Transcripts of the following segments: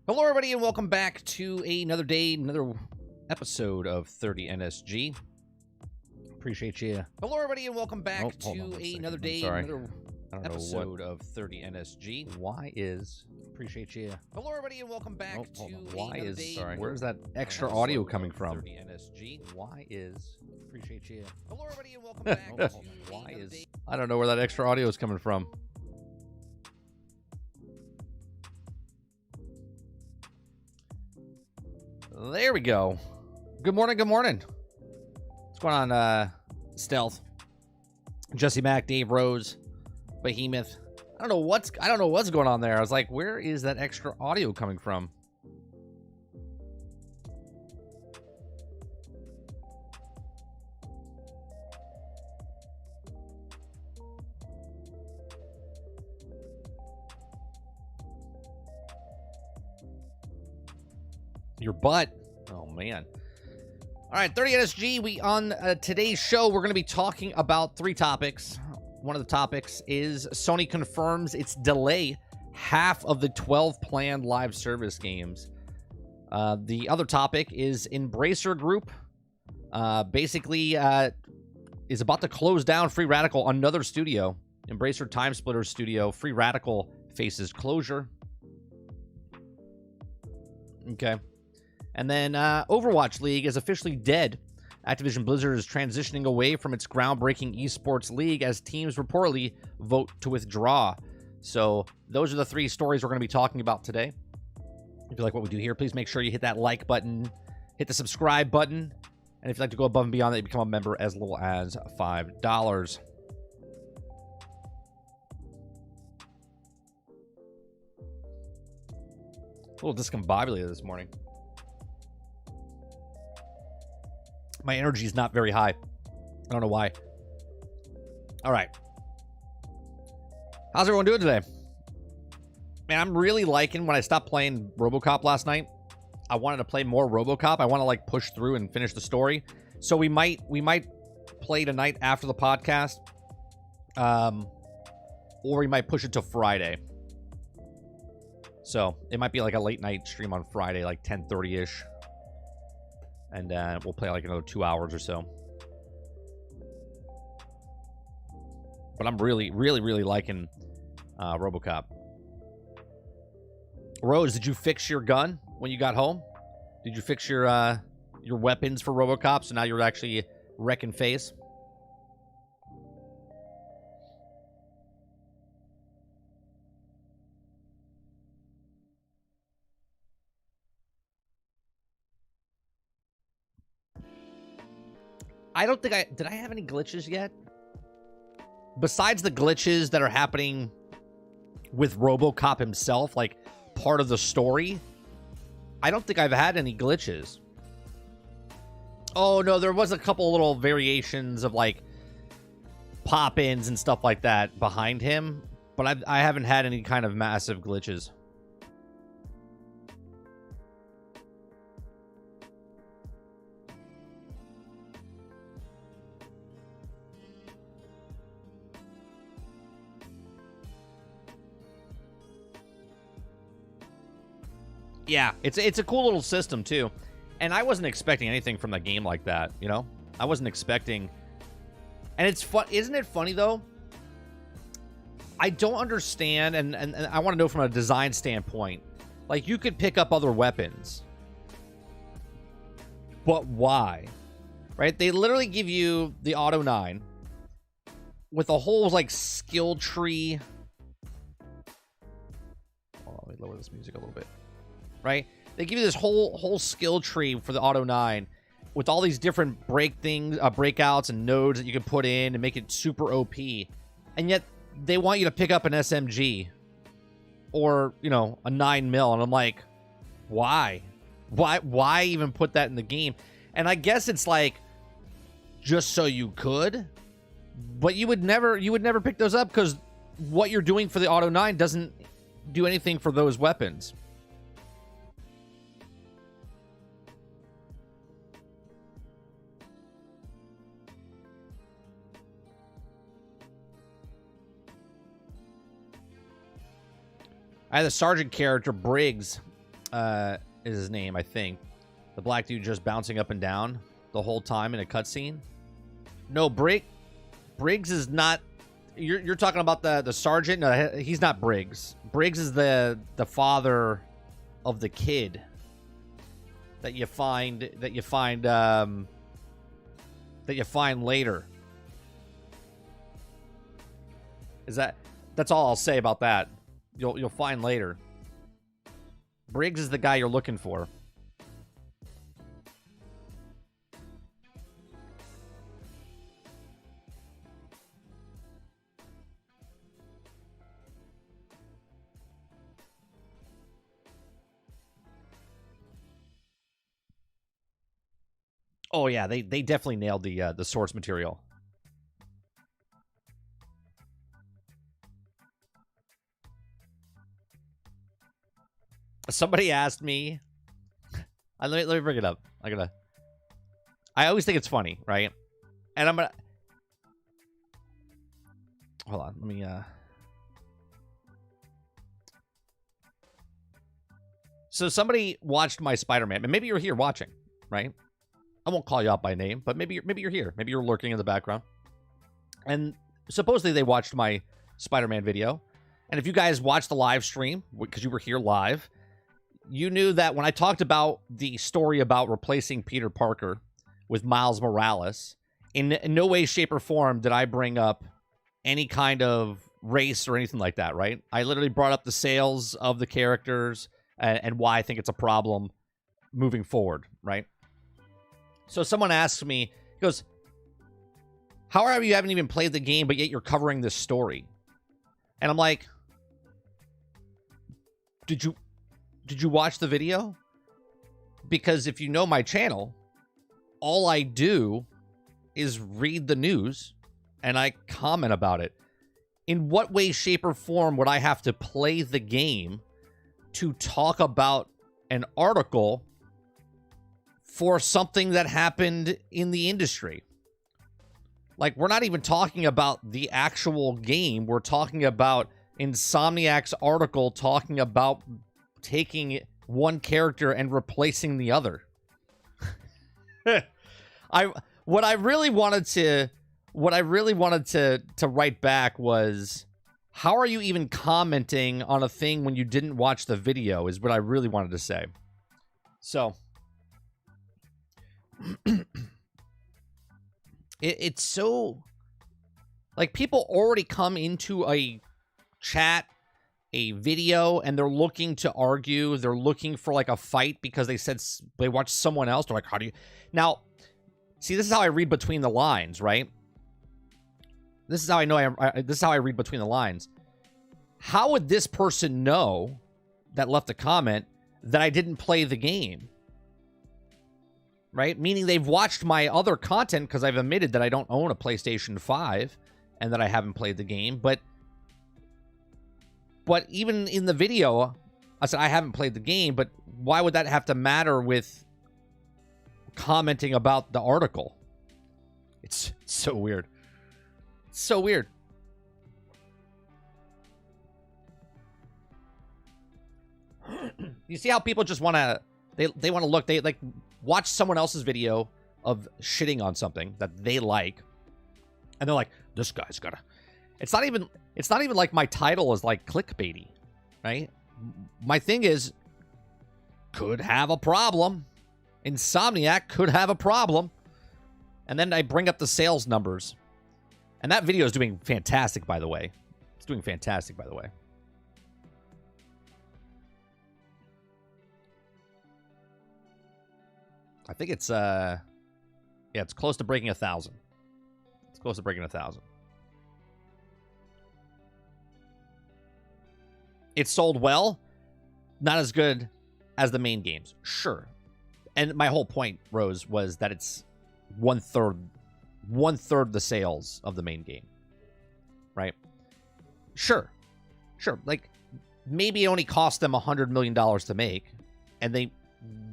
Hello, everybody, and welcome back to another day, another episode of 30 NSG. Appreciate you. Hello, everybody, and welcome back to another day, another episode of 30 NSG. Why is... Appreciate you. Hello, everybody, and welcome back to Why another is... day. Where's that extra audio coming from? 30 NSG. Why is... Appreciate you. Hello, everybody, and welcome back to Why another is... day. I don't know where that extra audio is coming from. There we go. Good morning, good morning. What's going on, Stealth? Jesse Mack, Dave Rose, Behemoth. I don't know what's going on there. I was like, where is that extra audio coming from? Your butt. Oh, man. All right, 30 NSG. We on today's show, we're going to be talking about three topics. One of the topics is Sony confirms its delay half of the 12 planned live service games. The other topic is Embracer Group basically is about to close down Free Radical, another studio. Embracer Time Splitter studio. Free Radical faces closure. Okay. And then Overwatch League is officially dead. Activision Blizzard is transitioning away from its groundbreaking esports league as teams reportedly vote to withdraw. So those are the three stories we're going to be talking about today. If you like what we do here, please make sure you hit that like button, hit the subscribe button, and if you'd like to go above and beyond that, you become a member as little as $5. A little discombobulated this morning. My energy is not very high. I don't know why. All right. How's everyone doing today? Man, I'm really liking when I stopped playing RoboCop last night. I wanted to play more RoboCop. I want to like push through and finish the story. So we might play tonight after the podcast. Or we might push it to Friday. So it might be like a late night stream on Friday, like 10:30-ish. And we'll play like another 2 hours or so. But I'm really liking RoboCop. Rose, did you fix your gun when you got home? Did you fix your weapons for RoboCop? So now you're actually wrecking face? I don't think did I have any glitches yet? Besides the glitches that are happening with RoboCop himself, like part of the story, I don't think I've had any glitches. Oh, no, there was a couple little variations of like pop-ins and stuff like that behind him, but I haven't had any kind of massive glitches. Yeah, it's a cool little system, too. And I wasn't expecting anything from the game like that, you know? I wasn't expecting... And it's fun. Isn't it funny, though? I don't understand, and I want to know from a design standpoint. Like, you could pick up other weapons. But why? Right? They literally give you the Auto 9 with a whole, like, skill tree. Hold on, let me lower this music a little bit. Right? They give you this whole skill tree for the Auto 9 with all these different breakouts and nodes that you can put in and make it super OP. And yet they want you to pick up an SMG or, you know, a 9mm, and I'm like, why? Why even put that in the game? And I guess it's like just so you could, but you would never pick those up because what you're doing for the Auto 9 doesn't do anything for those weapons. I had the Sergeant character, Briggs, is his name, I think. The black dude just bouncing up and down the whole time in a cutscene. No, Briggs is not. You're talking about the sergeant. No, he's not Briggs. Briggs is the father of the kid that you find later. That's all I'll say about that. You'll find later. Briggs is the guy you're looking for. Oh yeah, they definitely nailed the source material. Somebody asked me. Let me bring it up. I always think it's funny, right? And I'm gonna hold on. Let me. So somebody watched my Spider-Man, and maybe you're here watching, right? I won't call you out by name, but maybe you're here. Maybe you're lurking in the background. And supposedly they watched my Spider-Man video. And if you guys watched the live stream, because you were here live, you knew that when I talked about the story about replacing Peter Parker with Miles Morales, in no way, shape, or form did I bring up any kind of race or anything like that, right? I literally brought up the sales of the characters and why I think it's a problem moving forward, right? So someone asks me, he goes, how are you haven't even played the game, but yet you're covering this story? And I'm like, did you watch the video? Because if you know my channel, all I do is read the news and I comment about it. In what way, shape, or form would I have to play the game to talk about an article for something that happened in the industry? Like, we're not even talking about the actual game. We're talking about Insomniac's article talking about taking one character and replacing the other. What I really wanted to write back was, how are you even commenting on a thing when you didn't watch the video, is what I really wanted to say. So it's so, like, people already come into a chat, a video, and they're looking to argue. They're looking for like a fight because they watched someone else. They're like, how do you now? See, this is how I read between the lines, right? This is how I know. This is how I read between the lines. How would this person know that left a comment that I didn't play the game? Right? Meaning they've watched my other content because I've admitted that I don't own a PlayStation 5 and that I haven't played the game. But even in the video, I said I haven't played the game, but why would that have to matter with commenting about the article? It's so weird. It's so weird. You see how people just want to, they want to look, they like watch someone else's video of shitting on something that they like, and they're like, this guy's gotta. It's not even like my title is like clickbaity, right? My thing is, could have a problem. Insomniac could have a problem. And then I bring up the sales numbers. And that video is doing fantastic, by the way. It's doing fantastic, by the way. I think it's, yeah, it's close to breaking 1,000. It's close to breaking 1,000. It sold well. Not as good as the main games. Sure. And my whole point, Rose, was that it's one-third the sales of the main game. Right? Sure. Like, maybe it only cost them $100 million to make, and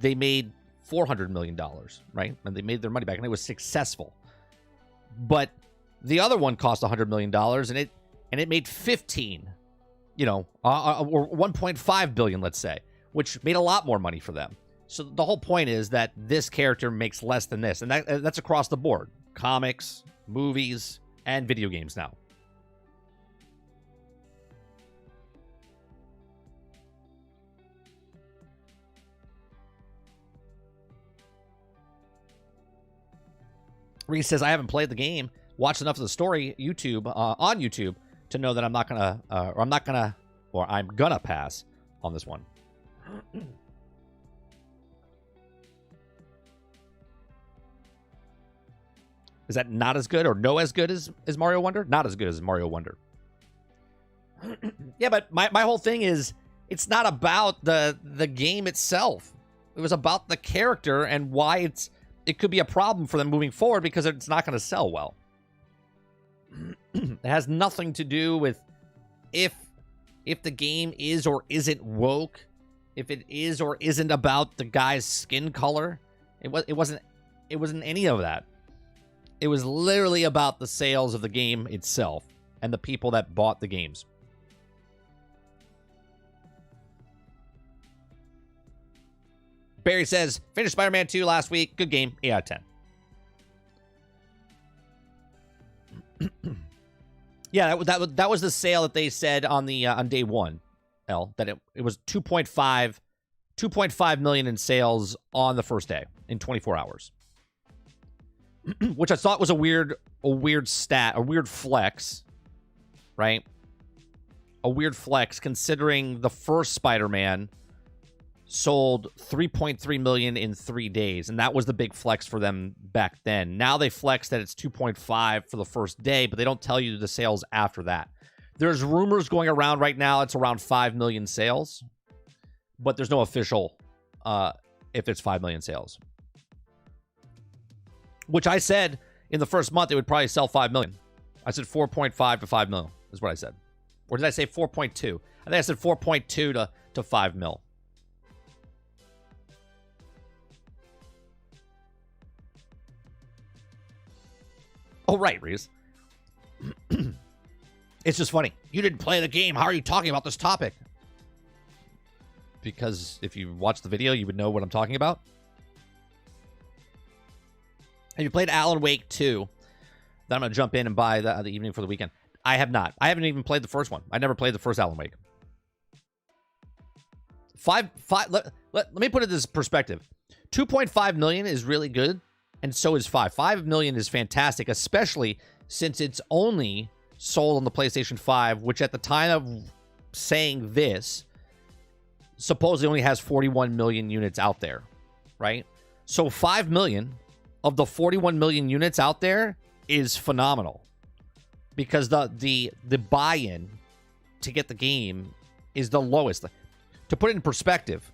they made $400 million, right? And they made their money back, and it was successful. But the other one cost $100 million, and it made 15, or 1.5 billion, let's say. which made a lot more money for them. So the whole point is that this character makes less than this, and that's across the board. Comics, movies, and video games now. Reese says, I haven't played the game, watched enough of the story on YouTube to know that I'm gonna pass on this one. Is that not as good or no as good as Mario Wonder? Not as good as Mario Wonder. Yeah, but my whole thing is it's not about the game itself. It was about the character and why it could be a problem for them moving forward because it's not going to sell well. It has nothing to do with if the game is or isn't woke, if it is or isn't about the guy's skin color. It wasn't any of that. It was literally about the sales of the game itself and the people that bought the games. Barry says, finished Spider-Man 2 last week. Good game. 8 out of 10. Yeah, that was the sale that they said on day one, that it was 2.5 million in sales on the first day in 24 hours. Which I thought was a weird stat, a weird flex, right? A weird flex considering the first Spider-Man sold 3.3 million in 3 days, and that was the big flex for them back then. Now they flex that it's 2.5 for the first day, but they don't tell you the sales after that. There's rumors going around right now it's around 5 million sales, but there's no official if it's 5 million sales. Which I said in the first month it would probably sell 5 million. I said 4.5 to 5 mil is what I said. Or did I say 4.2? I think I said 4.2 to 5 mil. Oh, right, Reese. It's just funny. You didn't play the game. How are you talking about this topic? Because if you watched the video, you would know what I'm talking about. Have you played Alan Wake 2? Then I'm going to jump in and buy the evening for the weekend. I have not. I haven't even played the first one. I never played the first Alan Wake. Let me put it in this perspective. 2.5 million is really good, and so is 5. 5 million is fantastic, especially since it's only sold on the PlayStation 5, which at the time of saying this, supposedly only has 41 million units out there, right? So 5 million of the 41 million units out there is phenomenal because the buy-in to get the game is the lowest. To put it in perspective,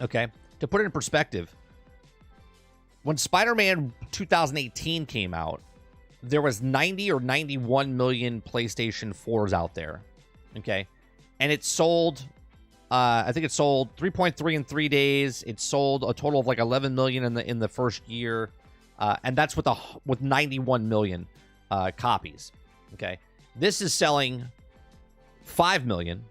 okay? To put it in perspective, when Spider-Man 2018 came out, there was 90 or 91 million PlayStation 4s out there, okay? And it sold, I think it sold 3.3 in 3 days. It sold a total of like 11 million in the first year, and that's with 91 million copies, okay? This is selling 5 million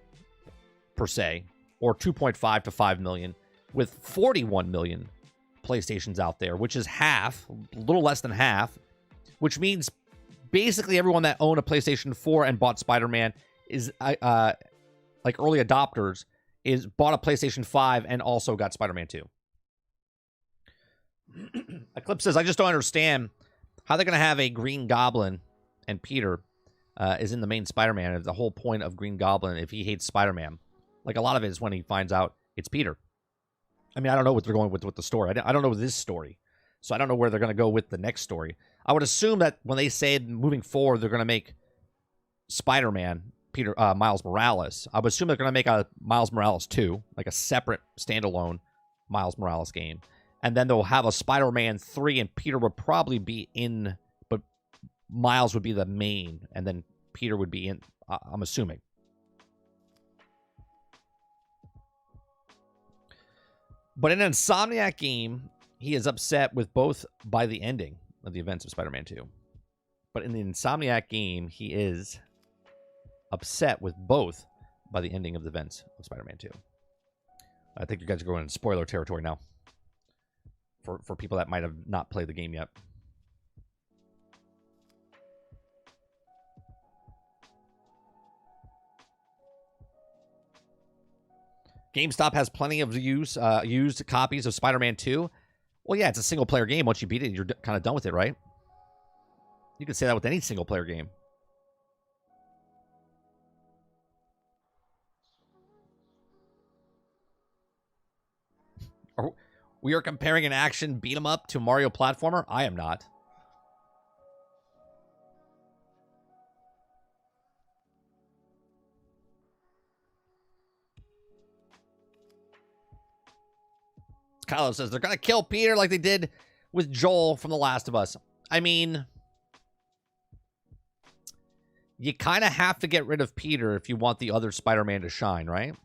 per se, or 2.5 to 5 million, with 41 million PlayStations out there, which is half, a little less than half, which means basically everyone that owned a PlayStation 4 and bought Spider-Man is like early adopters bought a PlayStation 5 and also got Spider-Man 2. Eclipse says, I just don't understand how they're going to have a Green Goblin and Peter is in the main Spider-Man. The whole point of Green Goblin, if he hates Spider-Man, like a lot of it is when he finds out it's Peter. I mean, I don't know what they're going with the story. I don't know this story. So I don't know where they're going to go with the next story. I would assume that when they say moving forward, they're going to make Spider-Man, Miles Morales. I would assume they're going to make a Miles Morales 2, like a separate standalone Miles Morales game. And then they'll have a Spider-Man 3, and Peter would probably be in, but Miles would be the main, and then Peter would be in, I'm assuming. But in an Insomniac game, he is upset with both by the ending of the events of Spider-Man 2. But in the Insomniac game, he is upset with both by the ending of the events of Spider-Man 2. I think you guys are going in spoiler territory now. For people that might have not played the game yet. GameStop has plenty of used copies of Spider-Man 2. Well, yeah, it's a single-player game. Once you beat it, you're kind of done with it, right? You could say that with any single-player game. We are comparing an action beat-em-up to Mario platformer? I am not. Kylo says they're going to kill Peter like they did with Joel from The Last of Us. I mean, you kind of have to get rid of Peter if you want the other Spider-Man to shine, right?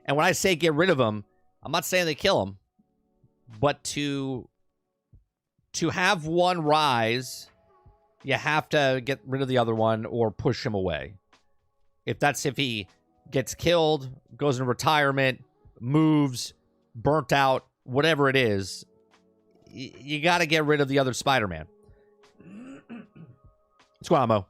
And when I say get rid of him, I'm not saying they kill him, but to have one rise, you have to get rid of the other one or push him away. If he gets killed, goes into retirement, moves, burnt out, whatever it is, you got to get rid of the other Spider-Man. What's going on, Mo?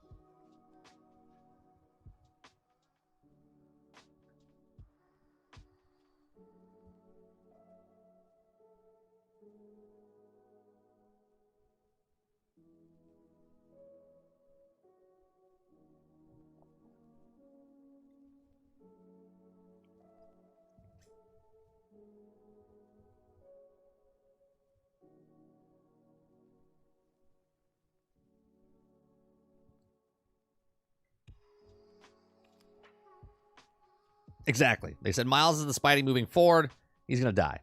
Exactly. They said Miles is the Spidey moving forward. He's going to die.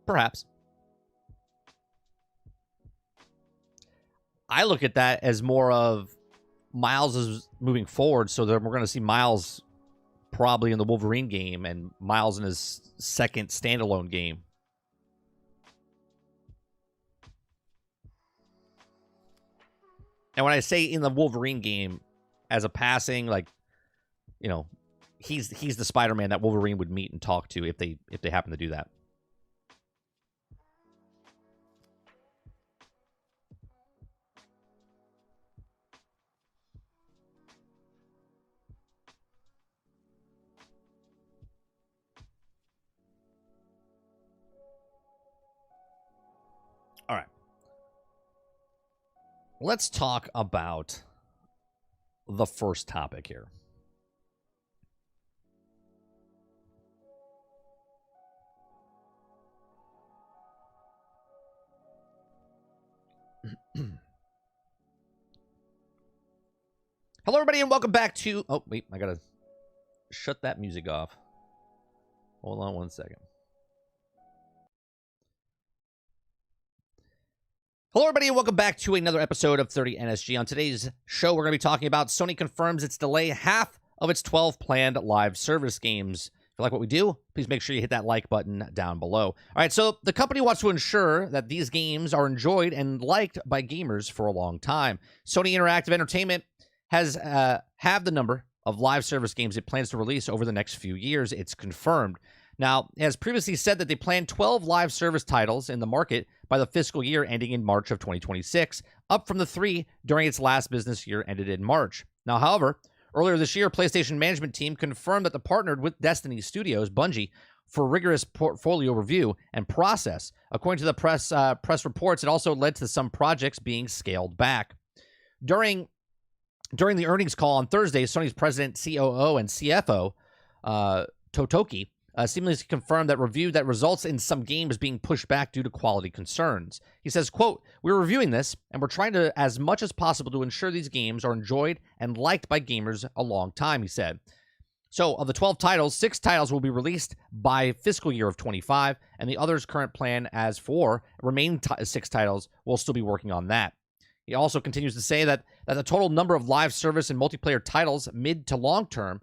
Perhaps. I look at that as more of Miles is moving forward, so that we're going to see Miles probably in the Wolverine game and Miles in his second standalone game. And when I say in the Wolverine game, as a passing, like, you know, he's the Spider-Man that Wolverine would meet and talk to if they happen to do that. All right. Let's talk about the first topic here. Hello, everybody, and welcome back to... Oh, wait, I gotta shut that music off. Hold on one second. Hello, everybody, and welcome back to another episode of 30 NSG. On today's show, we're going to be talking about Sony confirms its delay half of its 12 planned live service games. If you like what we do, please make sure you hit that like button down below. All right, so the company wants to ensure that these games are enjoyed and liked by gamers for a long time. Sony Interactive Entertainment has have the number of live service games it plans to release over the next few years. It's confirmed. Now, it has previously said that they plan 12 live service titles in the market by the fiscal year ending in March of 2026, up from the 3 during its last business year ended in March. Now, however, earlier this year, PlayStation management team confirmed that they partnered with Destiny Studios, Bungie, for rigorous portfolio review and process. According to the press reports, it also led to some projects being scaled back. During the earnings call on Thursday, Sony's president, COO, and CFO, Totoki, seemingly confirmed that review that results in some games being pushed back due to quality concerns. He says, quote, "We're reviewing this, and we're trying to, as much as possible, to ensure these games are enjoyed and liked by gamers a long time," he said. So, of the 12 titles, 6 titles will be released by fiscal year of 25, and the others' current plan as for remaining 6 titles will still be working on that. He also continues to say that the total number of live service and multiplayer titles mid to long term,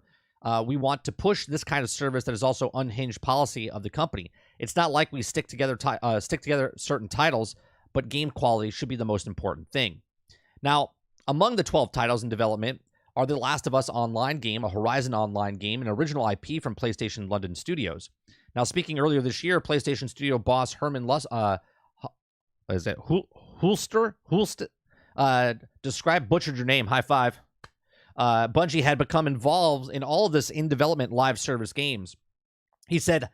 we want to push this kind of service that is also unhinged policy of the company. It's not like we stick together certain titles, but game quality should be the most important thing. Now, among the 12 titles in development are the Last of Us Online game, a Horizon Online game, an original IP from PlayStation London Studios. Now, speaking earlier this year, PlayStation Studio boss Herman Hulster described, butchered your name, high five. Bungie had become involved in all of this in development live service games. He said,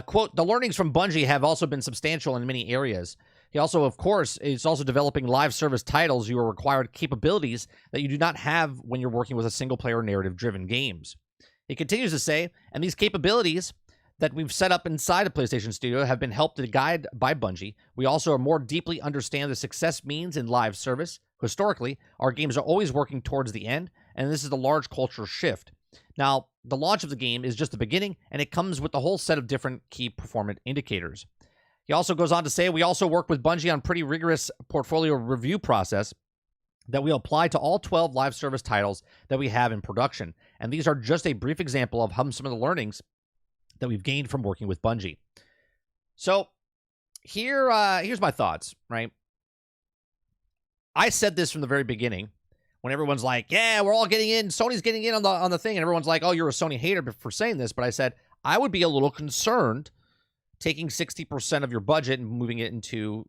quote, the learnings from Bungie have also been substantial in many areas. He also, of course, is also developing live service titles. You are required capabilities that you do not have when you're working with a single-player narrative-driven games. He continues to say, and these capabilities that we've set up inside of PlayStation Studio have been helped to guide by Bungie. We also more deeply understand the success means in live service. Historically, our games are always working towards the end, and this is a large cultural shift. Now, the launch of the game is just the beginning, and it comes with a whole set of different key performance indicators. He also goes on to say, we also work with Bungie on pretty rigorous portfolio review process that we apply to all 12 live service titles that we have in production. And these are just a brief example of some of the learnings that we've gained from working with Bungie. So here's my thoughts, right? I said this from the very beginning when everyone's like, yeah, we're all getting in. Sony's getting in on the thing. And everyone's like, oh, you're a Sony hater for saying this. But I said, I would be a little concerned taking 60% of your budget and moving it into,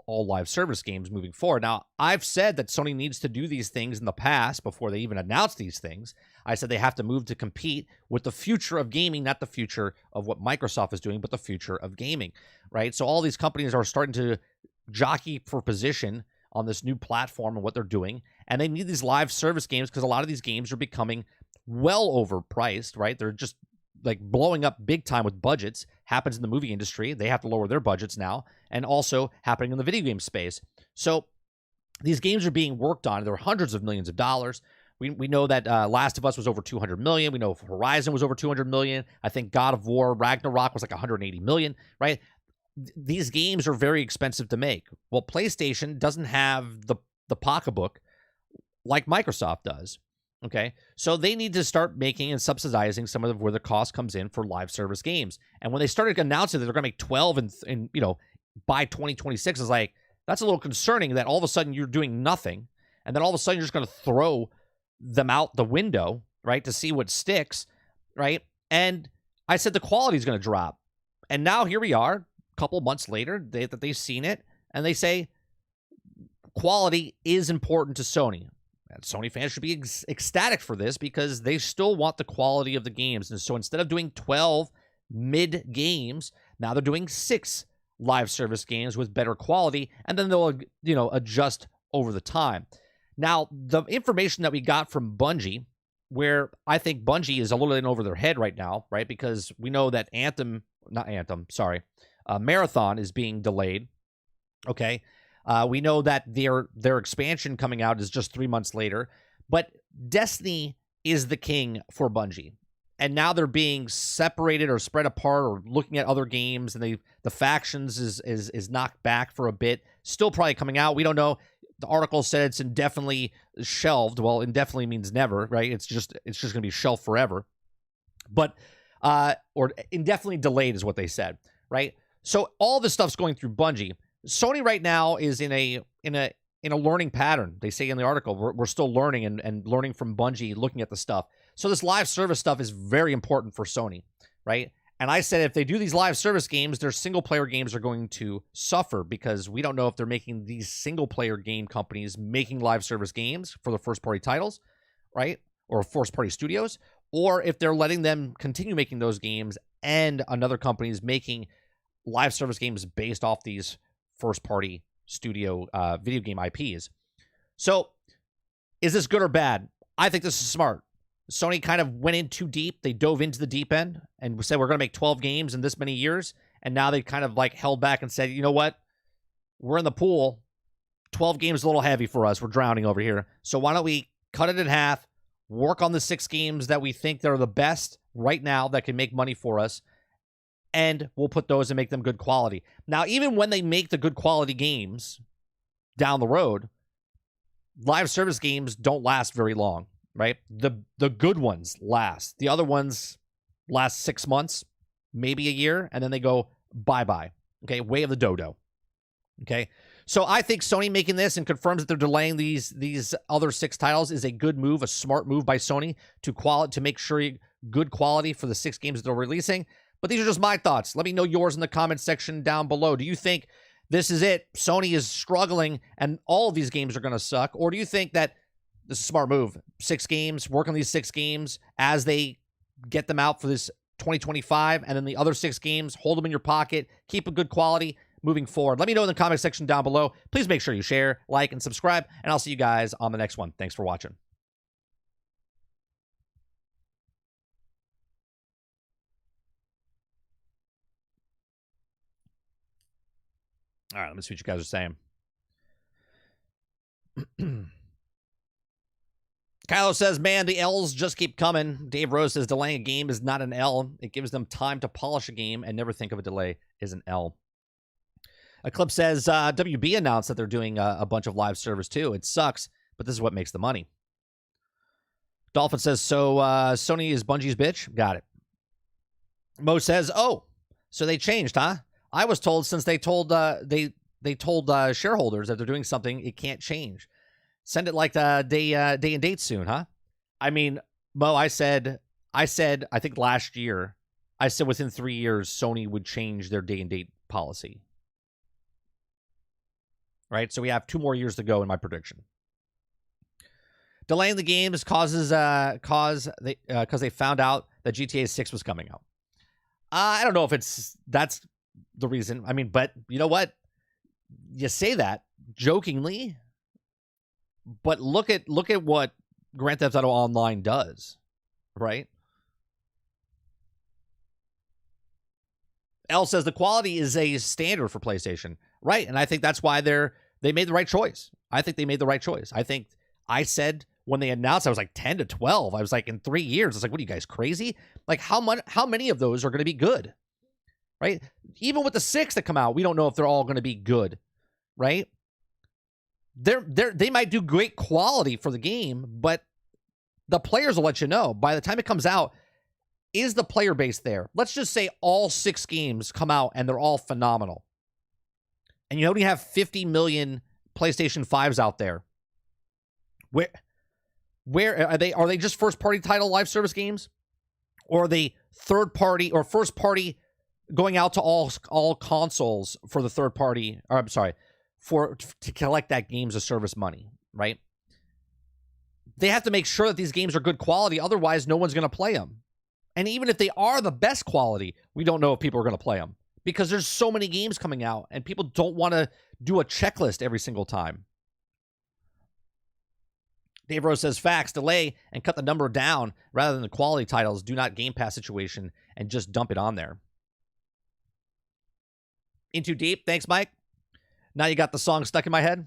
all live service games moving forward. Now, I've said that Sony needs to do these things in the past before they even announce these things. I said they have to move to compete with the future of gaming, not the future of what Microsoft is doing, but the future of gaming, right? So all these companies are starting to jockey for position on this new platform and what they're doing, and they need these live service games because a lot of these games are becoming well overpriced, right? They're just like blowing up big time with budgets. Happens in the movie industry. They have to lower their budgets now, and also happening in the video game space. So these games are being worked on. There are hundreds of millions of dollars. We know that Last of Us was over $200 million. We know Horizon was over $200 million. I think God of War Ragnarok was like $180 million, right? These games are very expensive to make. Well, PlayStation doesn't have the pocketbook like Microsoft does. Okay, so they need to start making and subsidizing some of where the cost comes in for live service games. And when they started announcing that they're going to make 12 and by 2026, is like, that's a little concerning that all of a sudden you're doing nothing, and then all of a sudden you're just going to throw them out the window, right, to see what sticks, right? And I said the quality is going to drop. And now here we are, a couple months later, that they've seen it, and they say quality is important to Sony. And Sony fans should be ecstatic for this because they still want the quality of the games. And so instead of doing 12 mid games, now they're doing 6 live service games with better quality, and then they'll, adjust over the time. Now, the information that we got from Bungie, where I think Bungie is a little in over their head right now, right? Because we know that Marathon is being delayed. Okay. We know that their expansion coming out is just 3 months later, but Destiny is the king for Bungie. And now they're being separated or spread apart or looking at other games, and the factions is knocked back for a bit. Still probably coming out. We don't know. The article said it's indefinitely shelved. Well, indefinitely means never, right? It's just going to be shelved forever. But or indefinitely delayed is what they said, right? So all this stuff's going through Bungie. Sony right now is in a learning pattern. They say in the article, we're still learning and learning from Bungie, looking at the stuff. So this live service stuff is very important for Sony, right? And I said if they do these live service games, their single-player games are going to suffer because we don't know if they're making these single-player game companies making live service games for the first-party titles, right? Or first-party studios, or if they're letting them continue making those games and another company is making live service games based off these first-party studio video game IPs. So, is this good or bad? I think this is smart. Sony kind of went in too deep. They dove into the deep end and said, we're going to make 12 games in this many years. And now they kind of like held back and said, you know what? We're in the pool. 12 games is a little heavy for us. We're drowning over here. So why don't we cut it in half, work on the 6 games that we think that are the best right now that can make money for us, and we'll put those and make them good quality. Now, even when they make the good quality games down the road, live service games don't last very long, right? The good ones last. The other ones last 6 months, maybe a year, and then they go bye-bye. Okay, way of the dodo. Okay, So I think Sony making this and confirms that they're delaying these other 6 titles is a good move, a smart move by Sony to make sure good quality for the 6 games that they're releasing. But these are just my thoughts. Let me know yours in the comments section down below. Do you think this is it? Sony is struggling and all of these games are going to suck? Or do you think that this is a smart move? 6 games, work on these 6 games as they get them out for this 2025, and then the other 6 games, hold them in your pocket, keep a good quality moving forward. Let me know in the comment section down below. Please make sure you share, like, and subscribe, and I'll see you guys on the next one. Thanks for watching. All right, let me see what you guys are saying. Kylo says, man, the L's just keep coming. Dave Rose says, delaying a game is not an L. It gives them time to polish a game and never think of a delay is an L. Eclipse says, WB announced that they're doing a bunch of live service too. It sucks, but this is what makes the money. Dolphin says, so Sony is Bungie's bitch? Got it. Mo says, oh, so they changed, huh? I was told since they told they told shareholders that they're doing something, it can't change. Send it like the day and date soon, huh? I mean, Mo, I said, I think last year, I said within 3 years, Sony would change their day and date policy. Right? So we have 2 more years to go in my prediction. Delaying the games because they found out that GTA 6 was coming out. I don't know if that's the reason. I mean, but you know what? You say that jokingly, but look at what Grand Theft Auto Online does, right? L says the quality is a standard for PlayStation, right? And I think that's why they made the right choice. I think they made the right choice. I think I said when they announced, I was like 10 to 12. I was like, in 3 years, it's like, what are you guys crazy? Like, how many of those are going to be good, right? Even with the 6 that come out, we don't know if they're all going to be good, right? They might do great quality for the game, but the players will let you know. By the time it comes out, is the player base there? Let's just say all 6 games come out and they're all phenomenal. And you only have 50 million PlayStation 5s out there. Where are they? Are they just first-party title live service games? Or are they third-party or first-party going out to all consoles for the third-party, or I'm sorry, to collect that games of service money, right? They have to make sure that these games are good quality. Otherwise, no one's going to play them. And even if they are the best quality, we don't know if people are going to play them because there's so many games coming out and people don't want to do a checklist every single time. Dave Rose says, facts, delay and cut the number down rather than the quality titles. Do not Game Pass situation and just dump it on there. In too deep. Thanks, Mike. Now you got the song stuck in my head.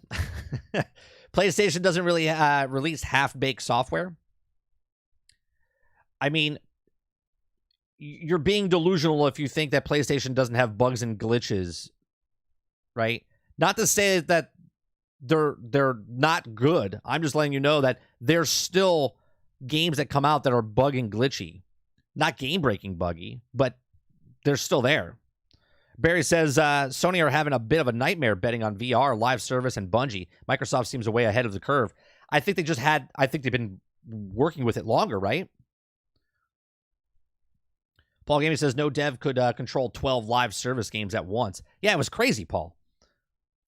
PlayStation doesn't really release half-baked software. I mean, you're being delusional if you think that PlayStation doesn't have bugs and glitches, right? Not to say that they're not good. I'm just letting you know that there's still games that come out that are bug and glitchy. Not game-breaking buggy, but they're still there. Barry says, Sony are having a bit of a nightmare betting on VR, live service, and Bungie. Microsoft seems way ahead of the curve. I think they've been working with it longer, right? Paul Gaming says, no dev could control 12 live service games at once. Yeah, it was crazy, Paul.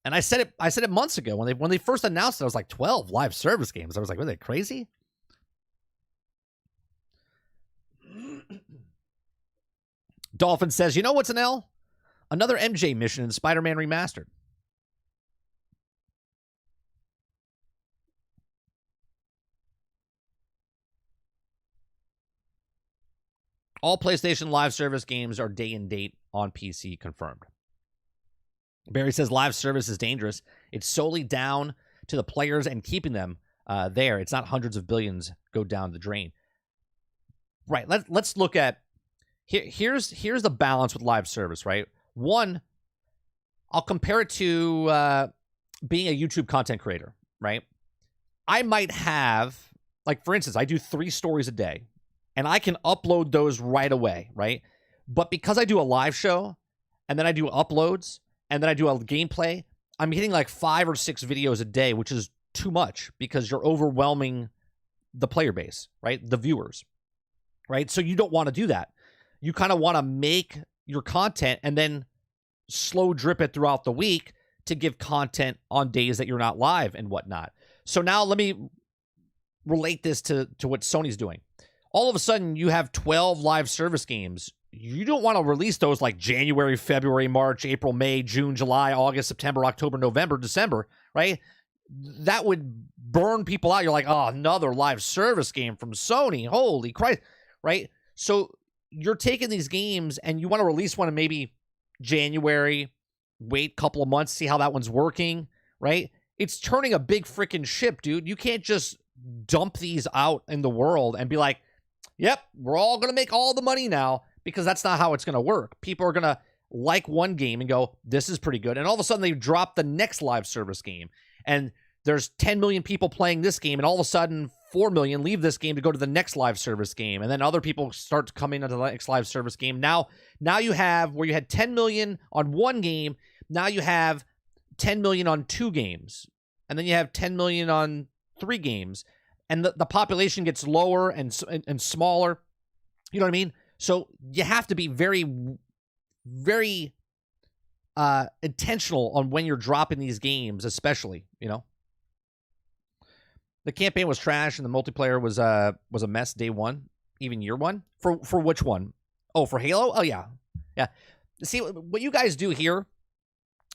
And I said it months ago. When they first announced it, I was like, 12 live service games. I was like, were they crazy? Dolphin says, you know what's an L? Another MJ mission in Spider-Man Remastered. All PlayStation live service games are day and date on PC confirmed. Barry says live service is dangerous. It's solely down to the players and keeping them there. It's not hundreds of billions go down the drain. Right. Let's look at here's the balance with live service, right? One, I'll compare it to being a YouTube content creator, right? I might have, like, for instance, I do 3 stories a day, and I can upload those right away, right? But because I do a live show, and then I do uploads, and then I do a gameplay, I'm getting like 5 or 6 videos a day, which is too much because you're overwhelming the player base, right? The viewers, right? So you don't want to do that. You kind of want to make your content and then slow drip it throughout the week to give content on days that you're not live and whatnot. So now let me relate this to what Sony's doing. All of a sudden, you have 12 live service games. You don't want to release those like January, February, March, April, May, June, July, August, September, October, November, December, right? That would burn people out. You're like, oh, another live service game from Sony. Holy Christ, right? So you're taking these games and you want to release one in maybe January, wait a couple of months, see how that one's working, right? It's turning a big freaking ship, dude. You can't just dump these out in the world and be like, yep, we're all going to make all the money now, because that's not how it's going to work. People are going to like one game and go, this is pretty good. And all of a sudden they drop the next live service game and there's 10 million people playing this game. And all of a sudden 4 million leave this game to go to the next live service game. And then other people start to come into the next live service game. Now you have where you had 10 million on one game. Now you have 10 million on 2 games. And then you have 10 million on 3 games. And the population gets lower and smaller. You know what I mean? So you have to be very, very intentional on when you're dropping these games, especially, you know. The campaign was trash and the multiplayer was a mess day one, even year one. For which one? Oh, for Halo? Oh, yeah. Yeah. See, what you guys do here,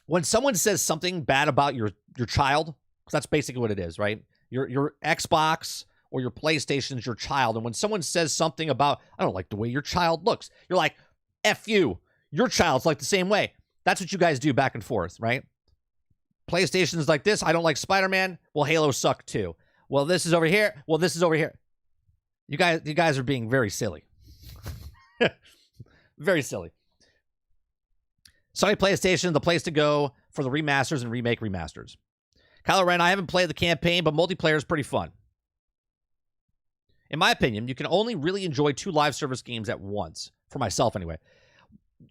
when someone says something bad about your child, because that's basically what it is, right? Your Xbox or your PlayStation is your child. And when someone says something about, I don't like the way your child looks, you're like, F you. Your child's like the same way. That's what you guys do back and forth, right? PlayStation's like this. I don't like Spider-Man. Well, Halo sucked too. Well, this is over here. Well, this is over here. You guys are being very silly. Very silly. Sony PlayStation, the place to go for the remasters and remake remasters. Kylo Ren, I haven't played the campaign, but multiplayer is pretty fun. In my opinion, you can only really enjoy 2 live service games at once. For myself, anyway.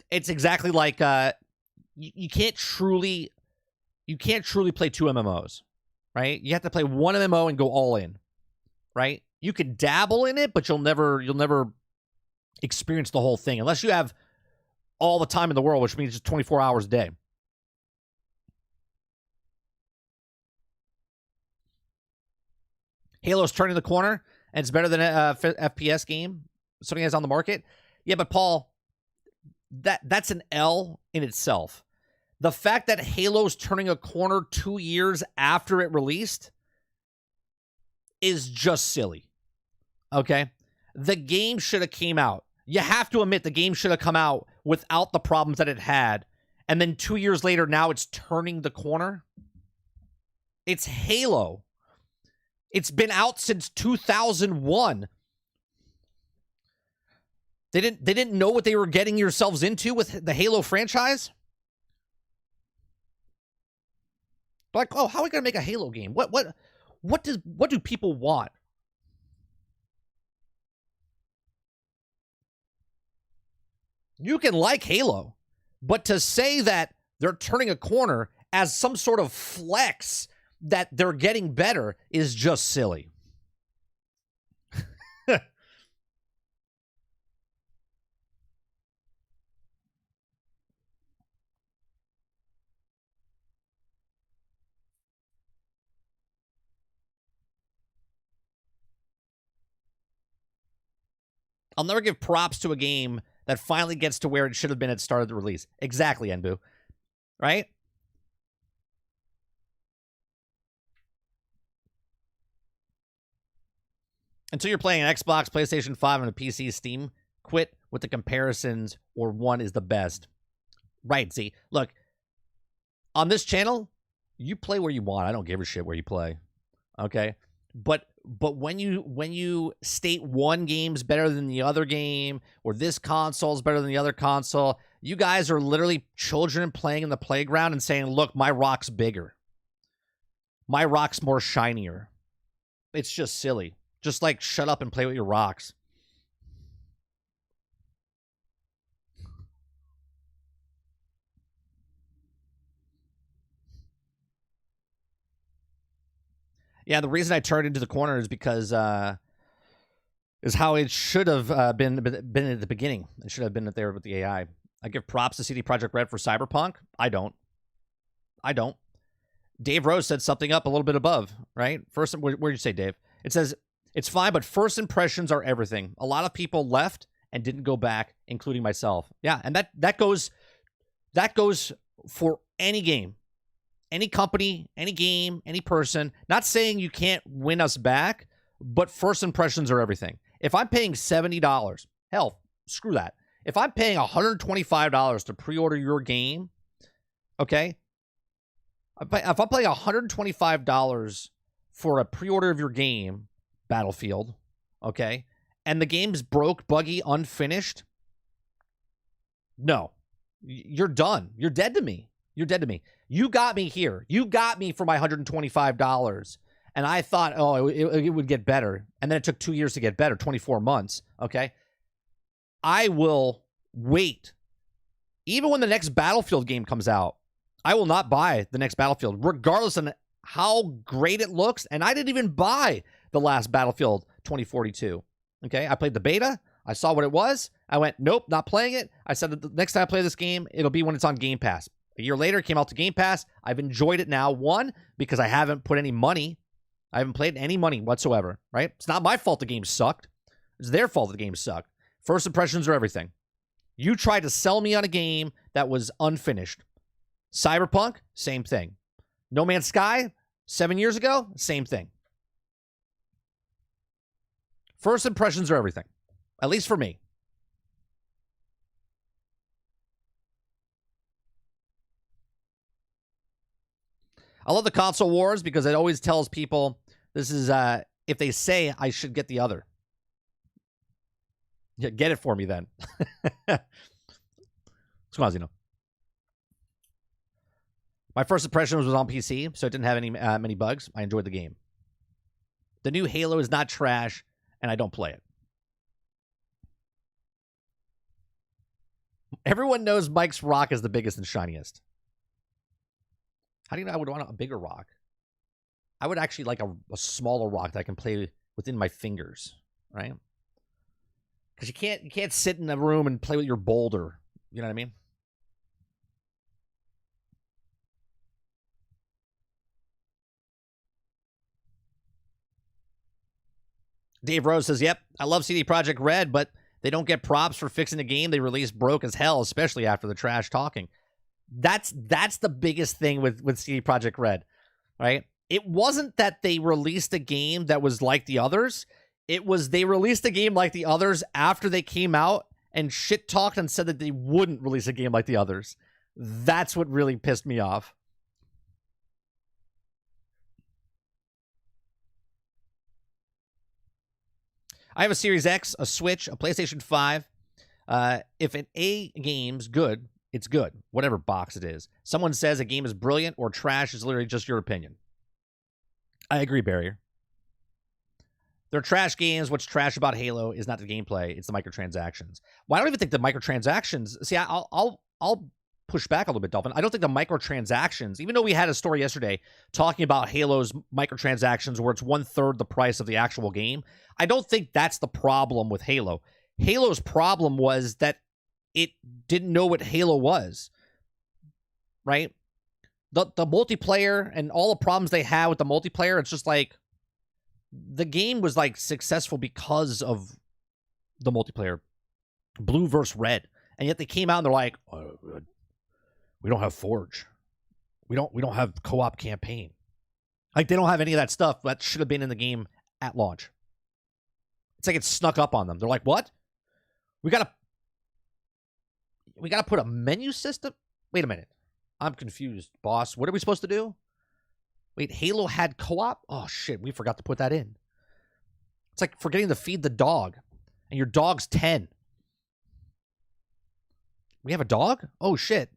It's exactly like you can't truly play 2 MMOs, right? You have to play 1 MMO and go all in, right? You can dabble in it, but you'll never experience the whole thing unless you have all the time in the world, which means just 24 hours a day. Halo's turning the corner, and it's better than a FPS game Sony has on the market. Yeah, but Paul, that's an L in itself. The fact that Halo's turning a corner 2 years after it released is just silly. Okay? The game should have came out. You have to admit the game should have come out without the problems that it had. And then 2 years later, now it's turning the corner. It's Halo. It's been out since 2001. They didn't know what they were getting yourselves into with the Halo franchise? Like, oh, how are we gonna make a Halo game? What do people want? You can like Halo, but to say that they're turning a corner as some sort of flex that they're getting better is just silly. I'll never give props to a game that finally gets to where it should have been at the start of the release. Exactly, Enbu. Right? Until you're playing an Xbox, PlayStation 5, and a PC, Steam, quit with the comparisons or one is the best. Right, see. Look, on this channel, you play where you want. I don't give a shit where you play. Okay? But when you state one game's better than the other game, or this console's better than the other console, you guys are literally children playing in the playground and saying, look, my rock's bigger. My rock's more shinier. It's just silly. Just like shut up and play with your rocks. Yeah, the reason I turned into the corner is because is how it should have been at the beginning. It should have been there with the AI. I give props to CD Projekt Red for Cyberpunk. I don't. Dave Rose said something up a little bit above, right? First, where did you say, Dave? It says, it's fine, but first impressions are everything. A lot of people left and didn't go back, including myself. Yeah, and that goes for any game, any company, any game, any person. Not saying you can't win us back, but first impressions are everything. If I'm paying $70, hell, screw that. If I'm paying $125 to pre-order your game, okay? If I'm paying $125 for a pre-order of your game, Battlefield, okay, and the game's broke, buggy, unfinished, no. You're done. You're dead to me. You're dead to me. You got me here. You got me for my $125. And I thought, oh, it would get better. And then it took 2 years to get better, 24 months, okay? I will wait. Even when the next Battlefield game comes out, I will not buy the next Battlefield, regardless of how great it looks. And I didn't even buy the last Battlefield 2042, okay? I played the beta. I saw what it was. I went, nope, not playing it. I said that the next time I play this game, it'll be when it's on Game Pass. A year later, it came out to Game Pass. I've enjoyed it now. One, because I haven't put any money. I haven't played any money whatsoever, right? It's not my fault the game sucked. It's their fault the game sucked. First impressions are everything. You tried to sell me on a game that was unfinished. Cyberpunk, same thing. No Man's Sky, 7 years ago, same thing. First impressions are everything. At least for me. I love the console wars because it always tells people this is, if they say I should get the other. Yeah, get it for me then. Squazino. My first impression was on PC, so it didn't have any many bugs. I enjoyed the game. The new Halo is not trash, and I don't play it. Everyone knows Mike's rock is the biggest and shiniest. How do you know I would want a bigger rock? I would actually like a smaller rock that I can play within my fingers, right? Because you can't sit in a room and play with your boulder. You know what I mean? Dave Rose says, yep, I love CD Projekt Red, but they don't get props for fixing the game they released broke as hell, especially after the trash talking. That's the biggest thing with CD Projekt Red, right? It wasn't that they released a game that was like the others. It was they released a game like the others after they came out and shit talked and said that they wouldn't release a game like the others. That's what really pissed me off. I have a Series X, a Switch, a PlayStation 5. If an A game's good, it's good, whatever box it is. Someone says a game is brilliant or trash is literally just your opinion. I agree, Barrier. They're trash games. What's trash about Halo is not the gameplay, it's the microtransactions. Well, I don't even think the microtransactions... See, I'll push back a little bit, Dolphin. I don't think the microtransactions, even though we had a story yesterday talking about Halo's microtransactions where it's 1/3 the price of the actual game, I don't think that's the problem with Halo. Halo's problem was that it didn't know what Halo was, right? The multiplayer and all the problems they had with the multiplayer, it's just like the game was like successful because of the multiplayer. Blue versus red. And yet they came out and they're like, we don't have Forge. We don't have co-op campaign. Like they don't have any of that stuff that should have been in the game at launch. It's like it snuck up on them. They're like, what? We gotta put a menu system? Wait a minute. I'm confused, boss. What are we supposed to do? Wait, Halo had co-op? Oh, shit. We forgot to put that in. It's like forgetting to feed the dog. And your dog's 10. We have a dog? Oh, shit.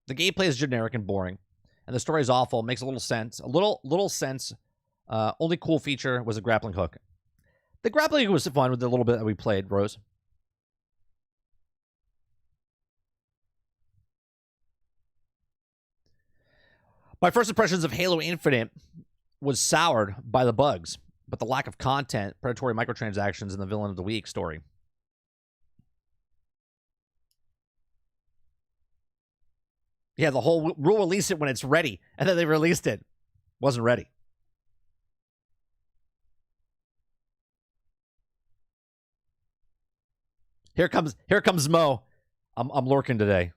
The gameplay is generic and boring. And the story is awful. Makes a little sense. A little sense. Only cool feature was a grappling hook. The grappling was fun with the little bit that we played, Rose. My first impressions of Halo Infinite was soured by the bugs, but the lack of content, predatory microtransactions, and the villain of the week story. Yeah, the whole rule release it when it's ready, and then they released it. Wasn't ready. Here comes Mo. I'm lurking today.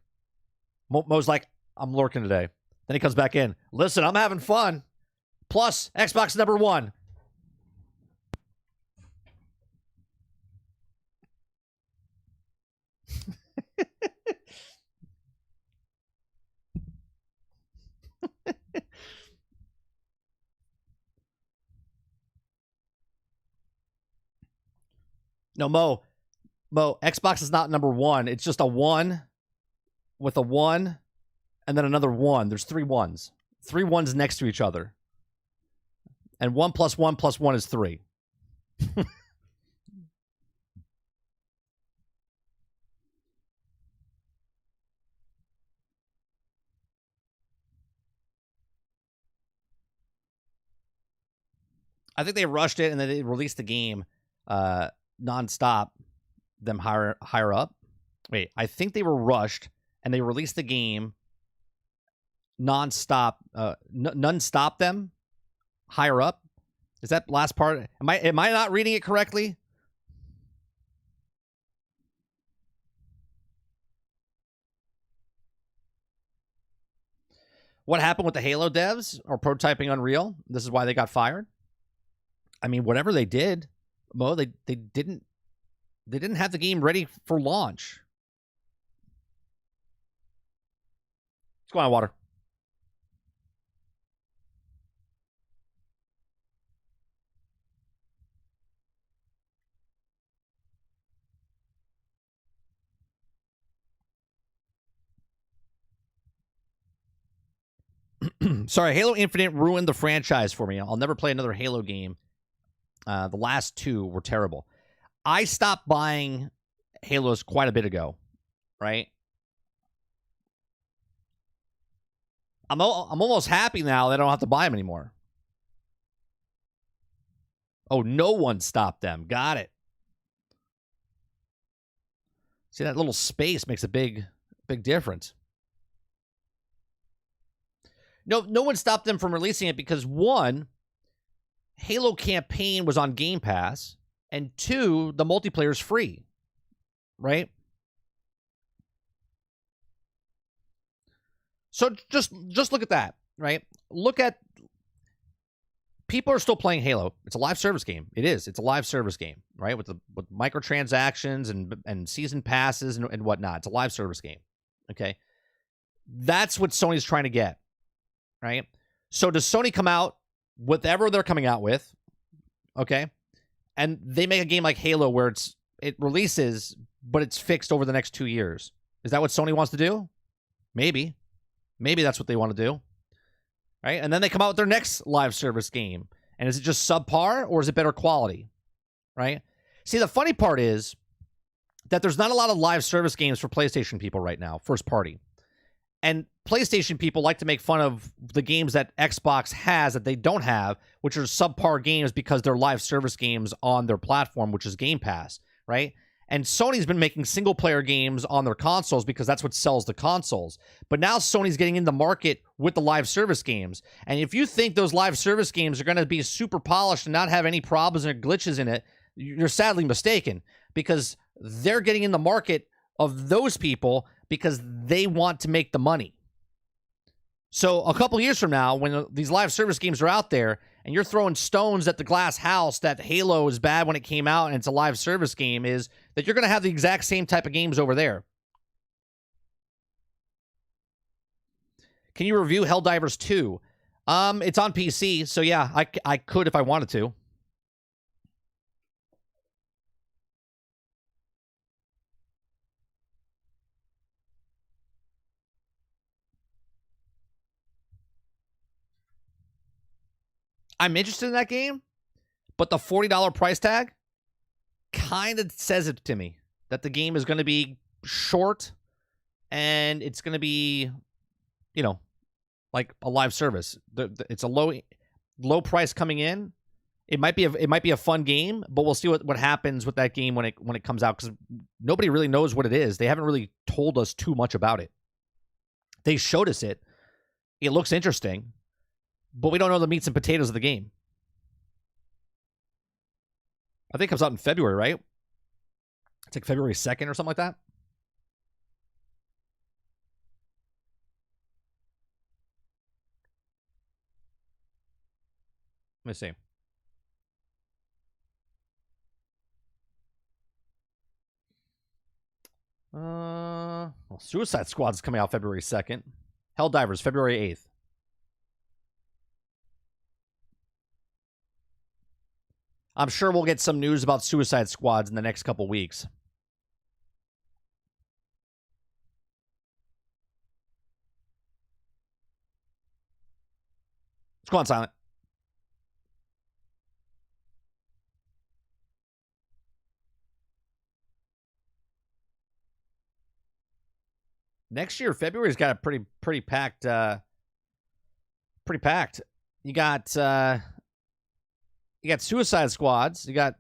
Mo's like, I'm lurking today. Then he comes back in. Listen, I'm having fun. Plus, Xbox #1. No, Mo, Xbox is not #1. It's just a 1 with a 1 and then another 1. There's 3 1s. 3 1s next to each other. And 1 + 1 + 1 is 3. I think they rushed it and then they released the game nonstop. Them higher up. Wait, I think they were rushed and they released the game nonstop. None stop them higher up. Is that last part? Am I not reading it correctly? What happened with the Halo devs or prototyping Unreal? This is why they got fired. I mean, whatever they did, Mo, they didn't have the game ready for launch. What's going on, Water? Sorry, Halo Infinite ruined the franchise for me. I'll never play another Halo game. The last 2 were terrible. I stopped buying Halos quite a bit ago, right? I'm almost happy now that I don't have to buy them anymore. Oh, no one stopped them. Got it. See, that little space makes a big difference. No one stopped them from releasing it because 1, Halo campaign was on Game Pass, and 2, the multiplayer is free, right? So just look at that, right? Look at people are still playing Halo. It's a live service game. It is. It's a live service game, right? With microtransactions and season passes and whatnot. It's a live service game. Okay, that's what Sony's trying to get, right? So does Sony come out whatever they're coming out with, okay, and they make a game like Halo where it releases, but it's fixed over the next 2 years? Is that what Sony wants to do? Maybe that's what they want to do, right? And then they come out with their next live service game, and is it just subpar or is it better quality, right? See, the funny part is that there's not a lot of live service games for PlayStation people right now, first party. And PlayStation people like to make fun of the games that Xbox has that they don't have, which are subpar games because they're live service games on their platform, which is Game Pass, right? And Sony's been making single-player games on their consoles because that's what sells the consoles. But now Sony's getting in the market with the live service games. And if you think those live service games are going to be super polished and not have any problems or glitches in it, you're sadly mistaken, because they're getting in the market of those people because they want to make the money. So a couple years from now, when these live service games are out there and you're throwing stones at the glass house that Halo is bad when it came out and it's a live service game, is that you're going to have the exact same type of games over there. Can you review Helldivers 2? It's on PC, so yeah, I could if I wanted to. I'm interested in that game, but the $40 price tag, kind of says it to me that the game is going to be short and it's going to be, you know, like a live service. It's a low price coming in. It might be a fun game, but we'll see what happens with that game when it comes out, because nobody really knows what it is. They haven't really told us too much about it. They showed us it. It looks interesting, but we don't know the meats and potatoes of the game. I think it comes out in February, right? It's like February 2nd or something like that. Let me see. Well, Suicide Squad's coming out February 2nd. Helldivers, February 8th. I'm sure we'll get some news about Suicide Squads in the next couple weeks. Let's go on silent. Next year, February's got a pretty packed. Pretty packed. You got Suicide Squads. You got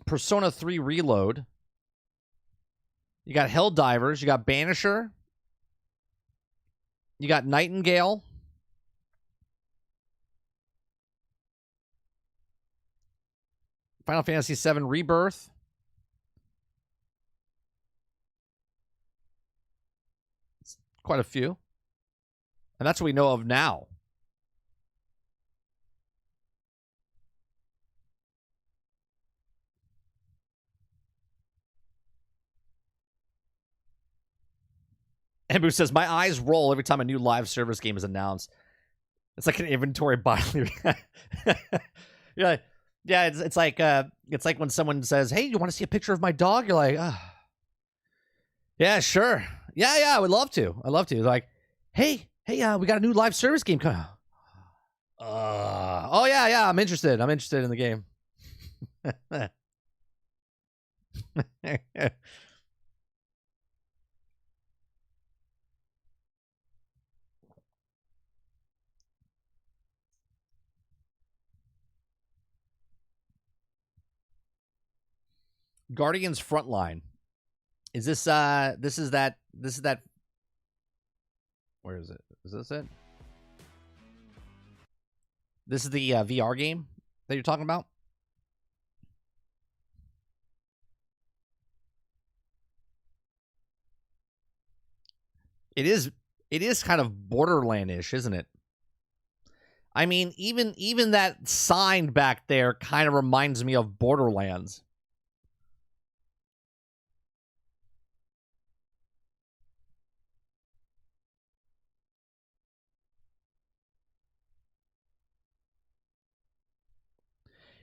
Persona 3 Reload. You got Helldivers. You got Banisher. You got Nightingale. Final Fantasy VII Rebirth. Quite a few. And that's what we know of now. Embu says, my eyes roll every time a new live service game is announced. It's like an inventory bodily. Yeah, it's like when someone says, hey, you want to see a picture of my dog? You're like, yeah, sure. Yeah, I would love to. I'd love to. Like, hey, we got a new live service game coming out. Oh, yeah, I'm interested. I'm interested in the game. Guardians Frontline. Is this this is that where is it? Is this it? This is the VR game that you're talking about? It is kind of Borderland-ish, isn't it? I mean, even that sign back there kind of reminds me of Borderlands.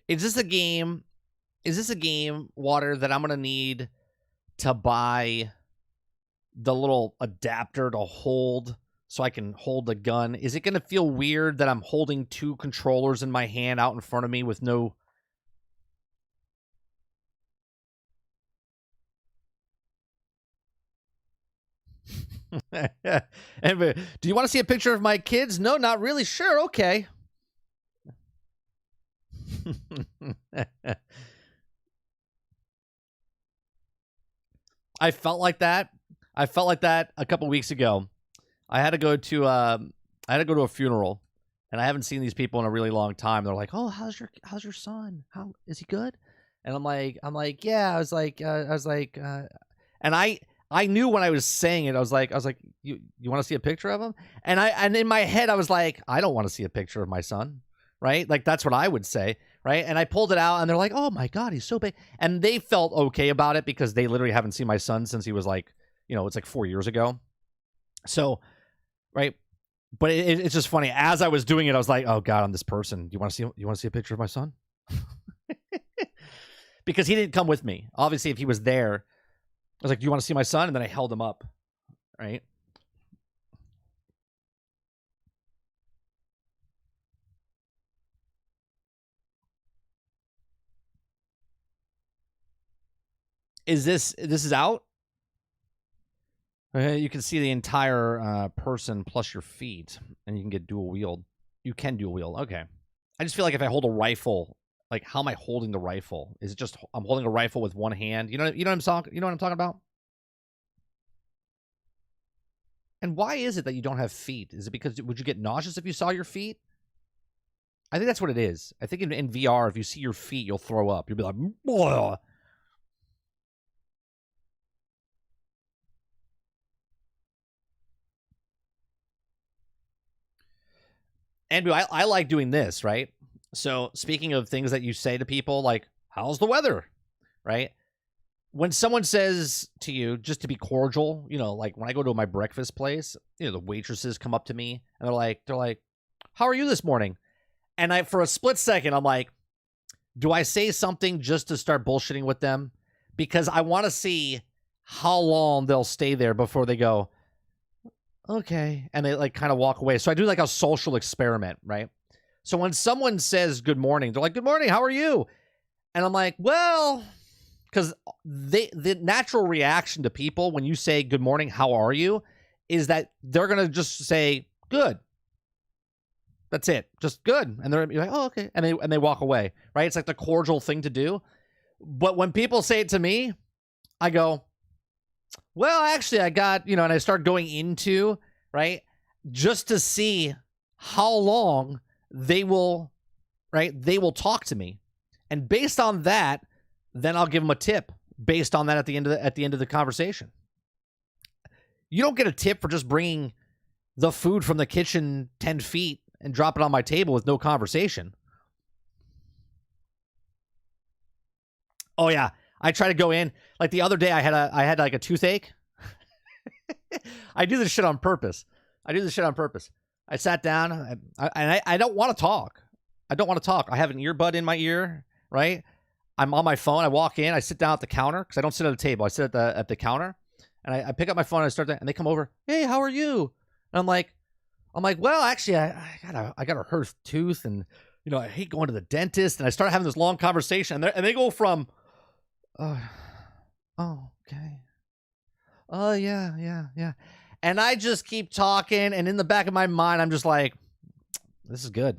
Is this a game, Water, that I'm going to need to buy the little adapter to hold so I can hold the gun? Is it going to feel weird that I'm holding two controllers in my hand out in front of me with no... And, do you want to see a picture of my kids? No, not really. Sure, okay. I felt like that a couple weeks ago. I had to go to a funeral, and I haven't seen these people in a really long time. They're like, "Oh, how's your son? How is he good?" And I'm like, "Yeah." I was like, and I knew when I was saying it, I was like, "You want to see a picture of him?" And in my head, I was like, "I don't want to see a picture of my son." Right? Like, that's what I would say. Right? And I pulled it out, and they're like, "Oh my God, he's so big." And they felt okay about it because they literally haven't seen my son since he was like, it's like 4 years ago. So, right? But it's just funny. As I was doing it, I was like, "Oh God, I'm this person. You want to see a picture of my son?" Because he didn't come with me. Obviously, if he was there, I was like, "Do you want to see my son?" And then I held him up. Right? This is out? You can see the entire person plus your feet, and you can get dual wield. You can dual wield. Okay. I just feel like if I hold a rifle, like how am I holding the rifle? Is it just I'm holding a rifle with one hand? You know what I'm talking about? And why is it that you don't have feet? Is it because would you get nauseous if you saw your feet? I think that's what it is. I think in VR, if you see your feet, you'll throw up. You'll be like, "Ugh." Andrew, I like doing this, right? So speaking of things that you say to people, like, how's the weather, right? When someone says to you, just to be cordial, you know, like when I go to my breakfast place, you know, the waitresses come up to me and they're like, how are you this morning? And for a split second, I'm like, do I say something just to start bullshitting with them? Because I want to see how long they'll stay there before they go, okay. And they like kind of walk away. So I do like a social experiment, right? So when someone says good morning, they're like, good morning, how are you? And I'm like, well, because the natural reaction to people when you say good morning, how are you, is that they're going to just say good. That's it. Just good. And they're like, oh, okay. And they walk away, right? It's like the cordial thing to do. But when people say it to me, I go, well, actually, I got, and I start going into, right, just to see how long they will talk to me. And based on that, then I'll give them a tip based on that at the end of the conversation. You don't get a tip for just bringing the food from the kitchen 10 feet and drop it on my table with no conversation. Oh yeah, I try to go in like the other day. I had like a toothache. I do this shit on purpose. I sat down and I don't want to talk. I have an earbud in my ear, right? I'm on my phone. I walk in. I sit down at the counter because I don't sit at a table. I sit at the counter, and I pick up my phone. And I start and they come over. Hey, how are you? And I'm like, well, actually, I got a hurt tooth, and I hate going to the dentist. And I start having this long conversation, and they go from, oh, okay, oh yeah, and I just keep talking, and in the back of my mind, I'm just like, this is good.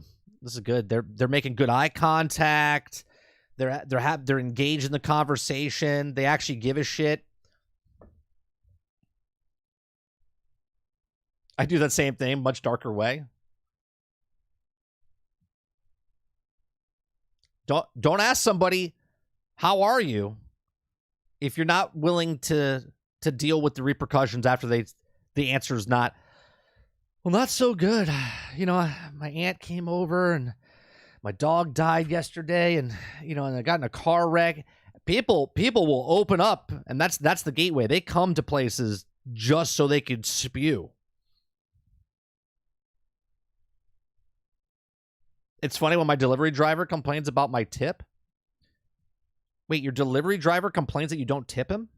They're making good eye contact. They're engaged in the conversation. They actually give a shit. I do that same thing, much darker way. Don't ask somebody, how are you, if you're not willing to deal with the repercussions after the answer is not, well, not so good. My aunt came over and my dog died yesterday, and and I got in a car wreck. People will open up, and that's the gateway. They come to places just so they could spew. It's funny when my delivery driver complains about my tip. Wait, your delivery driver complains that you don't tip him?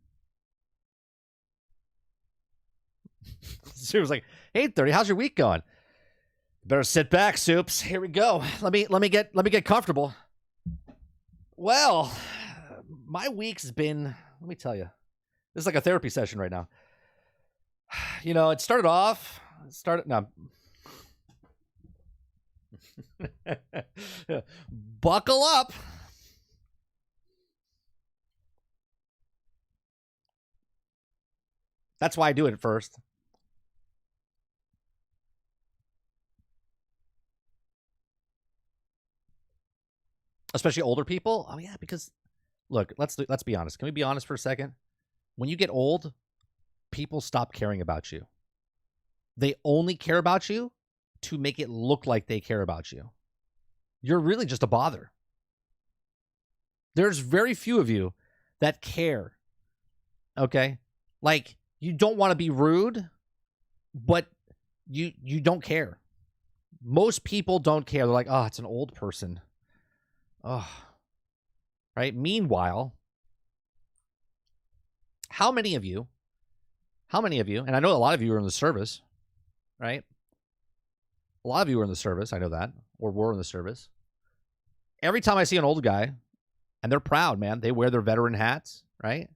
So he was like, hey, 30, how's your week going? Better sit back, Soups. Here we go. Let me get comfortable. Well, my week's been, let me tell you, this is like a therapy session right now. It started off, no. Buckle up. That's why I do it at first. Especially older people. Oh yeah, because look, let's be honest. Can we be honest for a second? When you get old, people stop caring about you. They only care about you to make it look like they care about you. You're really just a bother. There's very few of you that care. Okay? Like, you don't want to be rude, but you don't care. Most people don't care. They're like, oh, it's an old person. Oh. Right? Meanwhile, how many of you, and I know a lot of you are in the service, right? A lot of you are in the service, I know that, or were in the service. Every time I see an old guy, and they're proud, man, they wear their veteran hats, right?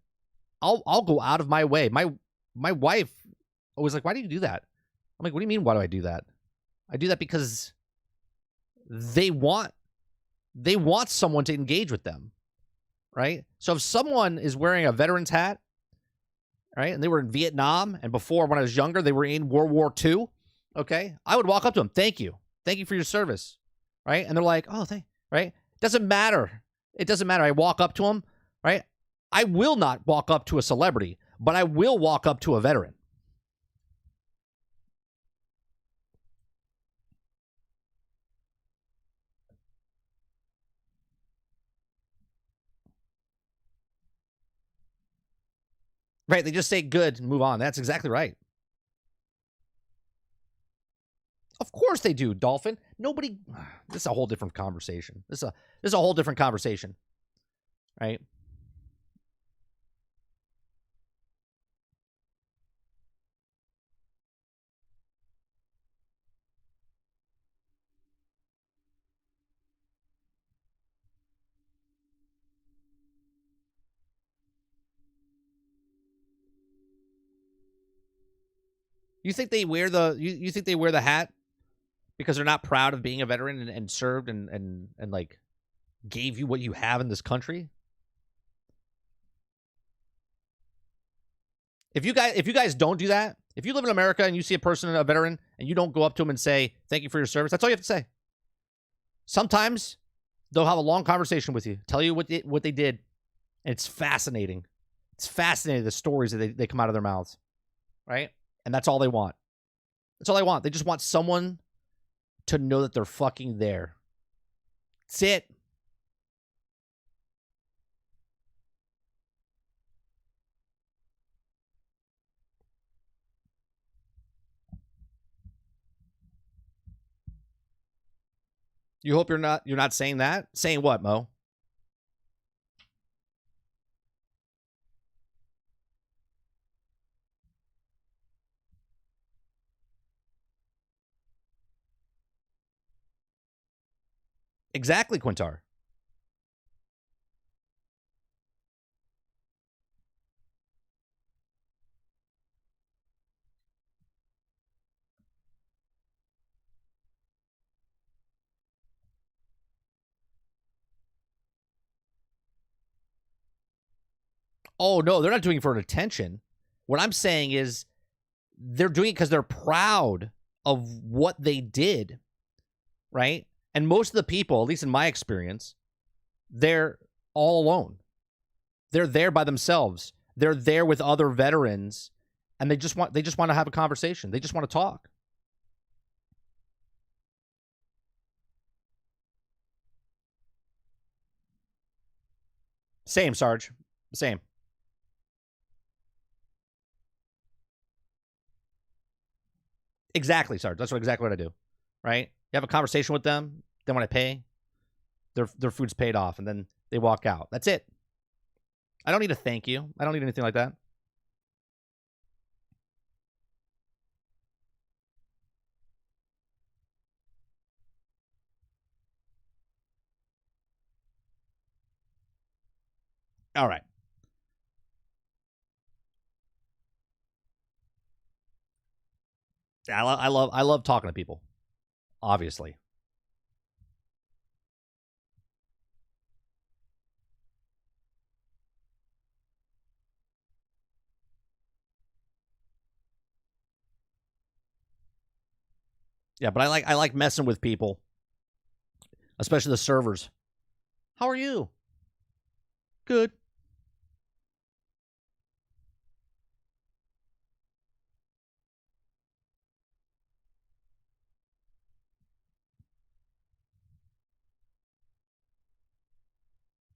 I'll go out of my way. My wife was like, "Why do you do that?" I'm like, "What do you mean? Why do I do that? I do that because they want someone to engage with them, right? So if someone is wearing a veteran's hat, right, and they were in Vietnam, and before when I was younger, they were in World War II, okay, I would walk up to them, thank you for your service, right? And they're like, oh, right? Doesn't matter. It doesn't matter. I walk up to them, right? I will not walk up to a celebrity, but I will walk up to a veteran. Right, they just say good and move on. That's exactly right. Of course they do, Dolphin. Nobody. This is a whole different conversation. This is a whole different conversation, right? You think they wear the you think they wear the hat because they're not proud of being a veteran and served and like gave you what you have in this country? If you guys don't do that, if you live in America and you see a person, a veteran, and you don't go up to them and say thank you for your service, that's all you have to say. Sometimes they'll have a long conversation with you, tell you what they did, and it's fascinating. It's fascinating, the stories that they come out of their mouths, right? And that's all they want. That's all they want. They just want someone to know that they're fucking there. That's it. You hope you're not saying that? Saying what, Mo? Exactly, Quintar. Oh, no, they're not doing it for attention. What I'm saying is they're doing it because they're proud of what they did, right? And most of the people, at least in my experience, they're all alone. They're there by themselves. They're there with other veterans, and they just want to have a conversation. They just want to talk. Same, Sarge. Same. Exactly, Sarge. That's exactly what I do. Right? You have a conversation with them. Then when I pay, their food's paid off, and then they walk out. That's it. I don't need a thank you. I don't need anything like that. All right. I love talking to people. Obviously. Yeah, but I like messing with people, especially the servers. How are you? Good.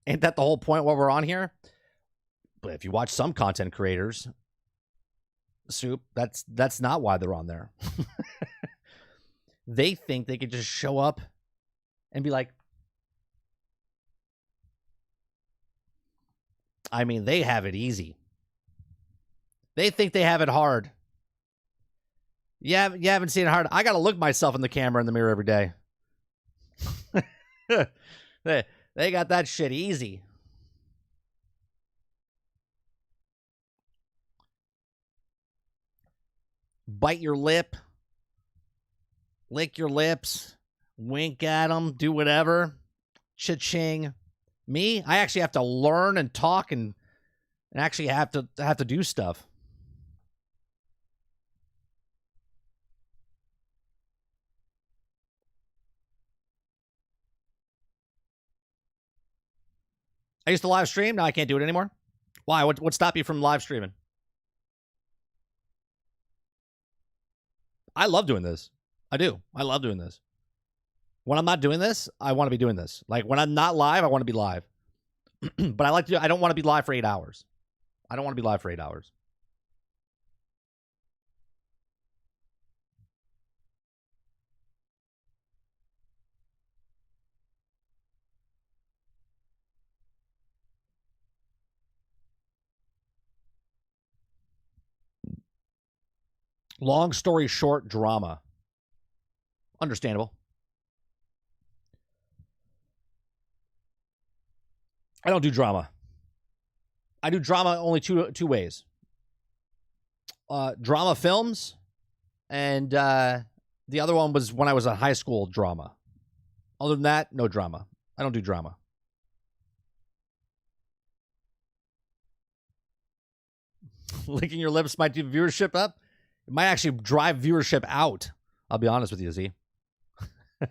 Ain't that the whole point while we're on here? But if you watch some content creators, Soup, that's not why they're on there. They think they could just show up and be like, I mean, they have it easy. They think they have it hard. You haven't seen it hard. I got to look myself in the camera in the mirror every day. They got that shit easy. bite your lip, lick your lips, wink at them, do whatever. Cha-ching. Me, I actually have to learn and talk and actually have to do stuff. I used to live stream. Now I can't do it anymore. Why? What stopped you from live streaming? I love doing this. I do. I love doing this. When I'm not doing this, I want to be doing this. Like when I'm not live, I want to be live. But I don't want to be live for 8 hours. I don't want to be live for 8 hours. Long story short, drama. Understandable. I don't do drama. I do drama only two ways. Drama films, and the other one was when I was in high school, drama. Other than that, no drama. I don't do drama. Licking your lips might do viewership up. It might actually drive viewership out. I'll be honest with you, Z. If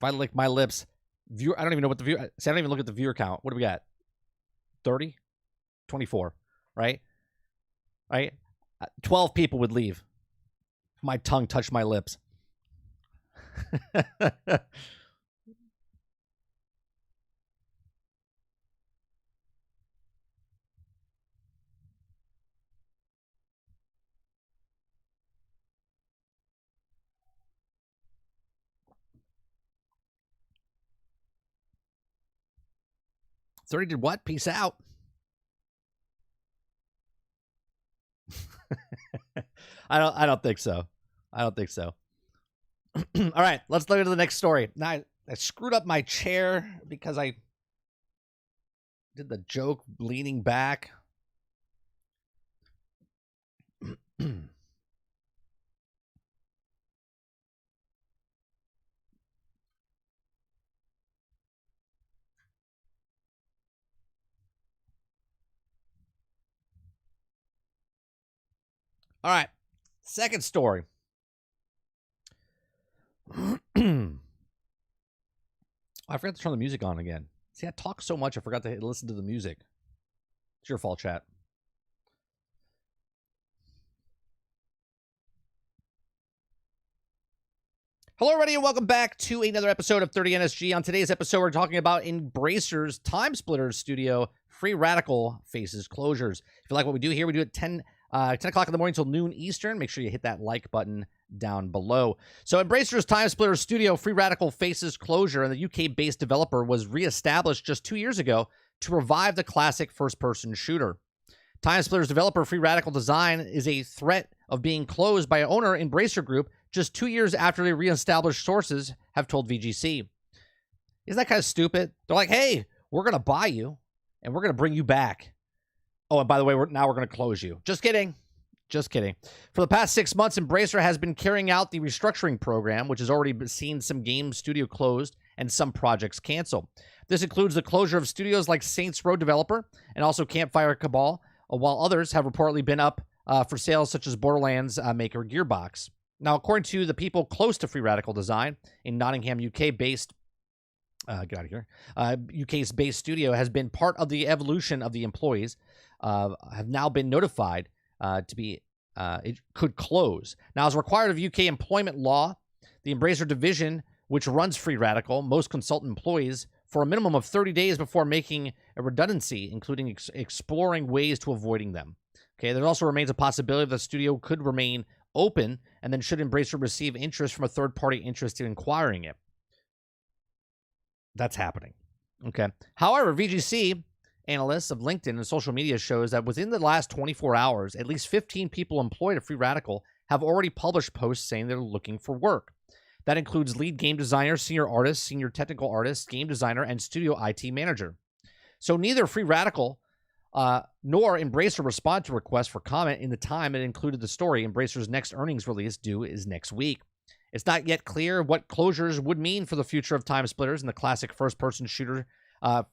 I lick my lips, I don't even know what the view. See, I don't even look at the viewer count. What do we got? 30? 24, right? Right? 12 people would leave. My tongue touched my lips. "30 did what? Peace out." I don't think so. I don't think so. All right, let's look at the next story. Now I screwed up my chair because I did the joke leaning back. All right, second story. I forgot to turn the music on again. See, I talk so much, I forgot to listen to the music. It's your fault, chat. Hello, everybody, and welcome back to another episode of 30NSG. On today's episode, we're talking about Embracer's Time Splitters Studio Free Radical faces closures. If you like what we do here, we do it 10 o'clock in the morning till noon Eastern. Make sure you hit that like button down below. So Embracer's Time Splitters Studio Free Radical faces closure, and the UK-based developer was reestablished just 2 years ago to revive the classic first-person shooter. Time Splitters developer Free Radical Design is a threat of being closed by owner Embracer Group just 2 years after they reestablished, sources have told VGC. Isn't that kind of stupid? They're like, hey, we're going to buy you, and we're going to bring you back. Oh, and by the way, now we're going to close you. Just kidding. Just kidding. For the past 6 months, Embracer has been carrying out the restructuring program, which has already seen some game studio closed and some projects canceled. This includes the closure of studios like Saints Row developer and also Campfire Cabal, while others have reportedly been up for sales, such as Borderlands maker Gearbox. Now, according to the people close to Free Radical Design in Nottingham, UK-based, get out of here, UK's based studio has been part of the evolution of the employees, have now been notified it could close. Now, as required of UK employment law, the Embracer division, which runs Free Radical, most consultant employees for a minimum of 30 days before making a redundancy, including exploring ways to avoiding them. Okay, there also remains a possibility that the studio could remain open, and then should Embracer receive interest from a third party interested in acquiring it. That's happening. Okay. However, VGC analysts of LinkedIn and social media shows that within the last 24 hours, at least 15 people employed at Free Radical have already published posts saying they're looking for work. That includes lead game designer, senior artist, senior technical artist, game designer, and studio IT manager. So neither Free Radical nor Embracer responded to requests for comment in the time it included the story. Embracer's next earnings release due is next week. It's not yet clear what closures would mean for the future of Time Splitters and the classic first-person shooter, a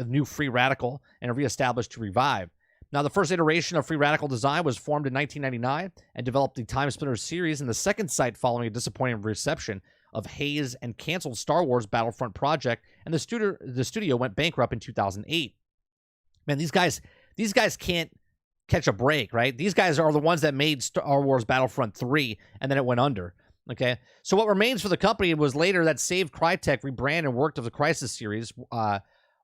new Free Radical, and a reestablished to Revive. Now, the first iteration of Free Radical Design was formed in 1999 and developed the Time Splitters series in the second site following a disappointing reception of Hayes and canceled Star Wars Battlefront project, and the studio went bankrupt in 2008. Man, these guys can't catch a break, right? These guys are the ones that made Star Wars Battlefront 3, and then it went under. Okay, so what remains for the company was later that Saved Crytek rebranded and worked of the Crisis series,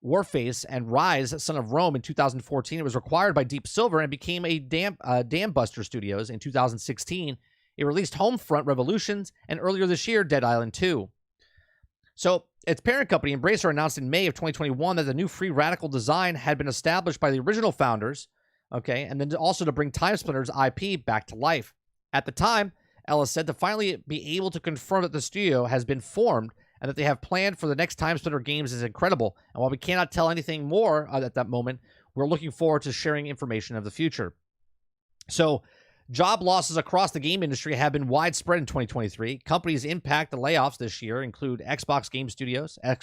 Warface, and Rise, Son of Rome in 2014. It was acquired by Deep Silver and became a Dam Buster Studios in 2016. It released Homefront Revolutions, and earlier this year, Dead Island 2. So its parent company, Embracer, announced in May of 2021 that the new Free Radical design had been established by the original founders, okay, and then also to bring Time Splitters IP back to life. At the time, Ellis said to finally be able to confirm that the studio has been formed and that they have planned for the next Time Splitter games is incredible. And while we cannot tell anything more at that moment, we're looking forward to sharing information of the future. So, job losses across the game industry have been widespread in 2023. Companies impact the layoffs this year include Xbox Game Studios, Epic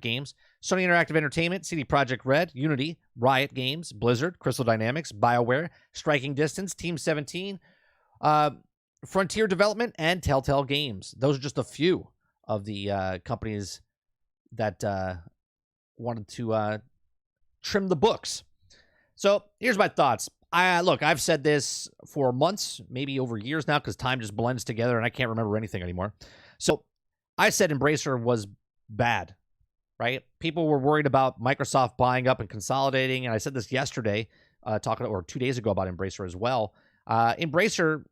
Games, Sony Interactive Entertainment, CD Projekt Red, Unity, Riot Games, Blizzard, Crystal Dynamics, BioWare, Striking Distance, Team 17, Frontier Development, and Telltale Games. Those are just a few of the companies that wanted to trim the books. So here's my thoughts. I've said this for months, maybe over years now, because time just blends together and I can't remember anything anymore. So I said Embracer was bad, right? People were worried about Microsoft buying up and consolidating, and I said this yesterday, 2 days ago about Embracer as well. Embracer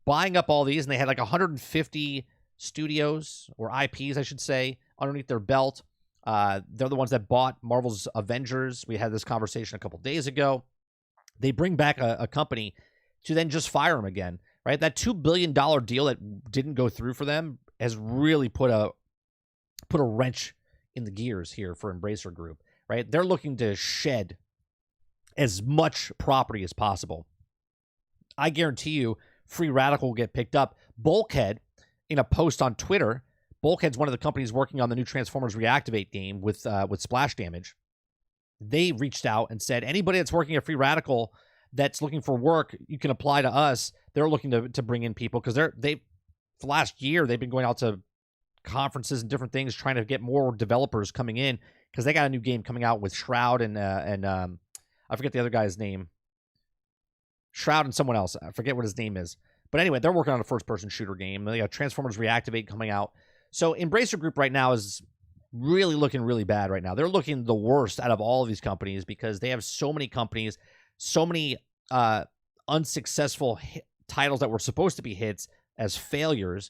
buying up all these, and they had like 150 studios, or IPs, I should say, underneath their belt. They're the ones that bought Marvel's Avengers. We had this conversation a couple days ago. They bring back a company to then just fire them again, right? That $2 billion deal that didn't go through for them has really put a wrench in the gears here for Embracer Group, right? They're looking to shed as much property as possible. I guarantee you Free Radical will get picked up. Bulkhead, in a post on Twitter, Bulkhead's one of the companies working on the new Transformers Reactivate game with Splash Damage. They reached out and said, anybody that's working at Free Radical that's looking for work, you can apply to us. They're looking to bring in people because for the last year, they've been going out to conferences and different things trying to get more developers coming in because they got a new game coming out with Shroud and I forget the other guy's name. Shroud and someone else. I forget what his name is. But anyway, they're working on a first-person shooter game. They got Transformers Reactivate coming out. So Embracer Group right now is really looking really bad right now. They're looking the worst out of all of these companies because they have so many companies, so many unsuccessful titles that were supposed to be hits as failures.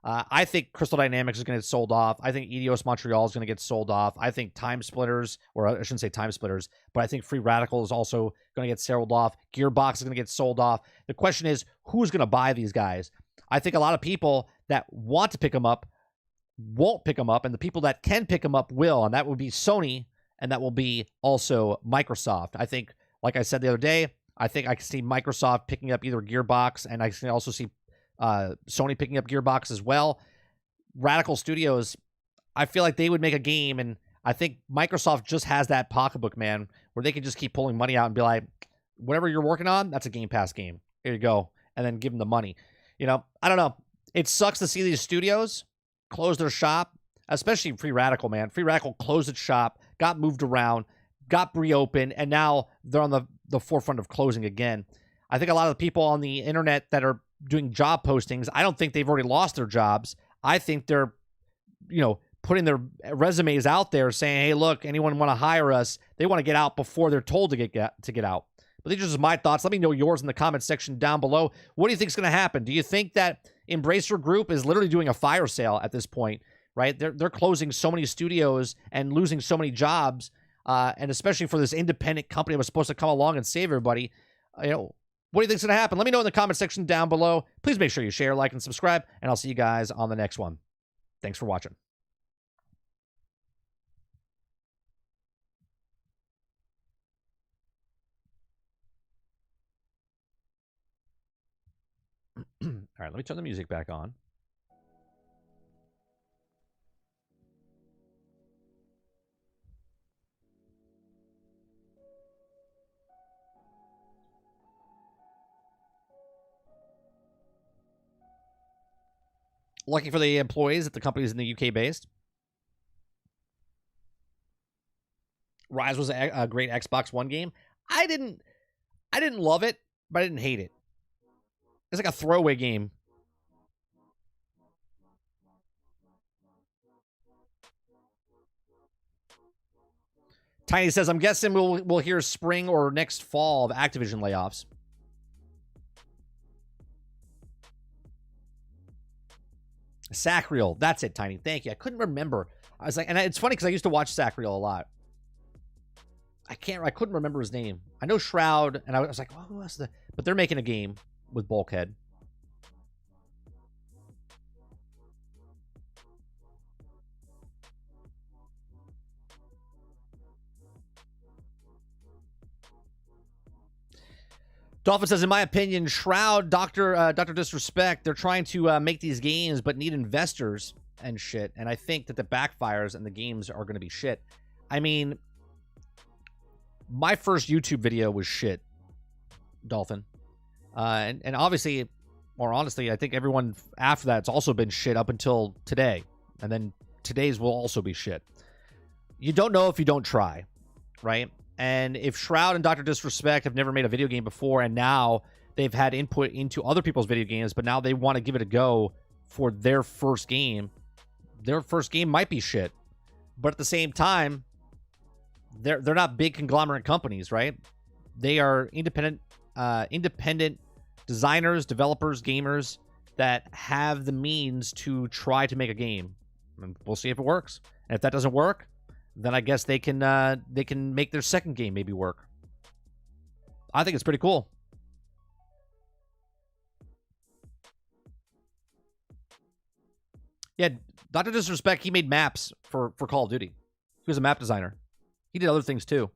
I think Crystal Dynamics is going to get sold off. I think Eidos Montreal is going to get sold off. I think Time Splitters, or I shouldn't say Time Splitters, but I think Free Radical is also going to get sold off. Gearbox is going to get sold off. The question is, who's going to buy these guys? I think a lot of people that want to pick them up won't pick them up, and the people that can pick them up will, and that would be Sony, and that will be also Microsoft. I think, like I said the other day, I think I can see Microsoft picking up either Gearbox, and I can also see Sony picking up Gearbox as well. Radical Studios, I feel like they would make a game, and I think Microsoft just has that pocketbook, man, where they can just keep pulling money out and be like, whatever you're working on, that's a Game Pass game. Here you go. And then give them the money. You know, I don't know. It sucks to see these studios close their shop, especially Free Radical, man. Free Radical closed its shop, got moved around, got reopened, and now they're on the forefront of closing again. I think a lot of the people on the internet that are doing job postings, I don't think they've already lost their jobs. I think they're, putting their resumes out there saying, hey, look, anyone want to hire us? They want to get out before they're told to get out. But these are just my thoughts. Let me know yours in the comment section down below. What do you think is going to happen? Do you think that Embracer Group is literally doing a fire sale at this point, right? They're closing so many studios and losing so many jobs, and especially for this independent company that was supposed to come along and save everybody. What do you think's going to happen? Let me know in the comment section down below. Please make sure you share, like, and subscribe, and I'll see you guys on the next one. Thanks for watching. All right, let me turn the music back on. Lucky for the employees that the company's in the UK based. Rise was a great Xbox One game. I didn't love it, but I didn't hate it. It's like a throwaway game. Tiny says, I'm guessing we'll hear spring or next fall of Activision layoffs. Sacriel. That's it, Tiny. Thank you. I couldn't remember. I was like, and it's funny because I used to watch Sacriel a lot. I couldn't remember his name. I know Shroud, and I was like, well, who else? But they're making a game with Bulkhead. Dolphin says, in my opinion, Shroud, Dr. Disrespect, they're trying to make these games but need investors and shit. And I think that the backfires and the games are going to be shit. I mean, my first YouTube video was shit, Dolphin. And obviously, more honestly, I think everyone after that's also been shit up until today. And then today's will also be shit. You don't know if you don't try, right? And if Shroud and Dr. Disrespect have never made a video game before, and now they've had input into other people's video games, but now they want to give it a go for their first game might be shit. But at the same time, they're not big conglomerate companies, right? They are independent designers, developers, gamers that have the means to try to make a game. And we'll see if it works. And if that doesn't work, then I guess they can make their second game maybe work. I think it's pretty cool. Yeah, Dr. Disrespect, he made maps for Call of Duty. He was a map designer. He did other things too.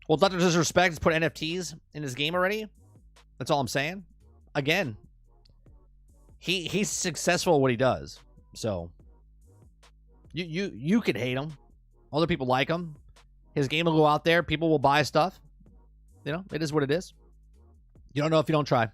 Well, Dr. Disrespect has put NFTs in his game already. That's all I'm saying. Again, he's successful at what he does. So you could hate him. Other people like him. His game will go out there. People will buy stuff. You know, it is what it is. You don't know if you don't try.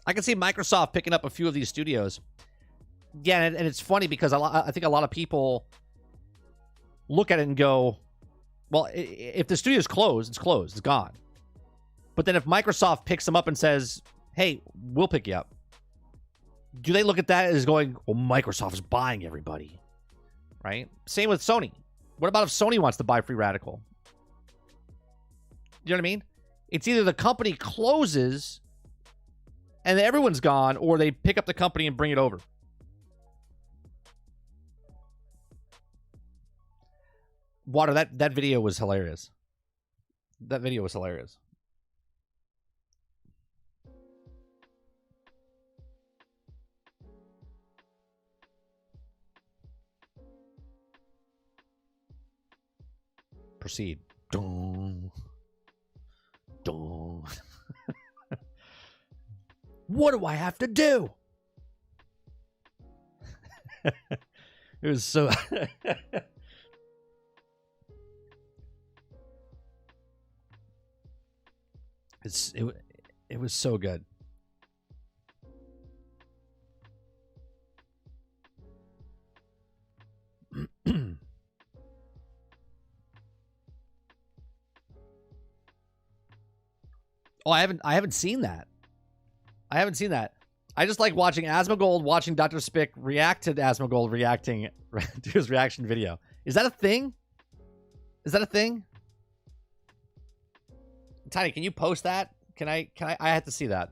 I can see Microsoft picking up a few of these studios. Yeah, and it's funny because I think a lot of people look at it and go, well, if the studio's closed, it's closed. It's gone. But then if Microsoft picks them up and says, hey, we'll pick you up, do they look at that as going, well, Microsoft is buying everybody, right? Same with Sony. What about if Sony wants to buy Free Radical? You know what I mean? It's either the company closes and everyone's gone, or they pick up the company and bring it over. Water, that video was hilarious. That video was hilarious. Proceed. Dong. Dong. What do I have to do? It was so... It was so good. Oh, I haven't seen that. I haven't seen that. I just like watching Asmongold watching Dr. Spick react to Asmongold reacting to his reaction video. Is that a thing? Is that a thing? Tiny, can you post that? I have to see that.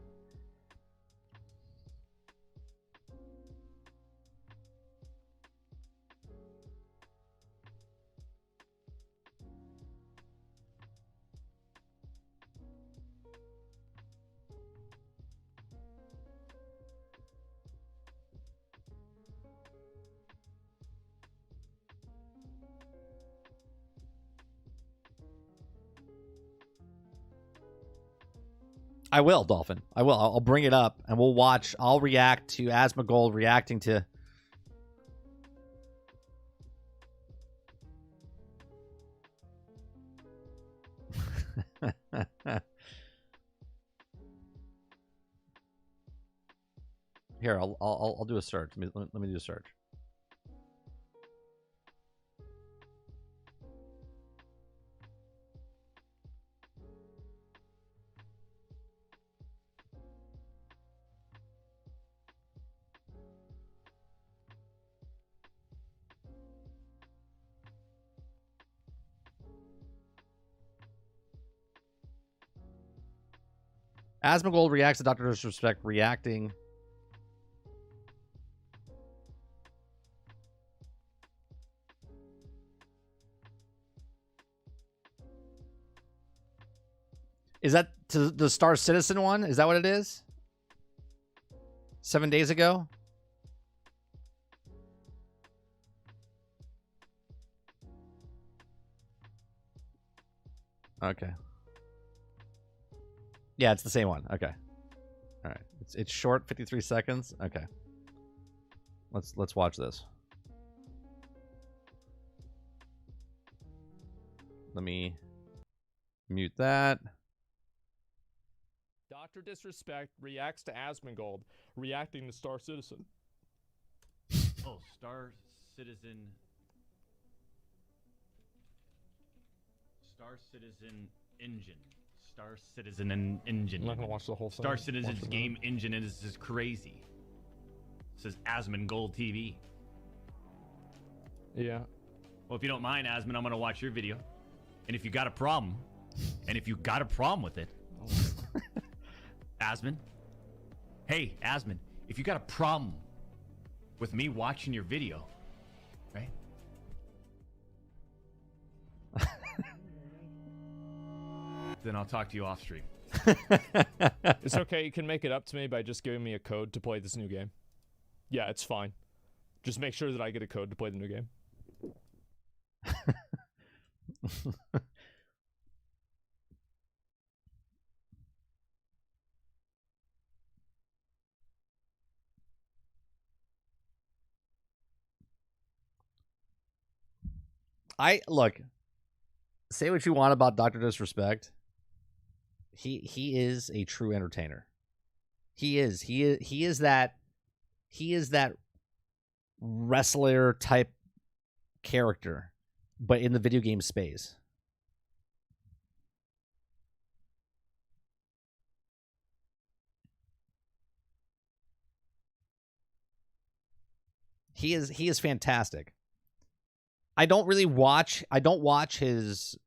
I will, Dolphin. I will. I'll bring it up and we'll watch. I'll react to Asmongold reacting to. Here, I'll do a search. Let me do a search. Asmongold reacts to Dr. Disrespect reacting. Is that to the Star Citizen one? Is that what it is? 7 days ago? Okay. Yeah, it's the same one. Okay. All right. It's short, 53 seconds. Okay. Let's watch this. Let me mute that. Dr. Disrespect reacts to Asmongold, reacting to Star Citizen. Oh, Star Citizen engine. Star Citizen engine. I'm not gonna watch the whole thing. Star Citizen's game engine is just crazy. It says Asmongold TV. Yeah. Well, if you don't mind, Asmon, I'm gonna watch your video. And if you got a problem, with it, Asmon. Hey, Asmon, if you got a problem with me watching your video, right? Then I'll talk to you off stream. It's okay. You can make it up to me by just giving me a code to play this new game. Yeah, it's fine. Just make sure that I get a code to play the new game. Look, say what you want about Dr. Disrespect. He is a true entertainer. He is that wrestler type character, but in the video game space. He is fantastic. I don't watch his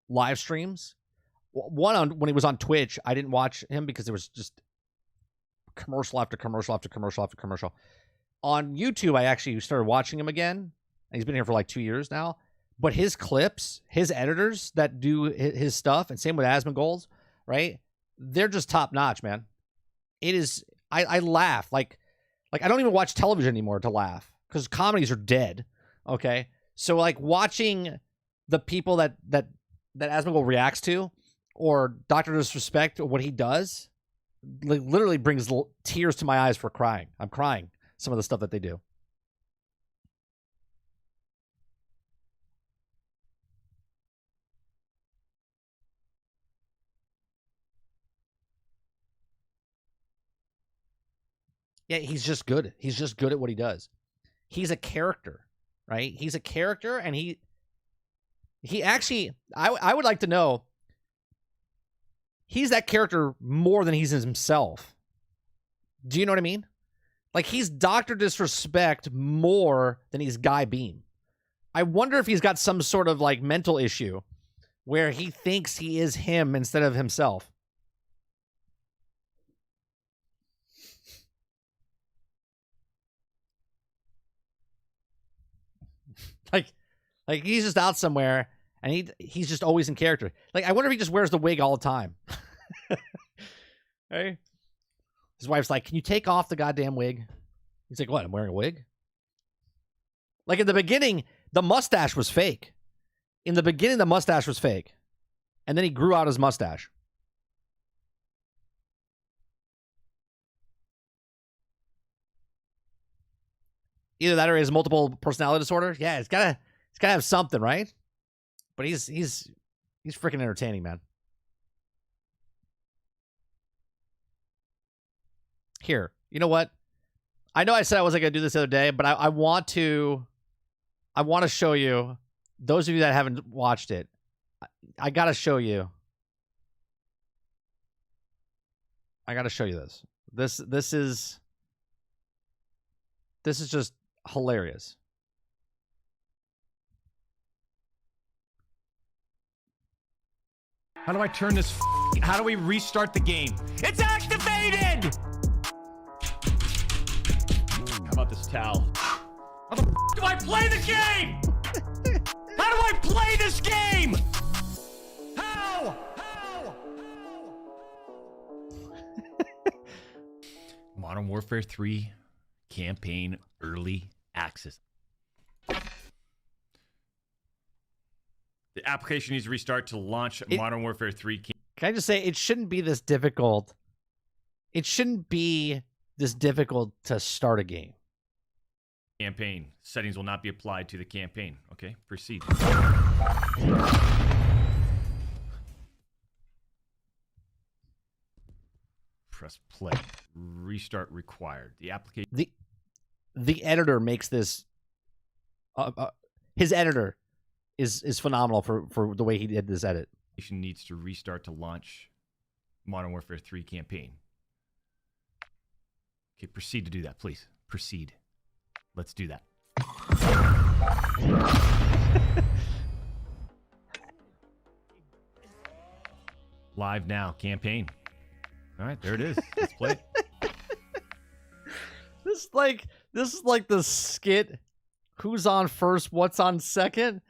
live streams. When he was on Twitch, I didn't watch him because there was just commercial after commercial after commercial after commercial. On YouTube, I actually started watching him again. And he's been here for like 2 years now. But his clips, his editors that do his stuff, and same with Asmongold's, right? They're just top notch, man. It is. I laugh like I don't even watch television anymore to laugh because comedies are dead. Okay, so like watching the people that Asmongold reacts to, or Dr. Disrespect, or what he does, like, literally brings tears to my eyes for crying. I'm crying some of the stuff that they do. Yeah, he's just good. He's just good at what he does. He's a character, right? He's a character, and he actually, I would like to know, he's that character more than he's himself. Do you know what I mean? Like, he's Dr. Disrespect more than he's Guy Beam. I wonder if he's got some sort of, like, mental issue where he thinks he is him instead of himself. Like he's just out somewhere, and he's just always in character. Like, I wonder if he just wears the wig all the time. Hey? His wife's like, can you take off the goddamn wig? He's like, what, I'm wearing a wig? Like, in the beginning, the mustache was fake. In the beginning, the mustache was fake. And then he grew out his mustache. Either that or he has multiple personality disorder. Yeah, it's gotta have something, right? But he's freaking entertaining, man. Here, you know what? I know I said I wasn't gonna do this the other day, but I want to show you. Those of you that haven't watched it, I gotta show you. I gotta show you this. This is just hilarious. How do I turn this? How do we restart the game? It's activated! How about this towel? How the do I play the game? How do I play this game? How? Modern Warfare 3 campaign early access. The application needs to restart to launch Modern Warfare 3. Can I just say, it shouldn't be this difficult. It shouldn't be this difficult to start a game. Campaign. Settings will not be applied to the campaign. Okay, proceed. Press play. Restart required. The application. The editor makes this. His editor is phenomenal for the way he did this edit. Needs to restart to launch Modern Warfare 3 campaign. Okay, proceed to do that, please. Proceed. Let's do that. Live now, campaign. All right, there it is. Let's play it. This is like the skit. Who's on first? What's on second?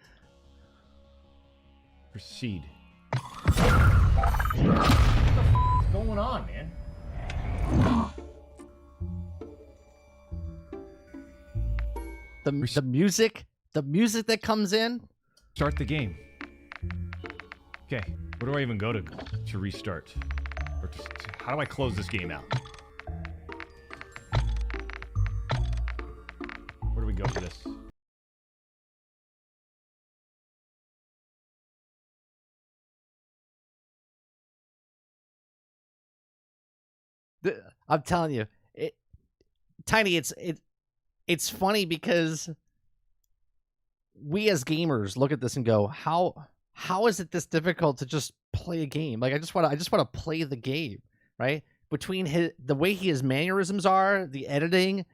Proceed. What the f is going on, man? The music that comes in. Start the game. Okay, where do I even go to restart? Or how do I close this game out? Where do we go for this? I'm telling you, Tiny. It's funny because we as gamers look at this and go, how is it this difficult to just play a game? Like, I just want to play the game, right? Between the way his mannerisms are, the editing,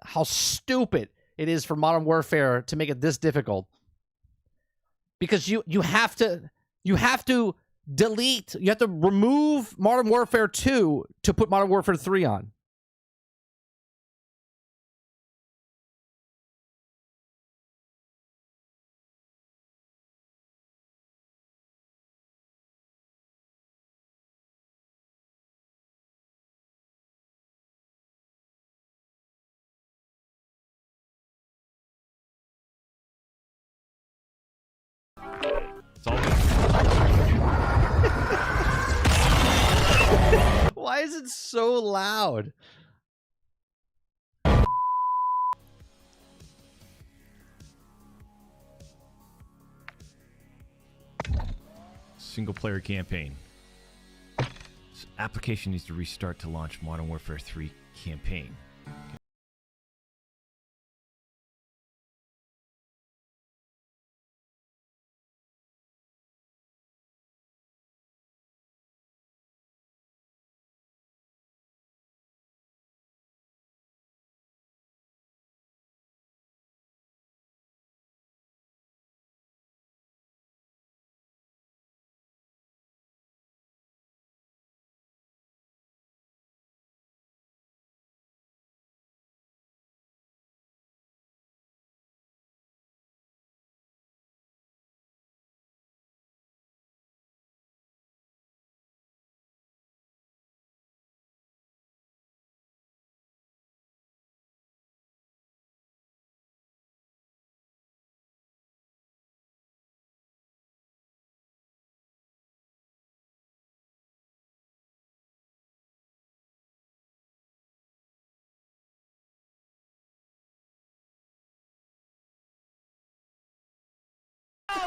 how stupid it is for Modern Warfare to make it this difficult. Because you have to delete, you have to remove Modern Warfare 2 to put Modern Warfare 3 on. It's all Why is it so loud? single player campaign. This application needs to restart to launch Modern Warfare 3 campaign.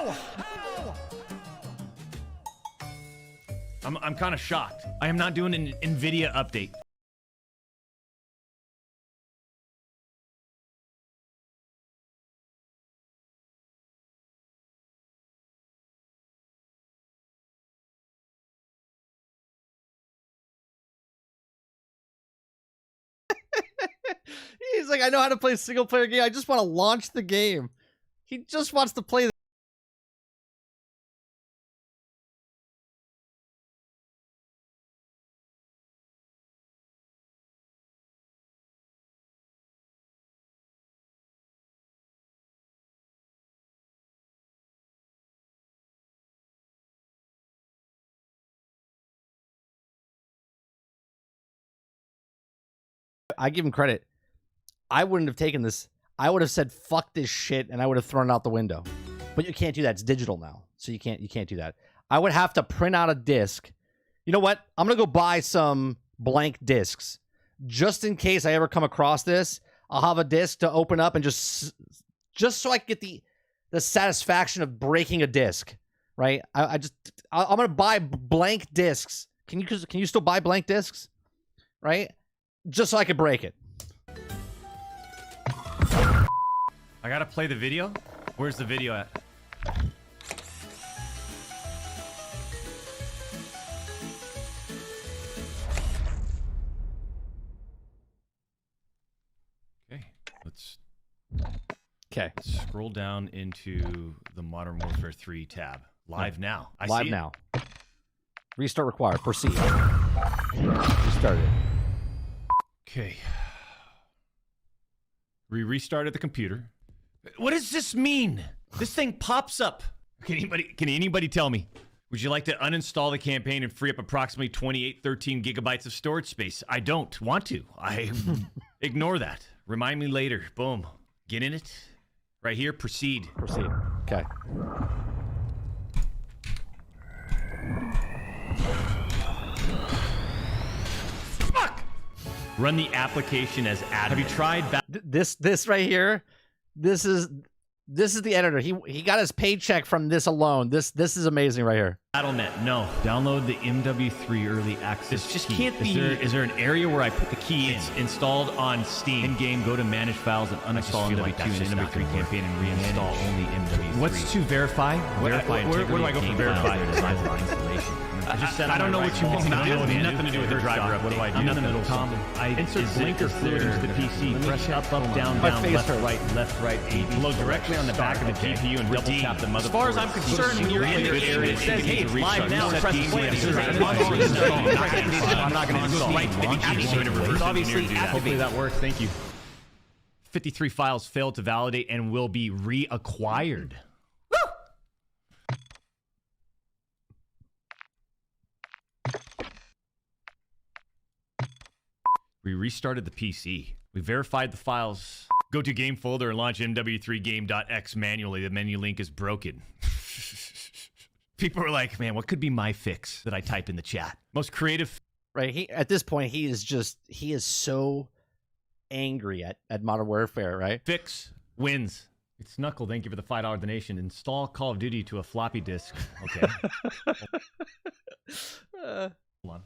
How? I'm kind of shocked. I am not doing an NVIDIA update. He's like, I know how to play a single player game. I just want to launch the game. He just wants to play. I give him credit. I wouldn't have taken this. I would have said fuck this shit and I would have thrown it out the window. But you can't do that. It's digital now. So you can't do that. I would have to print out a disc. You know what? I'm going to go buy some blank discs. Just in case I ever come across this, I'll have a disc to open up and just so I can get the satisfaction of breaking a disc, right? I'm going to buy blank discs. Can you still buy blank discs? Right? Just so I could break it. I gotta play the video? Where's the video at? Okay, let's scroll down into the Modern Warfare 3 tab. Live now. Live now. Restart required. Proceed. Restart it. Okay. We restarted the computer. What does this mean? This thing pops up. Can anybody tell me? Would you like to uninstall the campaign and free up approximately 13 gigabytes of storage space? I don't want to. I ignore that. Remind me later. Boom. Get in it. Right here. Proceed. Proceed. Okay. Fuck! Run the application as admin. Have you tried this right here? This is the editor. He got his paycheck from this alone. This is amazing right here. Battle.net, no. Download the MW3 early access. This just key. Can't be. Is there an area where I put the key in? Installed on Steam. In game, go to manage files and uninstall MW2 and MW3 campaign and reinstall only MW3. What's to verify? Verify. Where do I go for verify? Installation. I don't know what you want. Nothing to do with the driver up. What do I do? Nothing at all. I insert blinker fluid into the PC. Press up, down, left, right. A. Blow directly on the back of the GPU and double tap the motherboard. As far as I'm concerned, when you're in the area, it says, "Hey, it's live now." Press play. I'm not going to install. It's obviously activate. Hopefully that works. Thank you. 53 files failed to validate and will be reacquired. We restarted the PC. We verified the files. Go to game folder and launch mw3game.x manually. The menu link is broken. People are like, man, what could be my fix that I type in the chat? Most creative. Right. At this point, he is so angry at Modern Warfare, right? Fix wins. It's Knuckle. Thank you for the $5 donation. Install Call of Duty to a floppy disk. Okay. Hold on.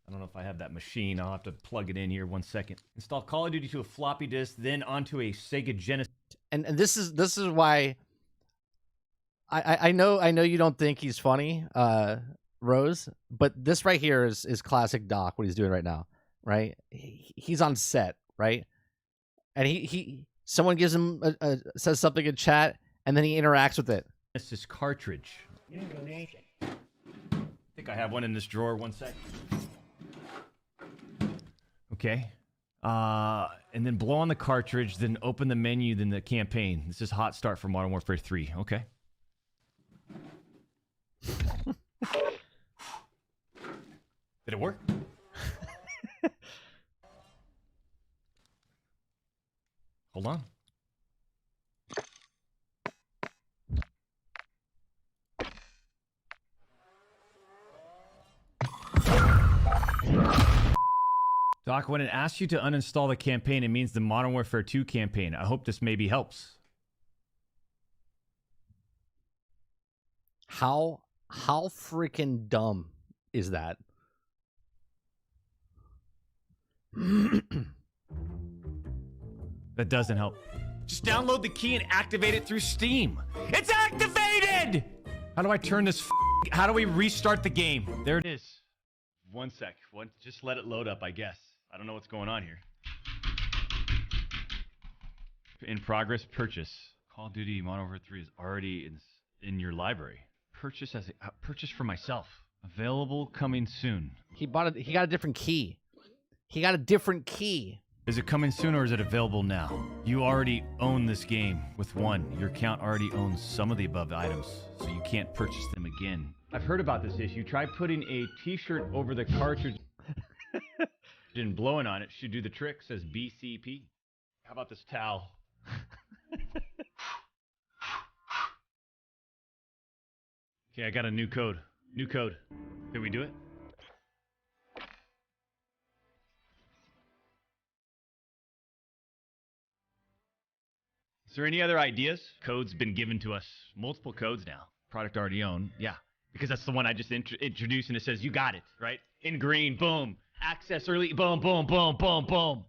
I don't know if I have that machine. I'll have to plug it in here 1 second. Install Call of Duty to a floppy disk, then onto a Sega Genesis. And this is why I know you don't think he's funny, Rose, but this right here is classic Doc, what he's doing right now, right? He's on set, right? And someone gives him says something in chat, and then he interacts with it. Genesis cartridge. I think I have one in this drawer. 1 sec. Okay. And then blow on the cartridge, then open the menu, then the campaign. This is hot start for Modern Warfare 3. Okay. Did it work? Hold on. Doc, when it asks you to uninstall the campaign, it means the Modern Warfare 2 campaign. I hope this maybe helps. How freaking dumb is that? That doesn't help. Just download the key and activate it through Steam. It's activated! How do I turn this how do we restart the game? There it is. 1 sec. Just let it load up, I guess. I don't know what's going on here. In progress purchase. Call of Duty Modern Warfare 3 is already in your library. Purchase for myself. Available coming soon. He got a different key. He got a different key. Is it coming soon or is it available now? You already own this game with one. Your account already owns some of the above items, so you can't purchase them again. I've heard about this issue. Try putting a t-shirt over the cartridge and blowing on it. Should do the trick, says BCP. How about this towel? Okay, I got a new code. New code. Did we do it? Is there any other ideas? Code's been given to us. Multiple codes now. Product already owned. Yeah. Because that's the one I just introduced and it says, you got it, right? In green, boom. Access early, boom, boom, boom, boom, boom.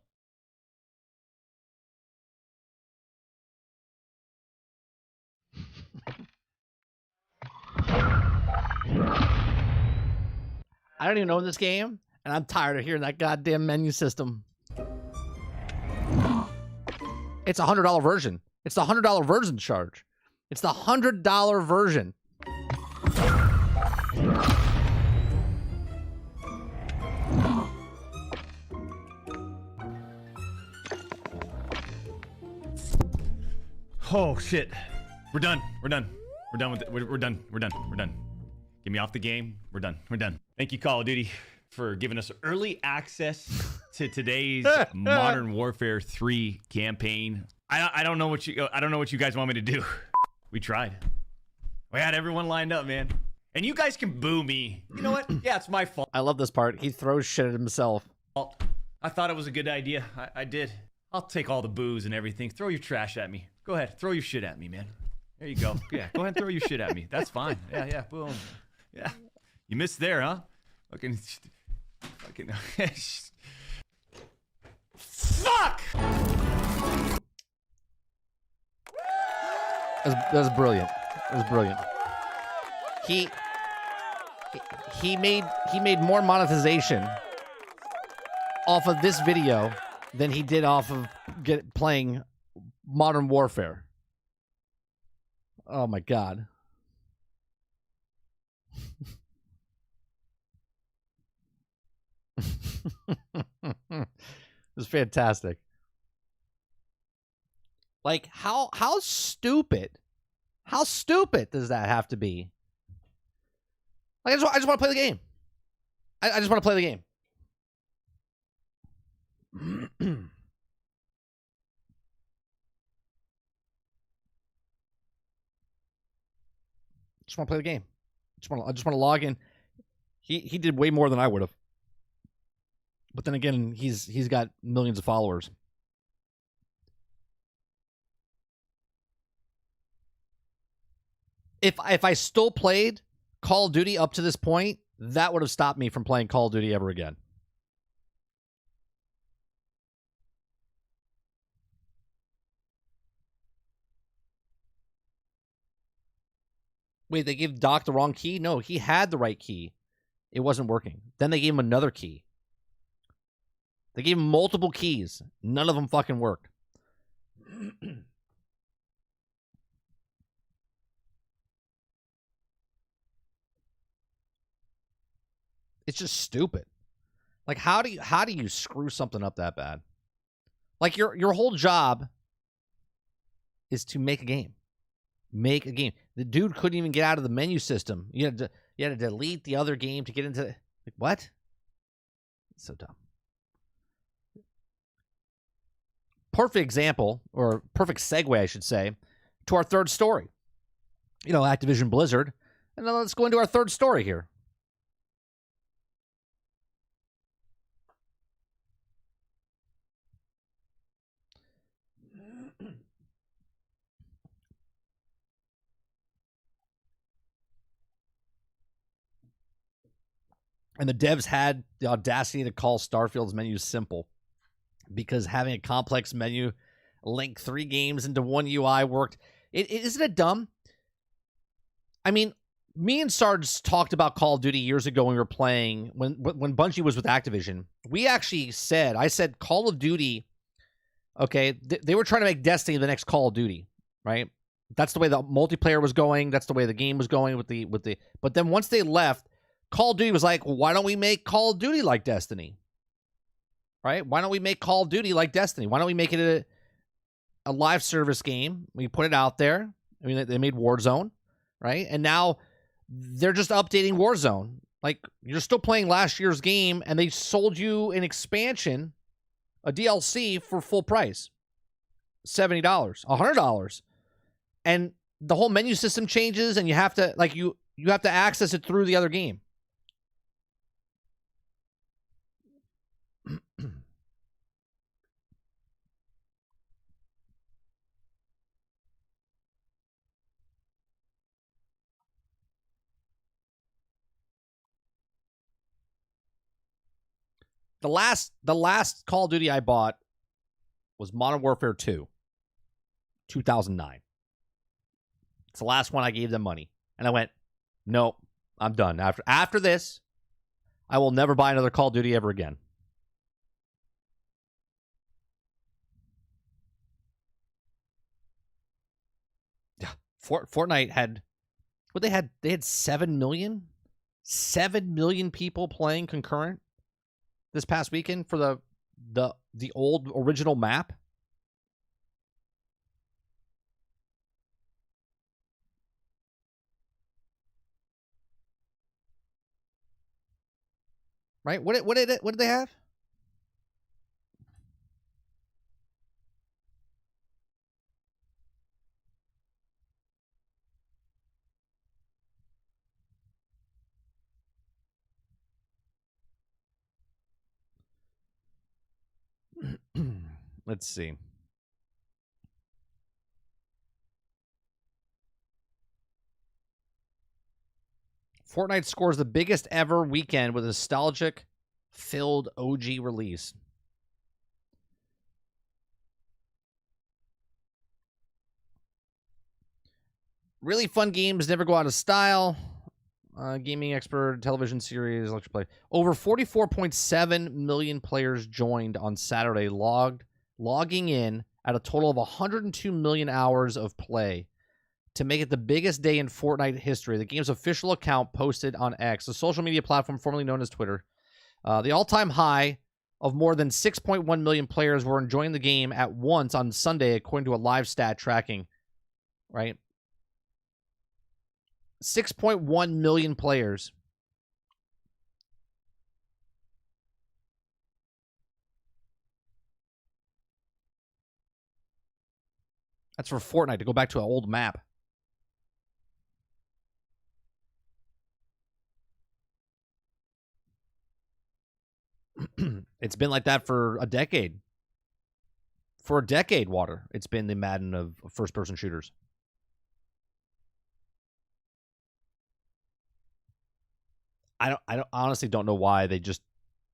I don't even own this game, and I'm tired of hearing that goddamn menu system. It's a $100 version. It's the $100 version charge. It's the $100 version. Oh shit. We're done. We're done. We're done with it. We're done. We're done. We're done. Get me off the game. We're done. We're done. Thank you, Call of Duty, for giving us early access to today's Modern Warfare 3 campaign. I don't know what you guys want me to do. We tried. We had everyone lined up, man. And you guys can boo me. You know what? Yeah, it's my fault. I love this part. He throws shit at himself. I thought it was a good idea. I did. I'll take all the boos and everything. Throw your trash at me. Go ahead. Throw your shit at me, man. There you go. Yeah, go ahead and throw your shit at me. That's fine. Yeah, boom. Yeah. You missed there, huh? Fucking. Fuck! That was brilliant. It was brilliant. He made more monetization off of this video than he did off of playing Modern Warfare. Oh my god. It was fantastic. Like, how stupid does that have to be? Like, I just want to play the game. I just want to play the game. Just want to play the game. I just want to log in. He did way more than I would have. But then again, he's got millions of followers. If I still played Call of Duty up to this point, that would have stopped me from playing Call of Duty ever again. Wait, they gave Doc the wrong key? No, he had the right key. It wasn't working. Then they gave him another key. They gave him multiple keys. None of them fucking worked. It's just stupid. Like, how do you screw something up that bad? Like, your whole job is to make a game. Make a game. The dude couldn't even get out of the menu system. You had to delete the other game to get into. Like, what? It's so dumb. Perfect example, or perfect segue, I should say, to our third story. You know, Activision Blizzard. And then let's go into our third story here. And the devs had the audacity to call Starfield's menu simple because having a complex menu link 3 games into one UI worked. Isn't it dumb? I mean, me and Sarge talked about Call of Duty years ago when we were playing, when Bungie was with Activision. We actually said, I said Call of Duty, okay, they were trying to make Destiny the next Call of Duty, right? That's the way the multiplayer was going. That's the way the game was going with the. But then once they left, Call of Duty was like, well, why don't we make Call of Duty like Destiny? Right? Why don't we make Call of Duty like Destiny? Why don't we make it a live service game? We put it out there. I mean, they made Warzone, right? And now they're just updating Warzone. Like, you're still playing last year's game, and they sold you an expansion, a DLC for full price. $70, $100. And the whole menu system changes, and you have to, like, you have to access it through the other game. The last Call of Duty I bought was Modern Warfare 2, 2009. It's the last one I gave them money. And I went, nope, I'm done. After this, I will never buy another Call of Duty ever again. Fortnite had, they had 7 million? 7 million people playing concurrent this past weekend for the old original map. Right? What did they have? Let's see. Fortnite scores the biggest ever weekend with a nostalgic-filled OG release. Really fun games never go out of style. Gaming expert, television series, electric play. Over 44.7 million players joined on Saturday, logging in at a total of 102 million hours of play to make it the biggest day in Fortnite history. The game's official account posted on X, the social media platform formerly known as Twitter. The all-time high of more than 6.1 million players were enjoying the game at once on Sunday, according to a live stat tracking, right? 6.1 million players. That's for Fortnite, to go back to an old map. It's been like that for a decade. For a decade, Water. It's been the Madden of first-person shooters. I honestly don't know why they just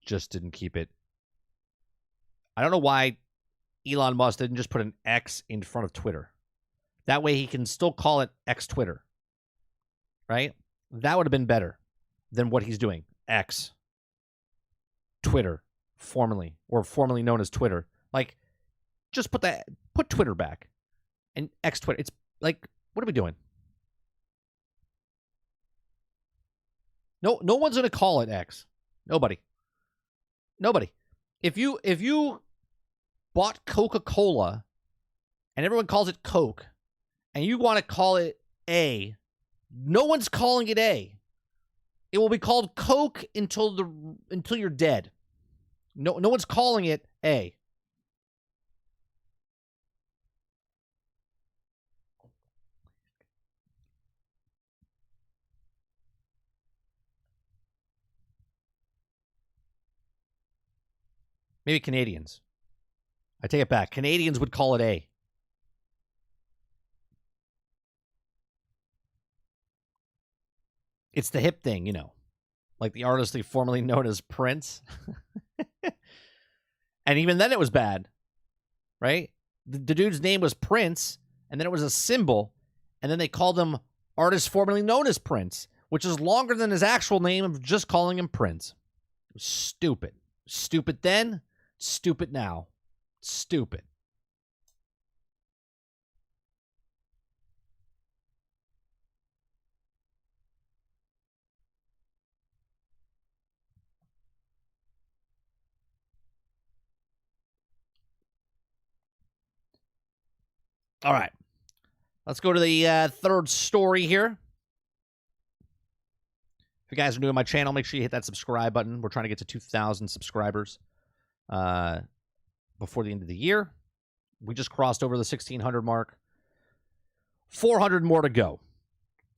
didn't keep it. I don't know why Elon Musk didn't just put an X in front of Twitter. That way he can still call it X Twitter. Right? That would have been better than what he's doing. X. Twitter. Formerly known as Twitter. Like, just put Twitter back. And X Twitter. It's like, what are we doing? No one's gonna call it X. Nobody. If you bought Coca-Cola and everyone calls it Coke, and you want to call it A, no one's calling it A. It will be called Coke until you're dead. No one's calling it A. Maybe Canadians. I take it back. Canadians would call it A. It's the hip thing, you know. like the artist formerly known as Prince. And even then it was bad, right? The dude's name was Prince, and then it was a symbol, and then they called him artist formerly known as Prince, which is longer than his actual name of just calling him Prince. It was stupid. Stupid then, stupid now. Stupid. All right. Let's go to the third story here. If you guys are new to my channel, make sure you hit that subscribe button. We're trying to get to 2,000 subscribers before the end of the year. We just crossed over the 1,600 mark. 400 more to go.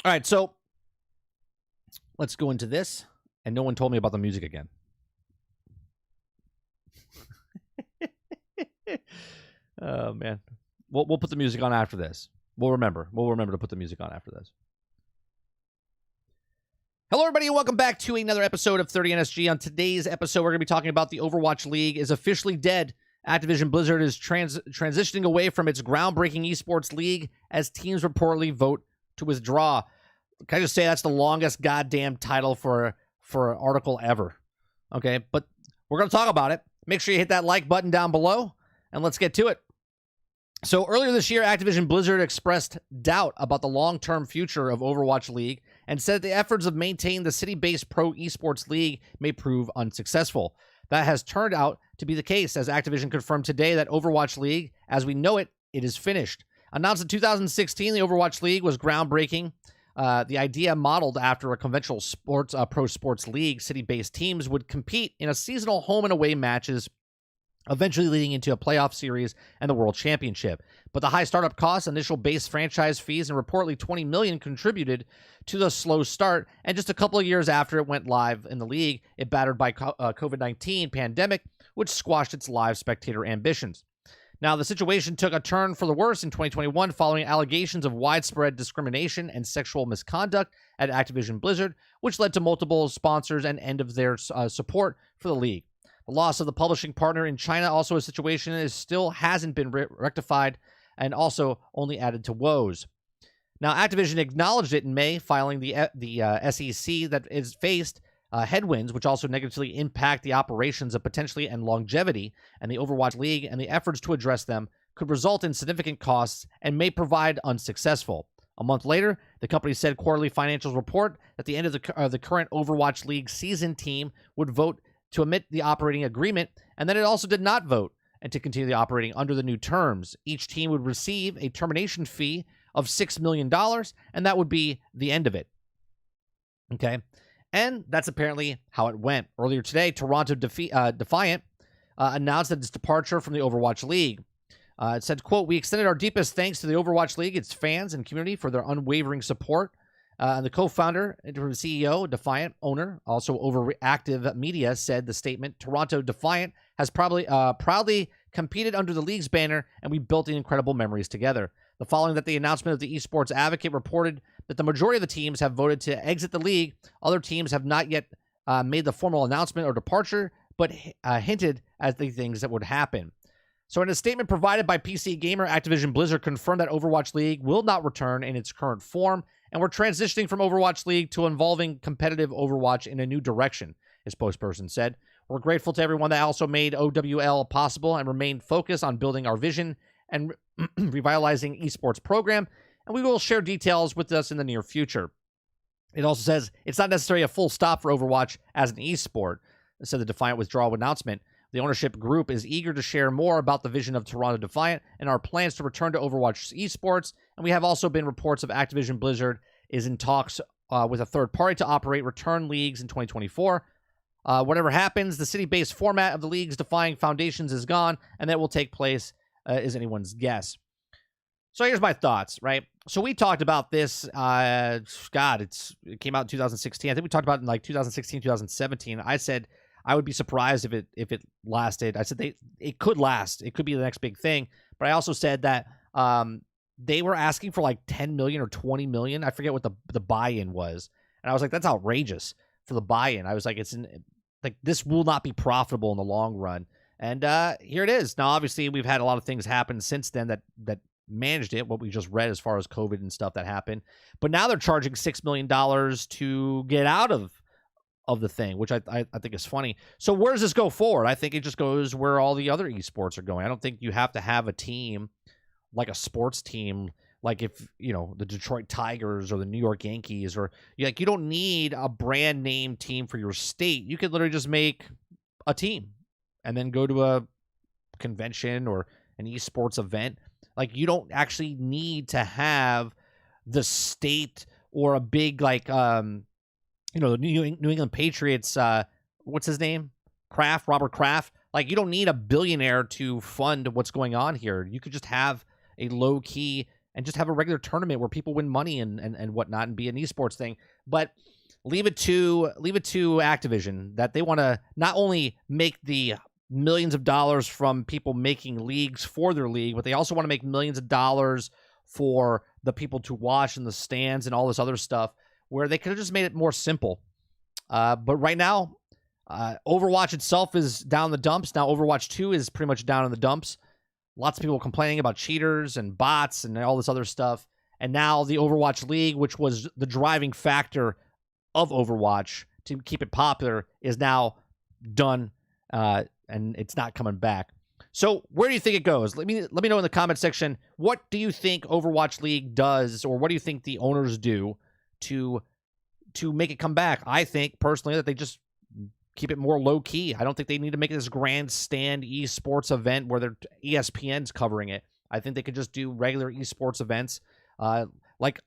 All right, so let's go into this. And no one told me about the music again. Oh, man. We'll put the music on after this. We'll remember to put the music on after this. Hello, everybody, and welcome back to another episode of 30NSG. On today's episode, we're going to be talking about the Overwatch League is officially dead. Activision Blizzard is transitioning away from its groundbreaking esports league as teams reportedly vote to withdraw. Can I just say that's the longest goddamn title for an article ever? Okay, but we're going to talk about it. Make sure you hit that like button down below, and let's get to it. So earlier this year, Activision Blizzard expressed doubt about the long-term future of Overwatch League and said that the efforts of maintaining the city-based pro esports league may prove unsuccessful. That has turned out to be the case, as Activision confirmed today that Overwatch League, as we know it, it is finished. Announced in 2016, the Overwatch League was groundbreaking. The idea modeled after a conventional pro sports league, city-based teams would compete in a seasonal home and away matches, eventually leading into a playoff series and the World Championship. But the high startup costs, initial base franchise fees, and reportedly $20 million contributed to the slow start. And just a couple of years after it went live in the league, it battered by COVID-19 pandemic, which squashed its live spectator ambitions. Now, the situation took a turn for the worse in 2021 following allegations of widespread discrimination and sexual misconduct at Activision Blizzard, which led to multiple sponsors and end of their support for the league. The loss of the publishing partner in China, also a situation that still hasn't been rectified and also only added to woes. Now, Activision acknowledged it in May, filing the SEC that is faced headwinds, which also negatively impact the operations of potentially and longevity and the Overwatch League, and the efforts to address them could result in significant costs and may provide unsuccessful. A month later, the company said quarterly financials report at the end of the current Overwatch League season team would vote to omit the operating agreement, and then it also did not vote and to continue the operating under the new terms. Each team would receive a termination fee of $6 million, and that would be the end of it. Okay? And that's apparently how it went. Earlier today, Toronto Defiant announced that its departure from the Overwatch League. It said, quote, "We extended our deepest thanks to the Overwatch League, its fans and community for their unwavering support." And the co-founder and CEO, Defiant owner, also Overactive Media, said the statement, "Toronto Defiant has proudly competed under the league's banner, and we built incredible memories together." The following that the announcement of the Esports Advocate reported that the majority of the teams have voted to exit the league. Other teams have not yet made the formal announcement or departure, but hinted at the things that would happen. So in a statement provided by PC Gamer, Activision Blizzard confirmed that Overwatch League will not return in its current form, and we're transitioning from Overwatch League to involving competitive Overwatch in a new direction, his spokesperson said. "We're grateful to everyone that also made OWL possible and remained focused on building our vision and revitalizing esports program, and we will share details with us in the near future." It also says it's not necessarily a full stop for Overwatch as an esport, said the Defiant withdrawal announcement. The ownership group is eager to share more about the vision of Toronto Defiant and our plans to return to Overwatch esports, and we have also been reports of Activision Blizzard is in talks with a third party to operate return leagues in 2024. Whatever happens, the city-based format of the league's Defying Foundations is gone, and that will take place is anyone's guess. So here's my thoughts, right? So we talked about this, it came out in 2016. I think we talked about it in like 2016, 2017. I said I would be surprised if it lasted. I said it could last. It could be the next big thing. But I also said that they were asking for like 10 million or 20 million. I forget what the buy-in was. And I was like, that's outrageous for the buy-in. I was like, like this will not be profitable in the long run. And here it is. Now, obviously, we've had a lot of things happen since then that managed it, what we just read as far as COVID and stuff that happened. But now they're charging $6 million to get out of the thing, which I think is funny. So where does this go forward? I think it just goes where all the other esports are going. I don't think you have to have a team like a sports team, like if, you know, the Detroit Tigers or the New York Yankees, or like you don't need a brand name team for your state. You could literally just make a team and then go to a convention or an esports event. Like, you don't actually need to have the state or a big, like, you know, the New England Patriots, what's his name? Robert Kraft. Like, you don't need a billionaire to fund what's going on here. You could just have a low key and just have a regular tournament where people win money and whatnot and be an esports thing. But leave it to Activision that they want to not only make the millions of dollars from people making leagues for their league, but they also want to make millions of dollars for the people to watch in the stands and all this other stuff, where they could have just made it more simple. But right now, Overwatch itself is down in the dumps. Now Overwatch 2 is pretty much down in the dumps. Lots of people complaining about cheaters and bots and all this other stuff. And now the Overwatch League, which was the driving factor of Overwatch to keep it popular, is now done, and it's not coming back. So where do you think it goes? Let me know in the comment section. What do you think Overwatch League does, or what do you think the owners do to make it come back? I think personally that they just keep it more low key. I don't think they need to make this grandstand esports event where ESPN's covering it. I think they could just do regular esports events, like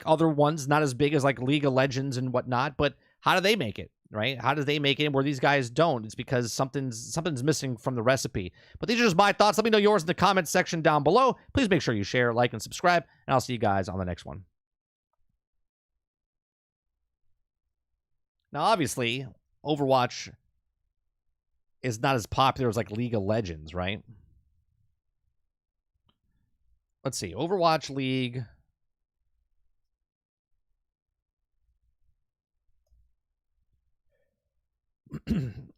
other ones, not as big as like League of Legends and whatnot. But how do they make it? Right? How do they make it where these guys don't? It's because something's missing from the recipe. But these are just my thoughts. Let me know yours in the comment section down below. Please make sure you share, like, and subscribe, and I'll see you guys on the next one. Now, obviously, Overwatch is not as popular as like League of Legends, right? Let's see. Overwatch League.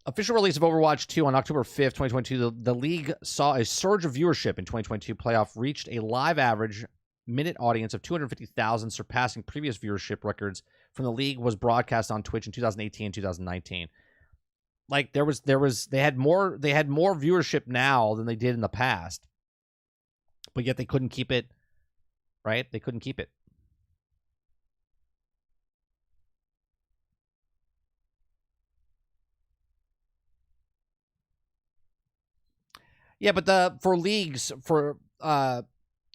Official release of Overwatch 2 on October 5th, 2022. The league saw a surge of viewership in 2022. Playoff reached a live average minute audience of 250,000, surpassing previous viewership records from the league was broadcast on Twitch in 2018 and 2019. Like they had more viewership now than they did in the past. But yet they couldn't keep it, right? They couldn't keep it. Yeah, but for leagues for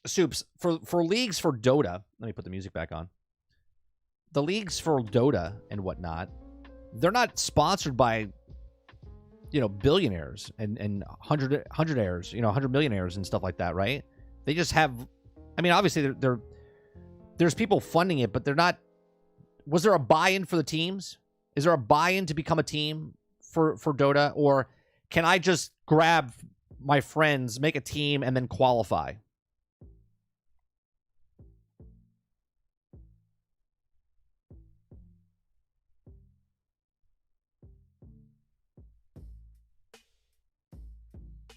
Soups, for leagues for Dota, let me put the music back on. The leagues for Dota and whatnot, they're not sponsored by, you know, billionaires and hundredaires, you know, 100 millionaires and stuff like that, right? They just have, I mean, obviously there's people funding it, but they're not. Was there a buy-in for the teams? Is there a buy-in to become a team for Dota, or can I just grab my friends, make a team, and then qualify?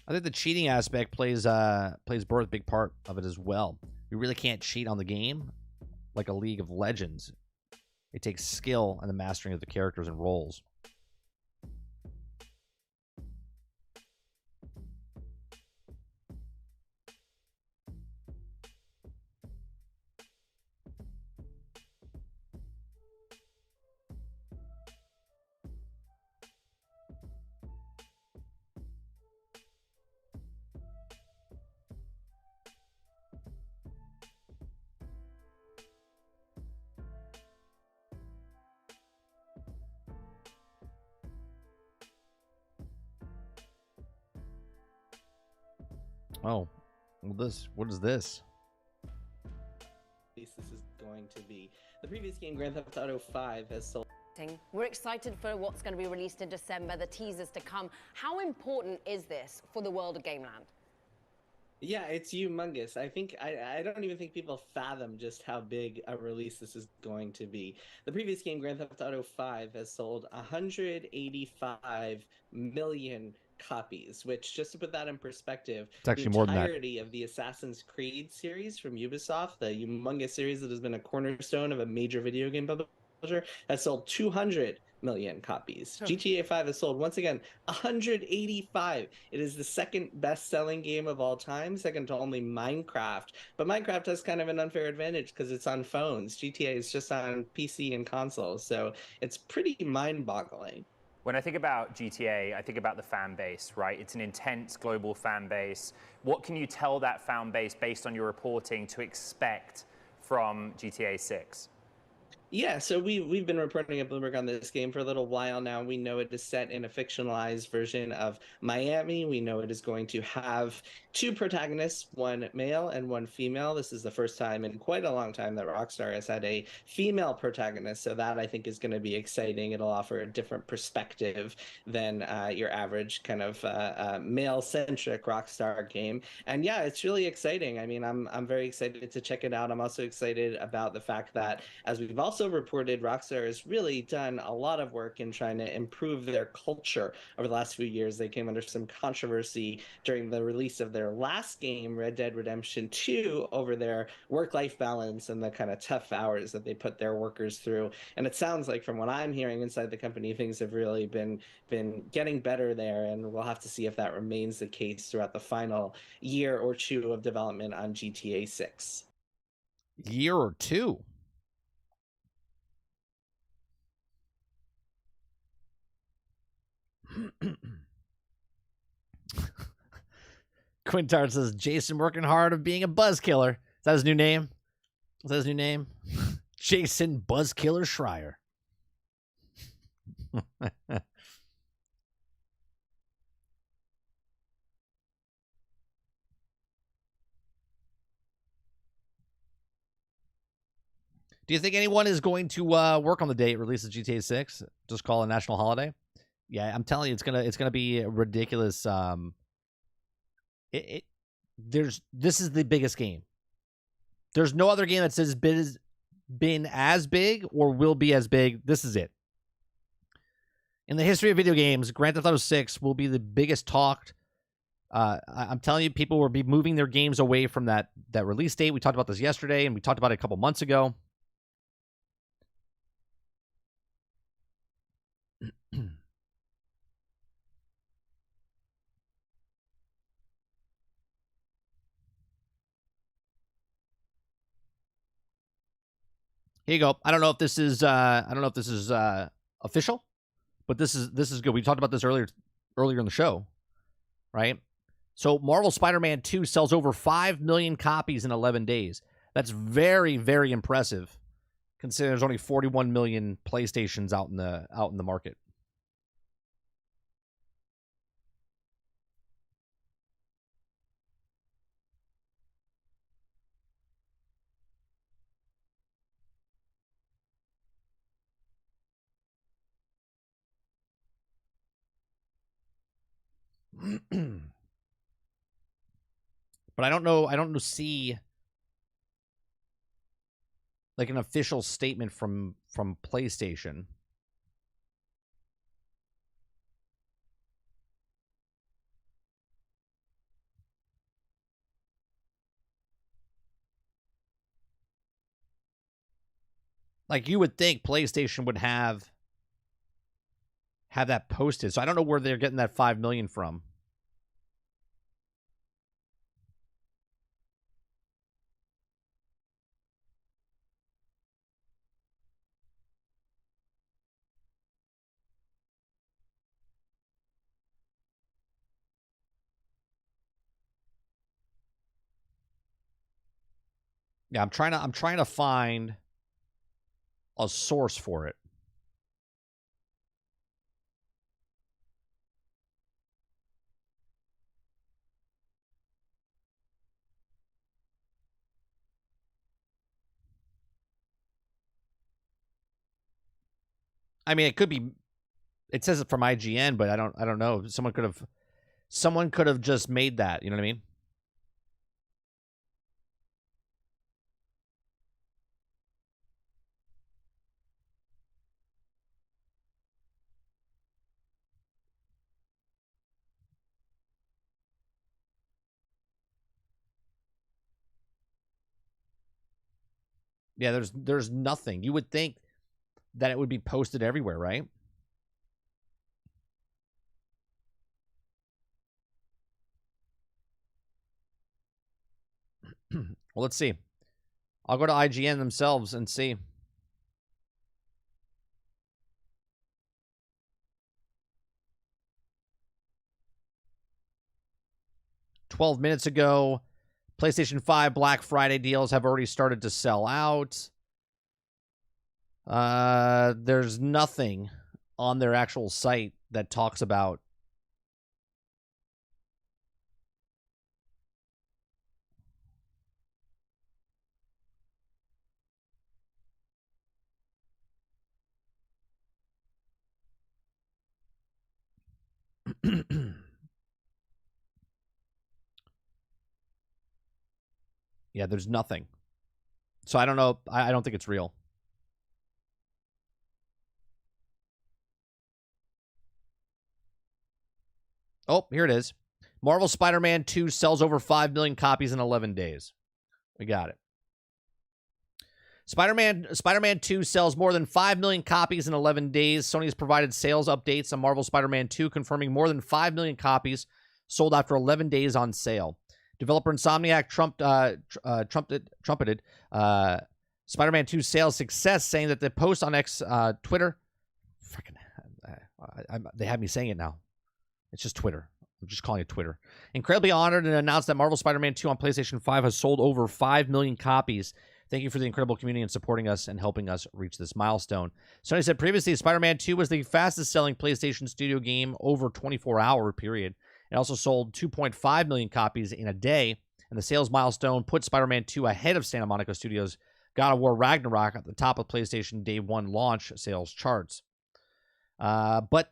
I think the cheating aspect plays a big part of it as well. You really can't cheat on the game like a League of Legends. It takes skill and the mastering of the characters and roles. Oh, what is this? This is going to be the previous game, Grand Theft Auto 5, has sold. We're excited for what's going to be released in December, the teasers to come. How important is this for the world of Gameland? Yeah, it's humongous. I don't even think people fathom just how big a release this is going to be. The previous game, Grand Theft Auto 5, has sold 185 million copies, which, just to put that in perspective, It's the actually more than that. entirety of the Assassin's Creed series from Ubisoft, the humongous series that has been a cornerstone of a major video game publisher, has sold 200 million copies. GTA 5 has sold, once again, 185. It is the second best-selling game of all time, second to only Minecraft. But Minecraft has kind of an unfair advantage because it's on phones. GTA is just on PC and consoles, so it's pretty mind-boggling. When I think about GTA, I think about the fan base, right? It's an intense global fan base. What can you tell that fan base based on your reporting to expect from GTA 6? Yeah, so we've been reporting at Bloomberg on this game for a little while now. We know it is set in a fictionalized version of Miami. We know it is going to have two protagonists, one male and one female. This is the first time in quite a long time that Rockstar has had a female protagonist, so that I think is going to be exciting. It'll offer a different perspective than your average kind of male-centric Rockstar game. And yeah, it's really exciting. I mean, I'm very excited to check it out. I'm also excited about the fact that, as we've also reported, Rockstar has really done a lot of work in trying to improve their culture over the last few years. They came under some controversy during the release of their last game, Red Dead Redemption 2, over their work-life balance and the kind of tough hours that they put their workers through. And it sounds like, from what I'm hearing inside the company, things have really been getting better there, and we'll have to see if that remains the case throughout the final year or two of development on GTA 6. Year or two? Quintar says, Jason working hard of being a buzz killer. Is that his new name? Is that his new name? Jason Buzzkiller Schreier. Do you think anyone is going to work on the day it releases GTA 6? Just call it a national holiday? Yeah, I'm telling you, it's gonna be ridiculous. This is the biggest game. There's no other game that's been as big or will be as big. This is it. In the history of video games, Grand Theft Auto 6 will be the biggest talked. I'm telling you, people will be moving their games away from that release date. We talked about this yesterday, and we talked about it a couple months ago. Here you go. I don't know if this is official, but this is good. We talked about this earlier in the show, right? So Marvel Spider-Man 2 sells over 5 million copies in 11 days. That's very, very impressive, considering there's only 41 million PlayStations out in the market. But I don't see like an official statement from PlayStation. Like, you would think PlayStation would have that posted. So I don't know where they're getting that 5 million from. Yeah, I'm trying to find a source for it. I mean, it could be. It says it from IGN, but I don't know. Someone could have just made that. You know what I mean? Yeah, there's nothing. You would think that it would be posted everywhere, right? Well, let's see. I'll go to IGN themselves and see. "12 minutes ago, PlayStation 5 Black Friday deals have already started to sell out." There's nothing on their actual site that talks about yeah, there's nothing. So I don't know. I don't think it's real. Oh, here it is. Marvel Spider-Man 2 sells over 5 million copies in 11 days. We got it. Spider-Man 2 sells more than 5 million copies in 11 days. Sony has provided sales updates on Marvel Spider-Man 2, confirming more than 5 million copies sold after 11 days on sale. Developer Insomniac trumpeted Spider-Man 2 sales success, saying that the post on Twitter, they have me saying it now. It's just Twitter. I'm just calling it Twitter. Incredibly honored and announced that Marvel Spider-Man 2 on PlayStation 5 has sold over 5 million copies. Thank you for the incredible community and supporting us and helping us reach this milestone. Sony said previously Spider-Man 2 was the fastest selling PlayStation Studio game over 24-hour period. It also sold 2.5 million copies in a day, and the sales milestone put Spider-Man 2 ahead of Santa Monica Studios' God of War Ragnarok at the top of PlayStation Day 1 launch sales charts. But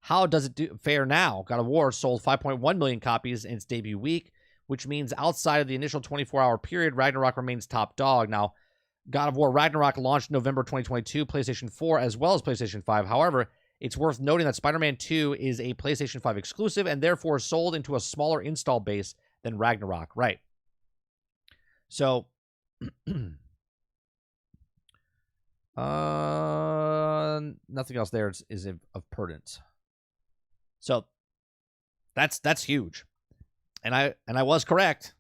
how does it fare now? God of War sold 5.1 million copies in its debut week, which means outside of the initial 24-hour period, Ragnarok remains top dog. Now, God of War Ragnarok launched November 2022, PlayStation 4 as well as PlayStation 5. However, it's worth noting that Spider-Man 2 is a PlayStation 5 exclusive and therefore sold into a smaller install base than Ragnarok. Right. So, nothing else there is of pertinence. So, that's huge. And I was correct.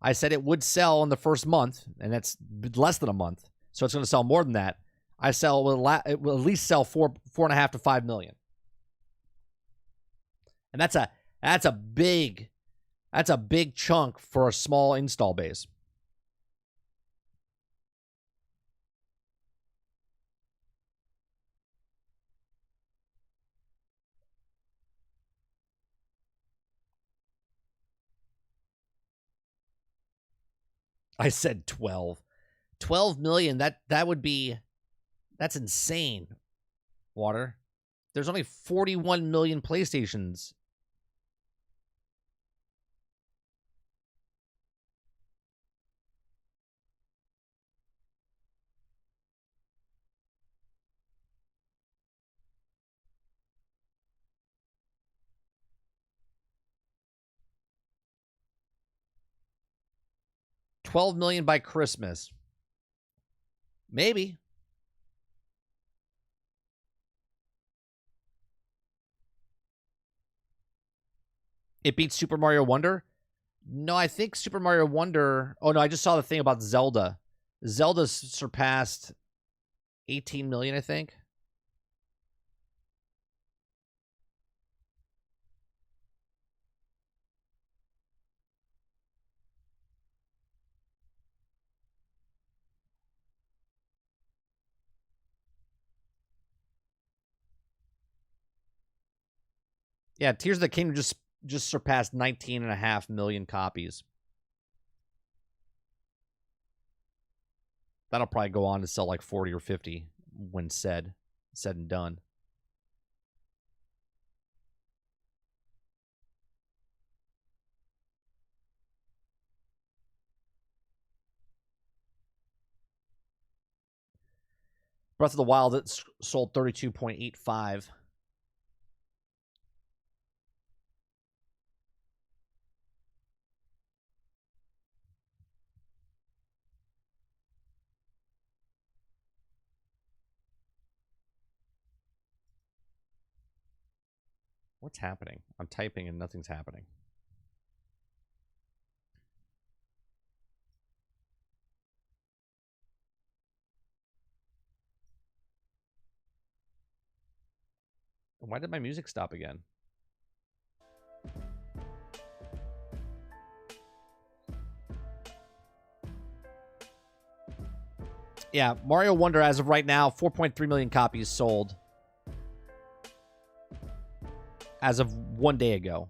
I said it would sell in the first month, and that's less than a month. So it's going to sell more than that. It will at least sell 4.5 to 5 million. And that's a big chunk for a small install base. I said 12. 12 million, that would be, that's insane, Water. There's only 41 million PlayStations. $12 million by Christmas. Maybe. It beats Super Mario Wonder? No, I think Super Mario Wonder... Oh, no, I just saw the thing about Zelda. Zelda surpassed 18 million, I think. Yeah, Tears of the Kingdom just surpassed 19.5 million copies. That'll probably go on to sell like 40 or 50 when said and done. Breath of the Wild, it sold 32.85. What's happening? I'm typing and nothing's happening. Why did my music stop again? Yeah, Mario Wonder, as of right now, 4.3 million copies sold. As of 1 day ago.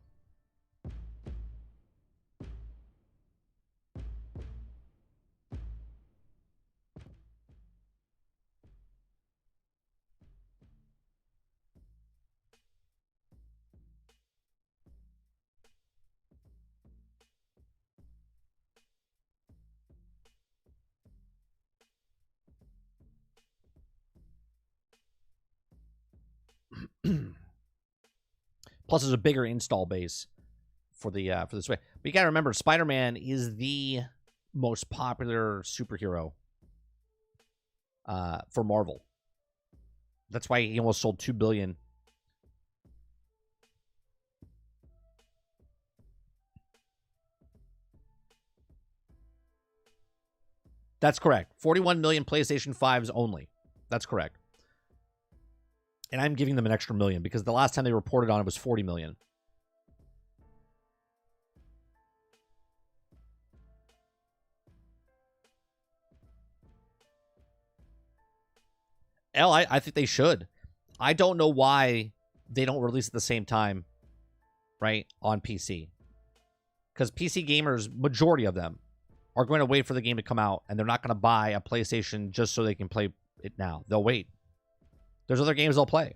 Plus, there's a bigger install base for the Switch. But you gotta remember, Spider-Man is the most popular superhero for Marvel. That's why he almost sold 2 billion. That's correct. 41 million PlayStation 5s only. That's correct. And I'm giving them an extra million because the last time they reported on it was 40 million. I think they should. I don't know why they don't release at the same time, right, on PC. Because PC gamers, majority of them, are going to wait for the game to come out, and they're not going to buy a PlayStation just so they can play it now. They'll wait. There's other games they'll play.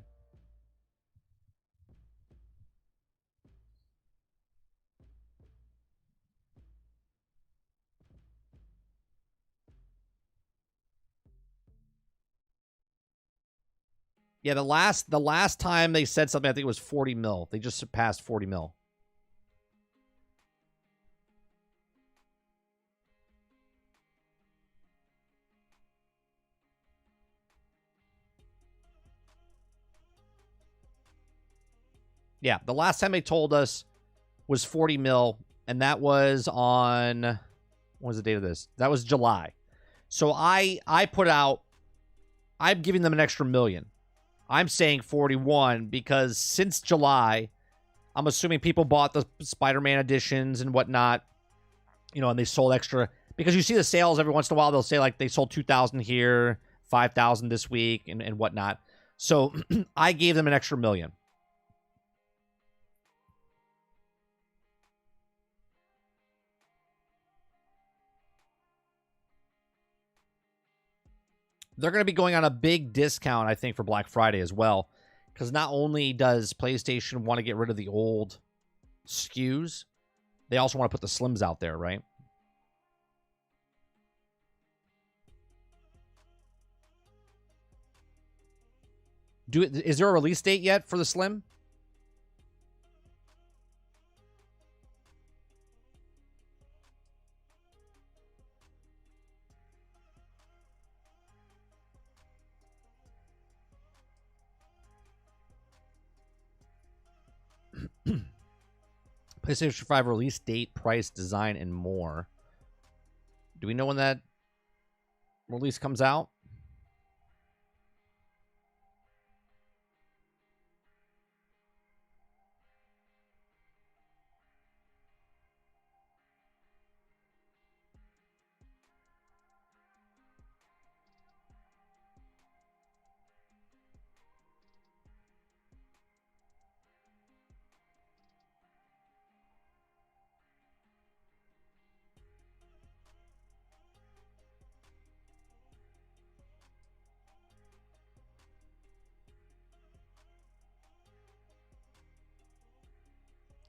Yeah, the last time they said something, I think it was 40 mil. They just surpassed 40 mil. Yeah, the last time they told us was 40 mil, and that was on, what was the date of this? That was July. So I put out, I'm giving them an extra million. I'm saying 41 because since July, I'm assuming people bought the Spider-Man editions and whatnot, you know, and they sold extra. Because you see the sales every once in a while, they'll say like they sold 2,000 here, 5,000 this week, and whatnot. So I gave them an extra million. They're going to be going on a big discount, I think, for Black Friday as well. Because not only does PlayStation want to get rid of the old SKUs, they also want to put the Slims out there, right? Is there a release date yet for the Slim? PlayStation 5 release date, price, design, and more. Do we know when that release comes out?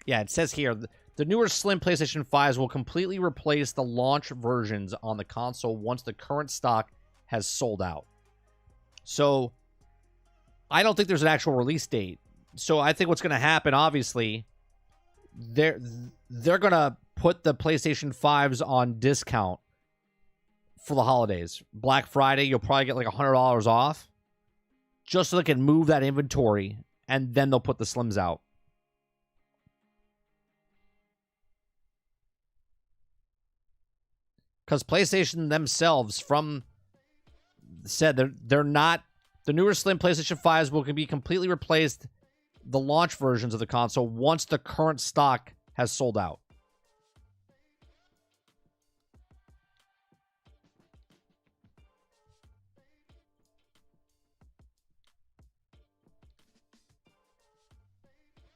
Yeah, it says here, the newer slim PlayStation 5s will completely replace the launch versions on the console once the current stock has sold out. So, I don't think there's an actual release date. So, I think what's going to happen, obviously, they're going to put the PlayStation 5s on discount for the holidays. Black Friday, you'll probably get like $100 off just so they can move that inventory, and then they'll put the Slims out. Because PlayStation themselves said they're not, the newer slim PlayStation 5s will be completely replaced the launch versions of the console once the current stock has sold out.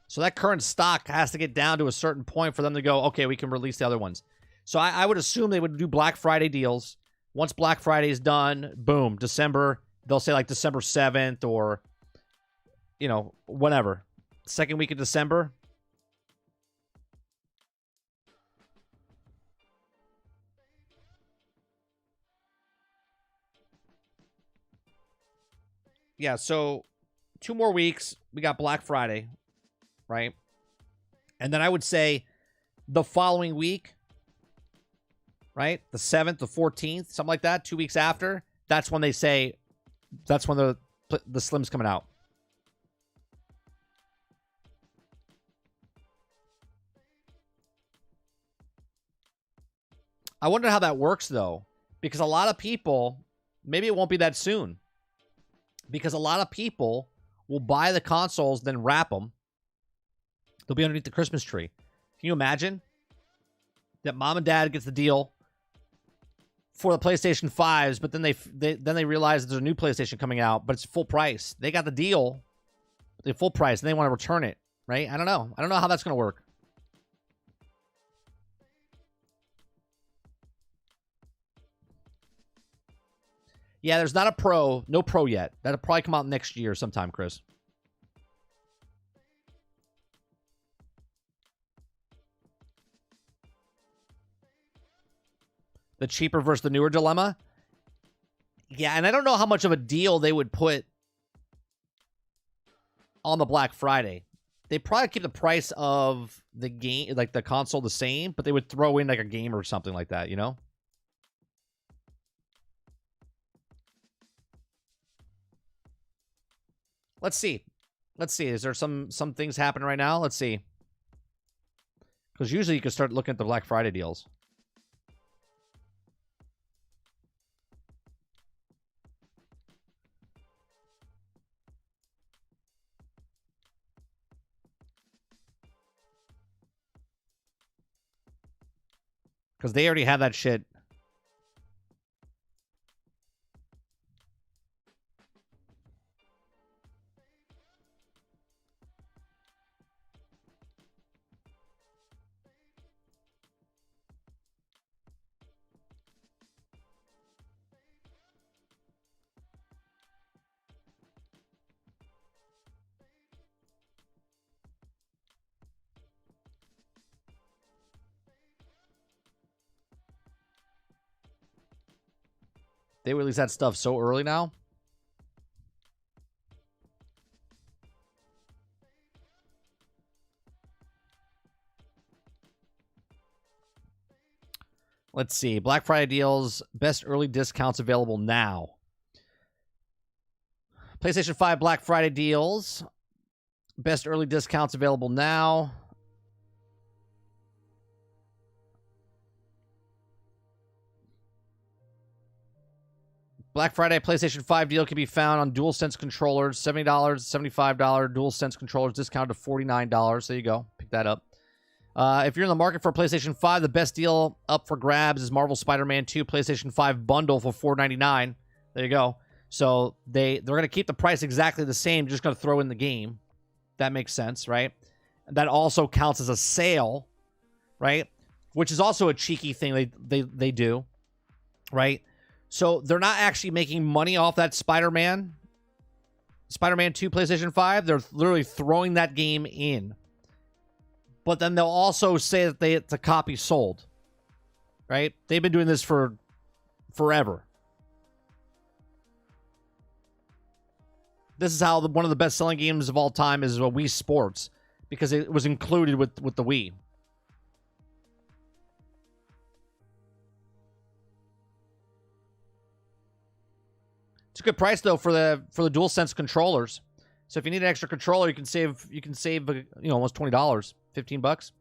So that current stock has to get down to a certain point for them to go, okay, we can release the other ones. So I would assume they would do Black Friday deals. Once Black Friday is done, boom, December, they'll say like December 7th or, you know, whatever. Second week of December. Yeah, so 2 more weeks. We got Black Friday, right? And then I would say the following week, right? The 7th, the 14th, something like that, 2 weeks after. That's when they say, that's when the Slim's coming out. I wonder how that works, though, because a lot of people, maybe it won't be that soon, because a lot of people will buy the consoles, then wrap them. They'll be underneath the Christmas tree. Can you imagine that mom and dad gets the deal for the PlayStation 5s, but then they realize there's a new PlayStation coming out, but it's full price. They got the deal, the full price, and they want to return it, right? I don't know. I don't know how that's going to work. Yeah, there's not a Pro. No Pro yet. That'll probably come out next year sometime, Chris. The cheaper versus the newer dilemma? Yeah, and I don't know how much of a deal they would put on the Black Friday. They'd probably keep the price of the game, like the console, the same, but they would throw in like a game or something like that, you know? Let's see. Let's see. Is there some things happening right now? Let's see. Because usually you can start looking at the Black Friday deals. Because they already have that shit. They release that stuff so early now. Let's see. Black Friday deals. Best early discounts available now. PlayStation 5 Black Friday deals. Best early discounts available now. Black Friday PlayStation 5 deal can be found on DualSense controllers. $70, $75 DualSense controllers discounted to $49. There you go. Pick that up. If you're in the market for a PlayStation 5, the best deal up for grabs is Marvel Spider-Man 2 PlayStation 5 bundle for $4.99. There you go. So they're going to keep the price exactly the same, just going to throw in the game. That makes sense, right? That also counts as a sale, right? Which is also a cheeky thing they do, right? So they're not actually making money off that Spider-Man 2 PlayStation 5. They're literally throwing that game in. But then they'll also say that it's a copy sold, right? They've been doing this for forever. This is how one of the best-selling games of all time is Wii Sports, because it was included with the Wii. It's a good price though for the DualSense controllers. So if you need an extra controller, you can save almost $20, $15.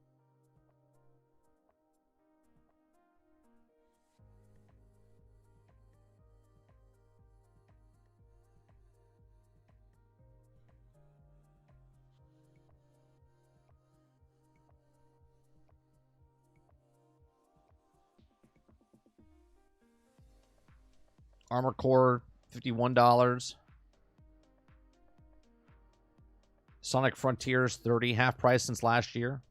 Armor Core, $51. Sonic Frontiers, $30, half price since last year.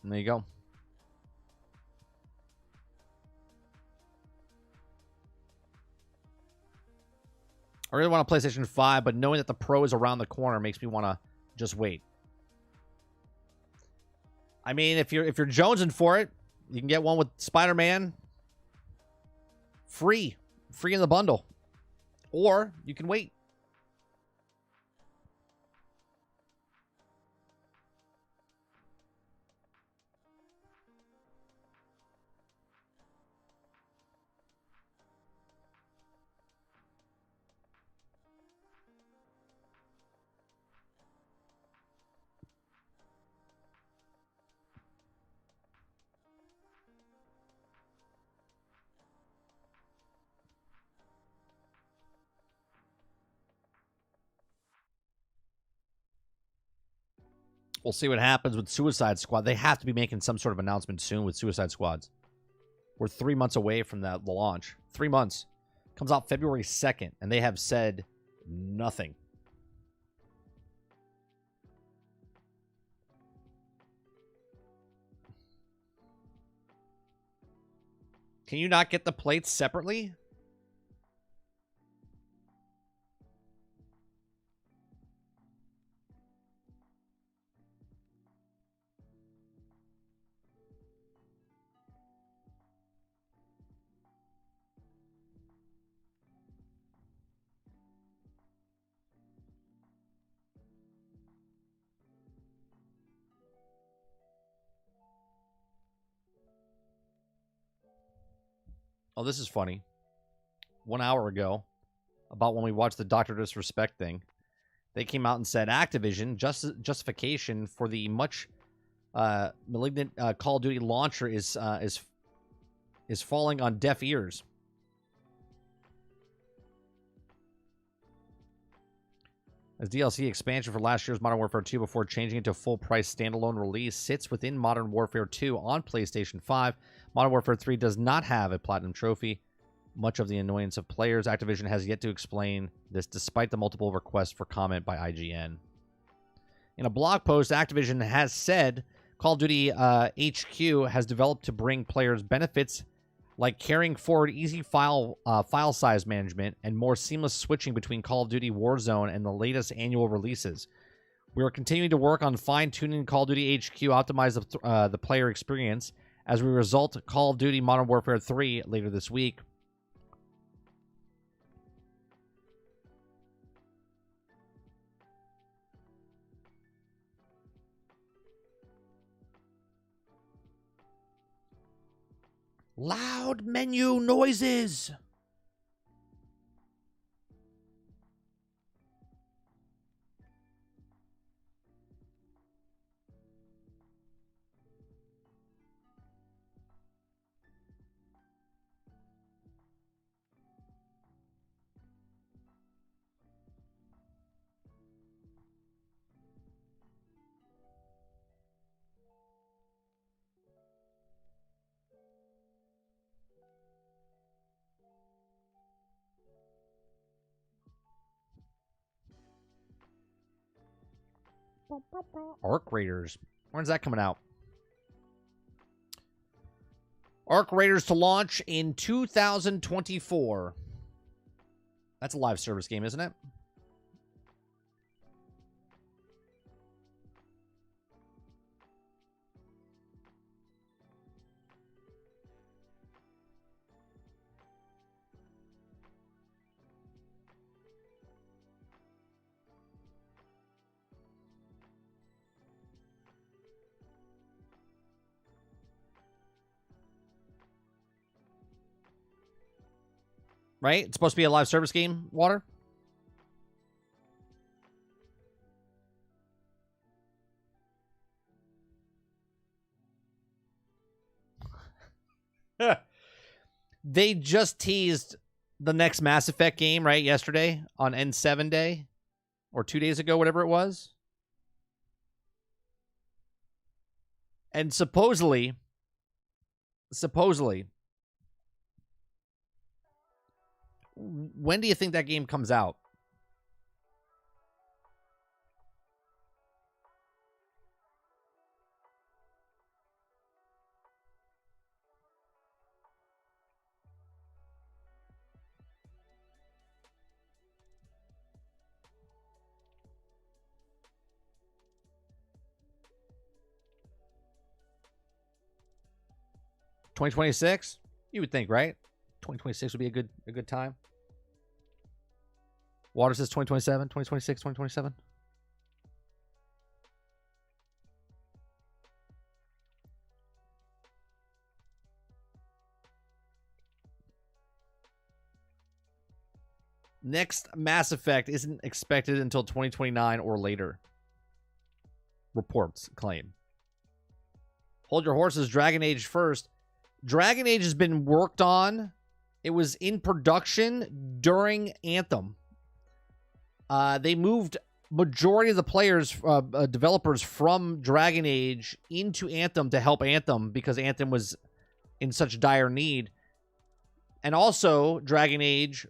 And there you go. I really want a PlayStation 5, but knowing that the Pro is around the corner makes me want to just wait. I mean, if you're jonesing for it, you can get one with Spider-Man free in the bundle. Or you can wait. We'll see what happens with Suicide Squad. They have to be making some sort of announcement soon with Suicide Squads. We're 3 months away from the launch. 3 months. Comes out February 2nd, and they have said nothing. Can you not get the plates separately? Oh, this is funny. 1 hour ago, about when we watched the Dr. Disrespect thing, they came out and said Activision justification for the much malignant Call of Duty launcher is falling on deaf ears. As DLC expansion for last year's Modern Warfare 2 before changing it to full-price standalone release sits within Modern Warfare 2 on PlayStation 5. Modern Warfare 3 does not have a Platinum Trophy. Much of the annoyance of players, Activision has yet to explain this despite the multiple requests for comment by IGN. In a blog post, Activision has said Call of Duty HQ has developed to bring players benefits like carrying forward easy file size management and more seamless switching between Call of Duty Warzone and the latest annual releases. We are continuing to work on fine-tuning Call of Duty HQ, optimize the player experience as we result Call of Duty Modern Warfare 3 later this week. Loud menu noises. Arc Raiders. When's that coming out? Arc Raiders to launch in 2024. That's a live service game, isn't it? right? It's supposed to be a live service game, Water. They just teased the next Mass Effect game, right, yesterday on N7 Day, or 2 days ago, whatever it was. And supposedly, when do you think that game comes out? $2026? You would think, right? 2026 would be a good time. Water says 2027, 2026, 2027. Next Mass Effect isn't expected until 2029 or later. Reports claim. Hold your horses, Dragon Age first. Dragon Age has been worked on. It was in production during Anthem. They moved majority of the players, developers from Dragon Age into Anthem to help Anthem because Anthem was in such dire need. And also, Dragon Age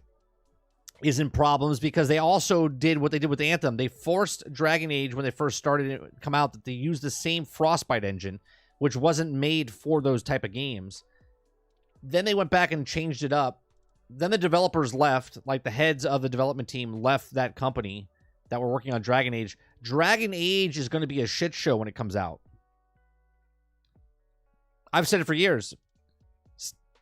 is in problems because they also did what they did with Anthem. They forced Dragon Age, when they first started it come out, that they used the same Frostbite engine, which wasn't made for those type of games. Then they went back and changed it up. Then the developers left, like the heads of the development team left that company that were working on Dragon Age. Dragon Age is going to be a shit show when it comes out. I've said it for years.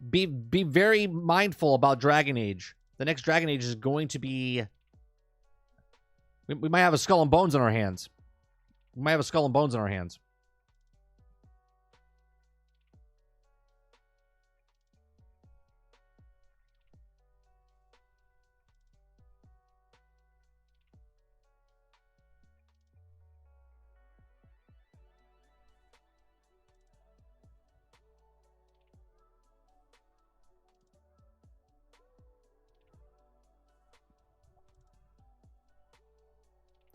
Be very mindful about Dragon Age. The next Dragon Age is going to be... We might have a skull and bones in our hands. We might have a skull and bones in our hands.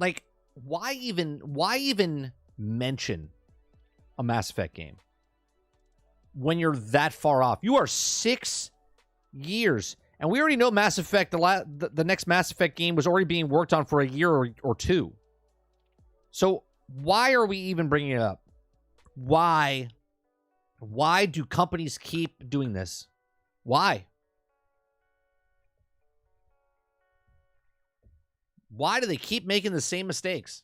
Like, why even mention a Mass Effect game when you're that far off? You are 6 years, and we already know Mass Effect. The next Mass Effect game was already being worked on for a year or two. So why are we even bringing it up? Why do companies keep doing this? Why? Why do they keep making the same mistakes?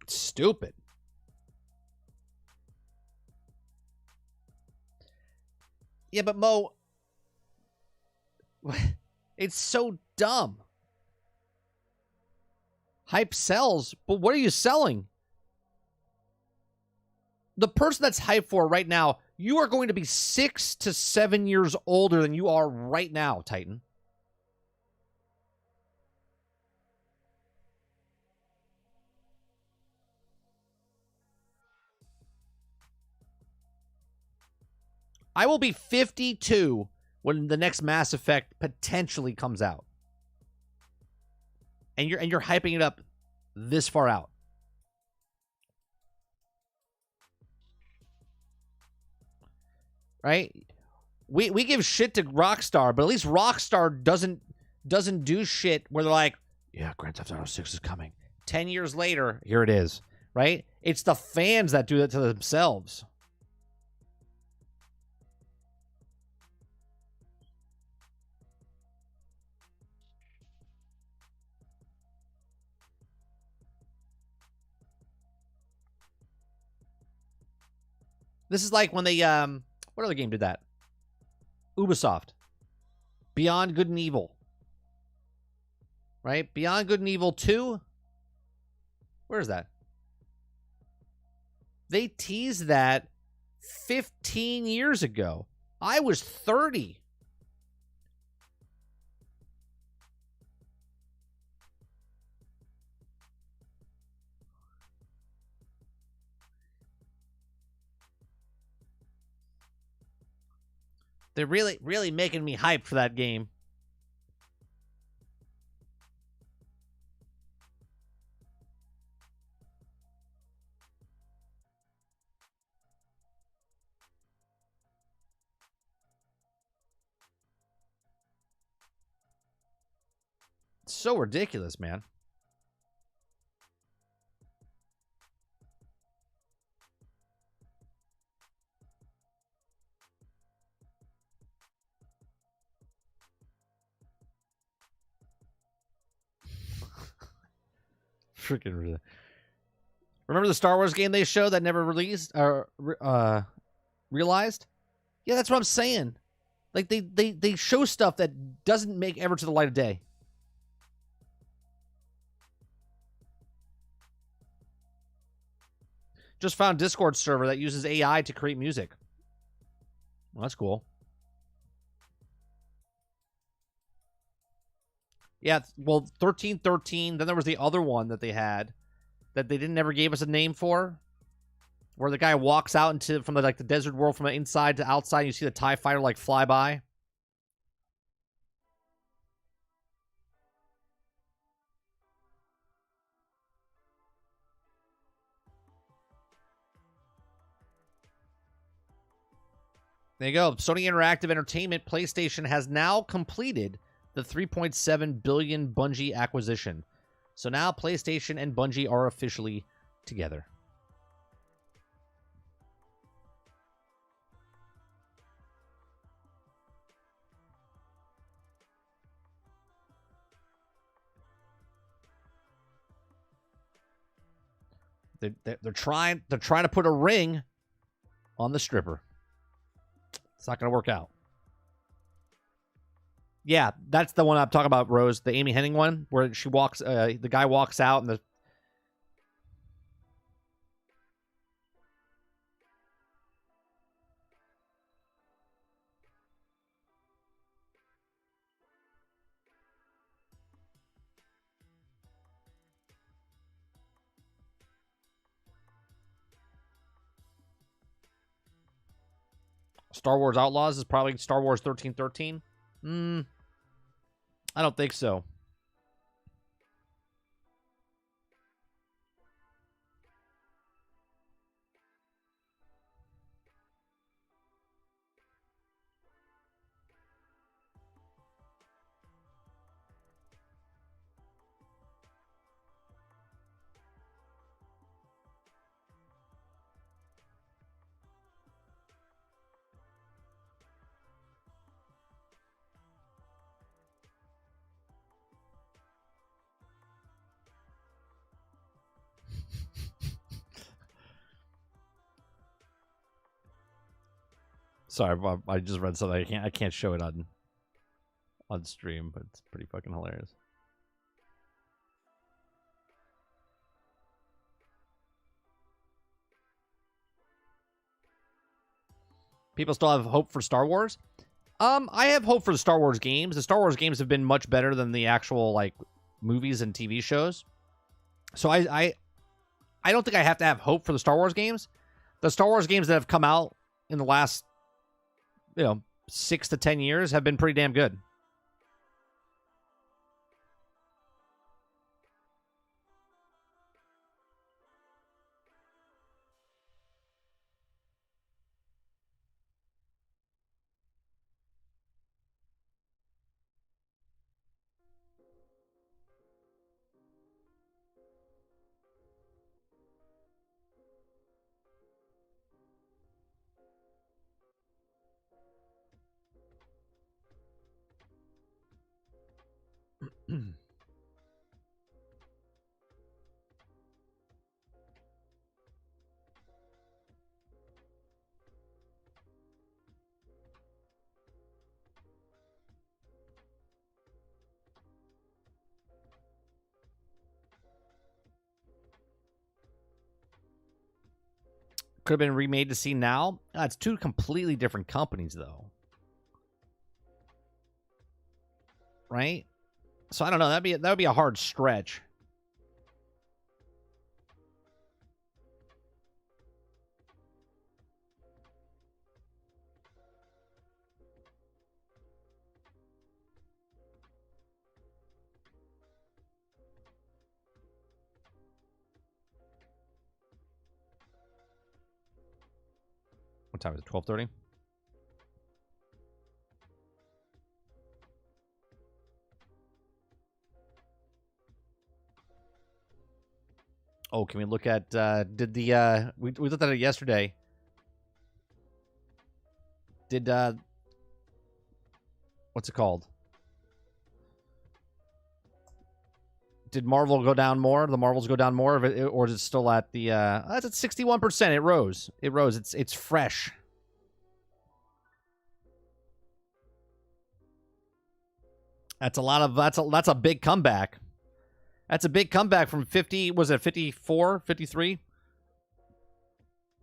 It's stupid. Yeah, but Mo... It's so dumb. Hype sells, but what are you selling? The person that's hyped for right now, you are going to be 6 to 7 years older than you are right now, Titan. I will be 52 when the next Mass Effect potentially comes out. And you're hyping it up this far out. Right? We give shit to Rockstar, but at least Rockstar doesn't do shit where they're like, yeah, Grand Theft Auto 6 is coming. 10 years later, here it is. Right? It's the fans that do that to themselves. This is like when they What other game did that? Ubisoft. Beyond Good and Evil. Right? Beyond Good and Evil 2. Where is that? They teased that 15 years ago. I was 30. They're really making me hype for that game. It's so ridiculous, man. Freaking remember the Star Wars game they showed that never released or realized? Yeah, that's what I'm saying. Like they show stuff that doesn't make ever to the light of day. Just found Discord server that uses AI to create music. Well, that's cool. Yeah, well, 1313. Then there was the other one that they had that they never gave us a name for, where the guy walks out into from the desert world from the inside to outside. And you see the TIE fighter like fly by. There you go. Sony Interactive Entertainment PlayStation has now completed the $3.7 billion Bungie acquisition. So now PlayStation and Bungie are officially together. They're trying to put a ring on the stripper. It's not going to work out. Yeah, that's the one I'm talking about, Rose. The Amy Hennig one, where she walks, the guy walks out, and the Star Wars Outlaws is probably Star Wars 1313. I don't think so. Sorry, I just read something. I can't show it on stream, but it's pretty fucking hilarious. People still have hope for Star Wars. I have hope for the Star Wars games. The Star Wars games have been much better than the actual movies and TV shows. So I don't think I have to have hope for the Star Wars games. The Star Wars games that have come out in the last 6 to 10 years have been pretty damn good. could have been remade to see now. It's two completely different companies, though. Right? So I don't know. That would be a hard stretch. What time is it? 12:30? Oh, can we look at, did the, we looked at it yesterday. Did, what's it called? Did Marvel go down more? The Marvels go down more, or is it still at the, that's at 61%. It rose. It rose. It's fresh. That's a lot of, that's a big comeback. That's a big comeback from 50, was it 54, 53?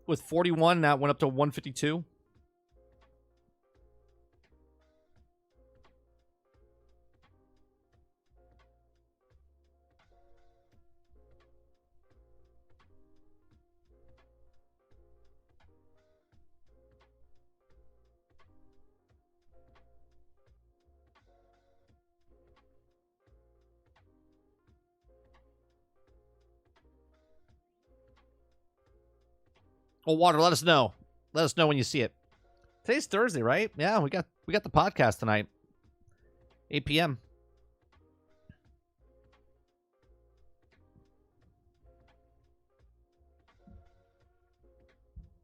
With 41, that went up to 152. Well, Water, let us know. Let us know when you see it. Today's Thursday, right? Yeah, we got the podcast tonight. 8 p.m.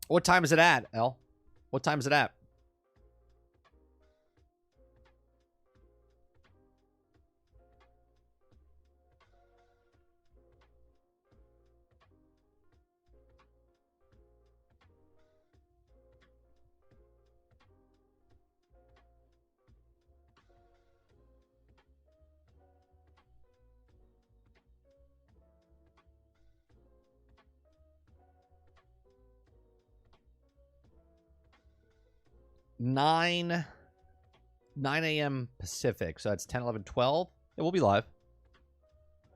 What time is it at, El? What time is it at? Nine a.m. Pacific, so that's 10, 11, 12. It will be live.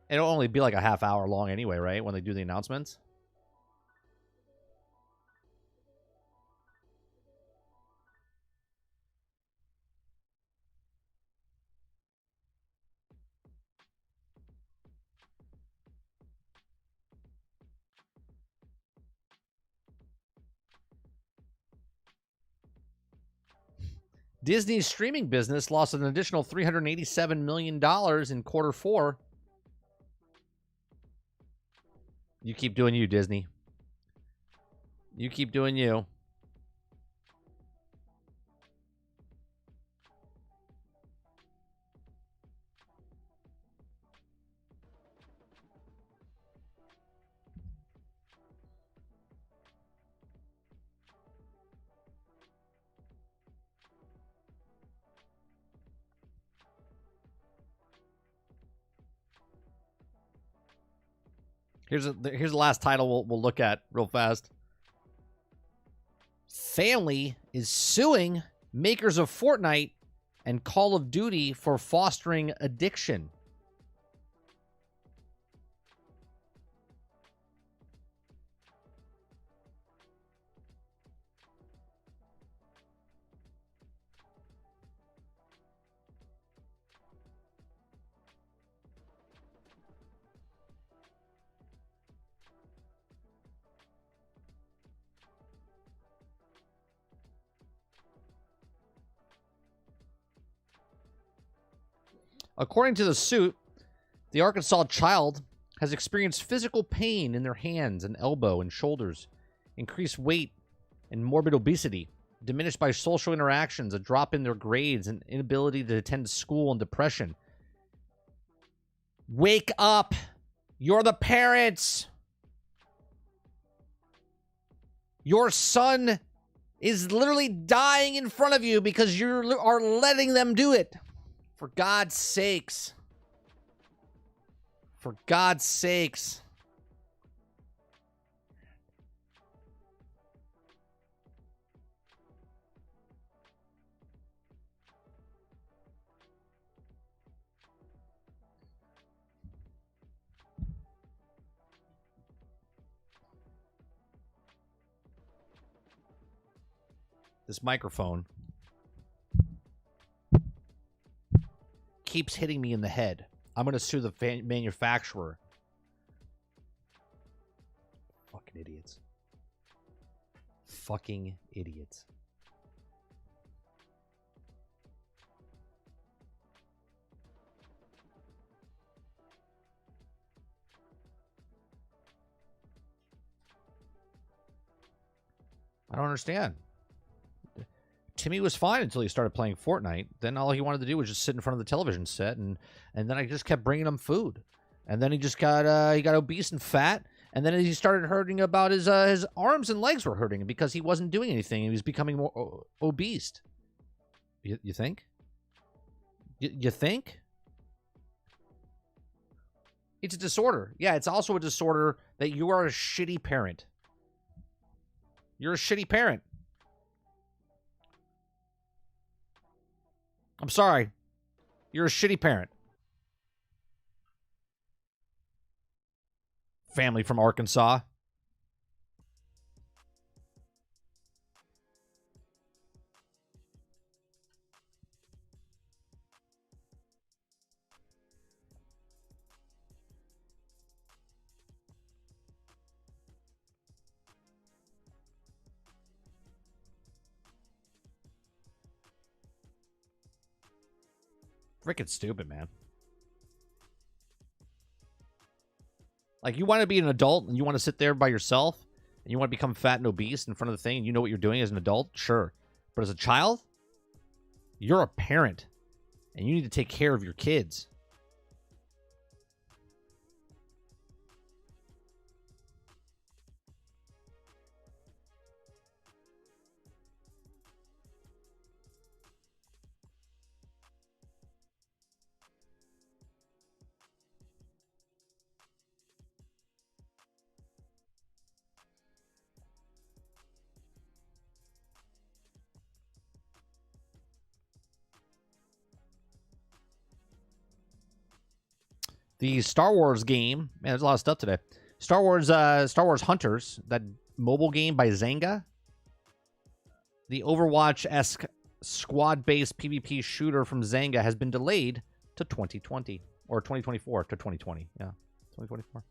It'll only be like a half hour long anyway, right? When they do the announcements. Disney's streaming business lost an additional $387 million in quarter four. You keep doing you, Disney. You keep doing you. Here's the last title we'll look at real fast. Family is suing makers of Fortnite and Call of Duty for fostering addiction. According to the suit, the Arkansas child has experienced physical pain in their hands and elbow and shoulders, increased weight and morbid obesity, diminished by social interactions, a drop in their grades, and inability to attend school, and depression. Wake up! You're the parents! Your son is literally dying in front of you because you are letting them do it. For God's sakes. For God's sakes. this microphone keeps hitting me in the head. I'm going to sue the manufacturer. Fucking idiots. Fucking idiots. I don't understand. Timmy was fine until he started playing Fortnite. Then all he wanted to do was just sit in front of the television set, and then I just kept bringing him food. And then he just got obese and fat, and then he started hurting about his arms and legs were hurting because he wasn't doing anything. He was becoming more obese. You think? You think? It's a disorder. Yeah, it's also a disorder that you are a shitty parent. You're a shitty parent. I'm sorry. You're a shitty parent. Family from Arkansas. Freaking stupid, man. Like, you want to be an adult and you want to sit there by yourself and you want to become fat and obese in front of the thing and you know what you're doing as an adult? Sure. But as a child, you're a parent and you need to take care of your kids. The Star Wars game, man, there's a lot of stuff today. Star Wars Hunters, that mobile game by Zynga. The Overwatch-esque squad-based PvP shooter from Zynga has been delayed to 2020 or 2024 to 2020. Yeah, 2024.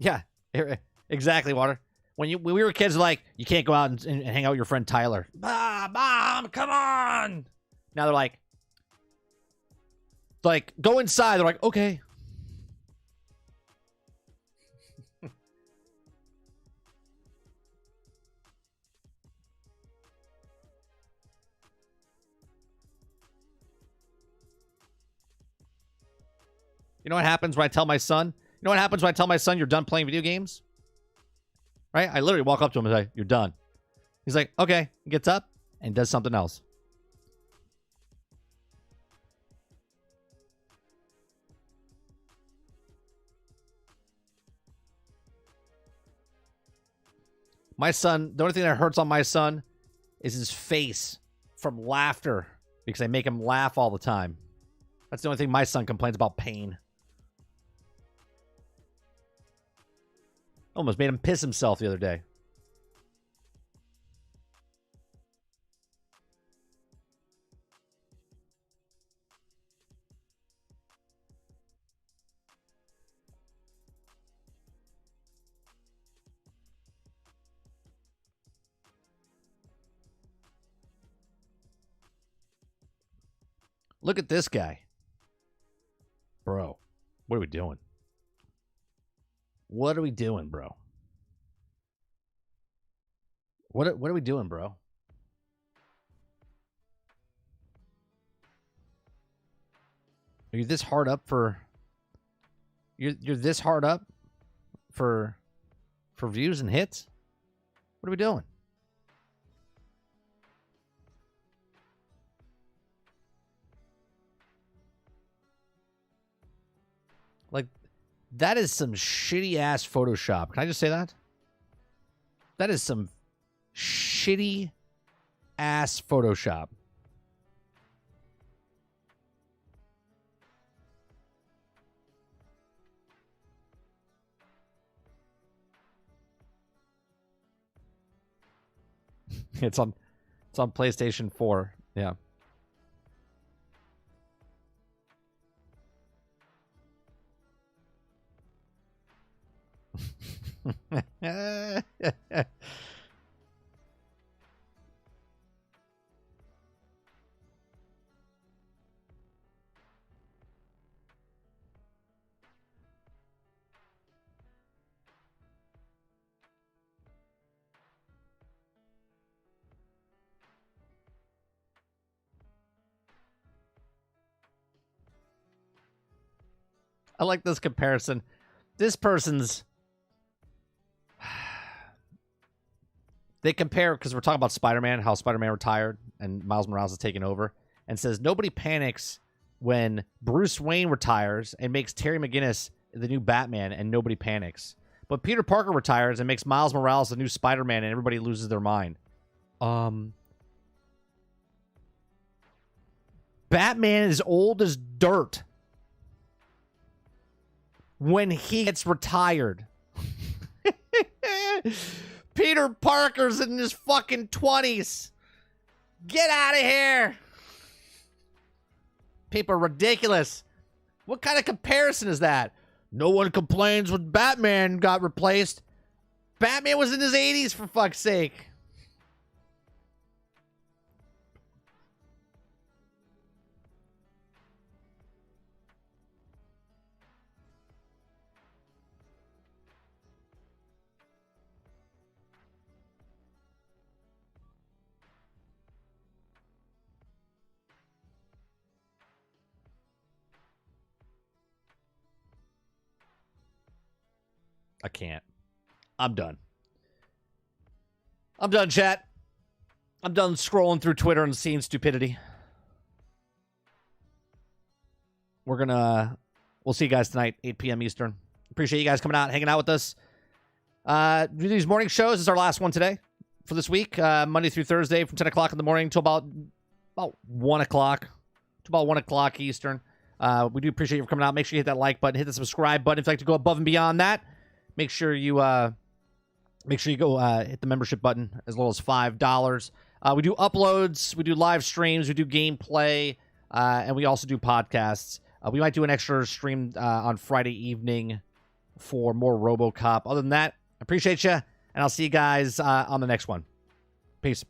Yeah, exactly, Water. When we were kids, like, you can't go out and hang out with your friend Tyler. Mom, come on. Now they're like, go inside. They're like, okay. You know what happens when I tell my son? You know what happens when I tell my son you're done playing video games? Right? I literally walk up to him and say, you're done. He's like, okay. He gets up and does something else. My son, the only thing that hurts on my son is his face from laughter because I make him laugh all the time. That's the only thing my son complains about, pain. Almost made him piss himself the other day. Look at this guy. Bro, what are we doing? What are we doing, bro? What are we doing, bro? Are you this hard up for... You're this hard up for views and hits? What are we doing? That is some shitty-ass Photoshop. Can I just say that? That is some shitty-ass Photoshop. It's on PlayStation 4. Yeah. I like this comparison. This person's... They compare, because we're talking about Spider-Man, how Spider-Man retired and Miles Morales is taking over, and says nobody panics when Bruce Wayne retires and makes Terry McGinnis the new Batman, and nobody panics. But Peter Parker retires and makes Miles Morales the new Spider-Man, and everybody loses their mind. Batman is old as dirt when he gets retired. Peter Parker's in his fucking 20s. Get out of here. People are ridiculous. What kind of comparison is that? No one complains when Batman got replaced. Batman was in his 80s, for fuck's sake. I can't. I'm done. I'm done, chat. I'm done scrolling through Twitter and seeing stupidity. We'll see you guys tonight, 8 p.m. Eastern. Appreciate you guys coming out, hanging out with us. Do these morning shows. This is our last one today for this week. Monday through Thursday from 10 o'clock in the morning till about 1 o'clock. To about 1 o'clock Eastern. We do appreciate you for coming out. Make sure you hit that like button, hit the subscribe button if you'd like to go above and beyond that. Make sure you go hit the membership button as low as $5. We do uploads, we do live streams, we do gameplay, and we also do podcasts. We might do an extra stream on Friday evening for more RoboCop. Other than that, I appreciate you, and I'll see you guys on the next one. Peace.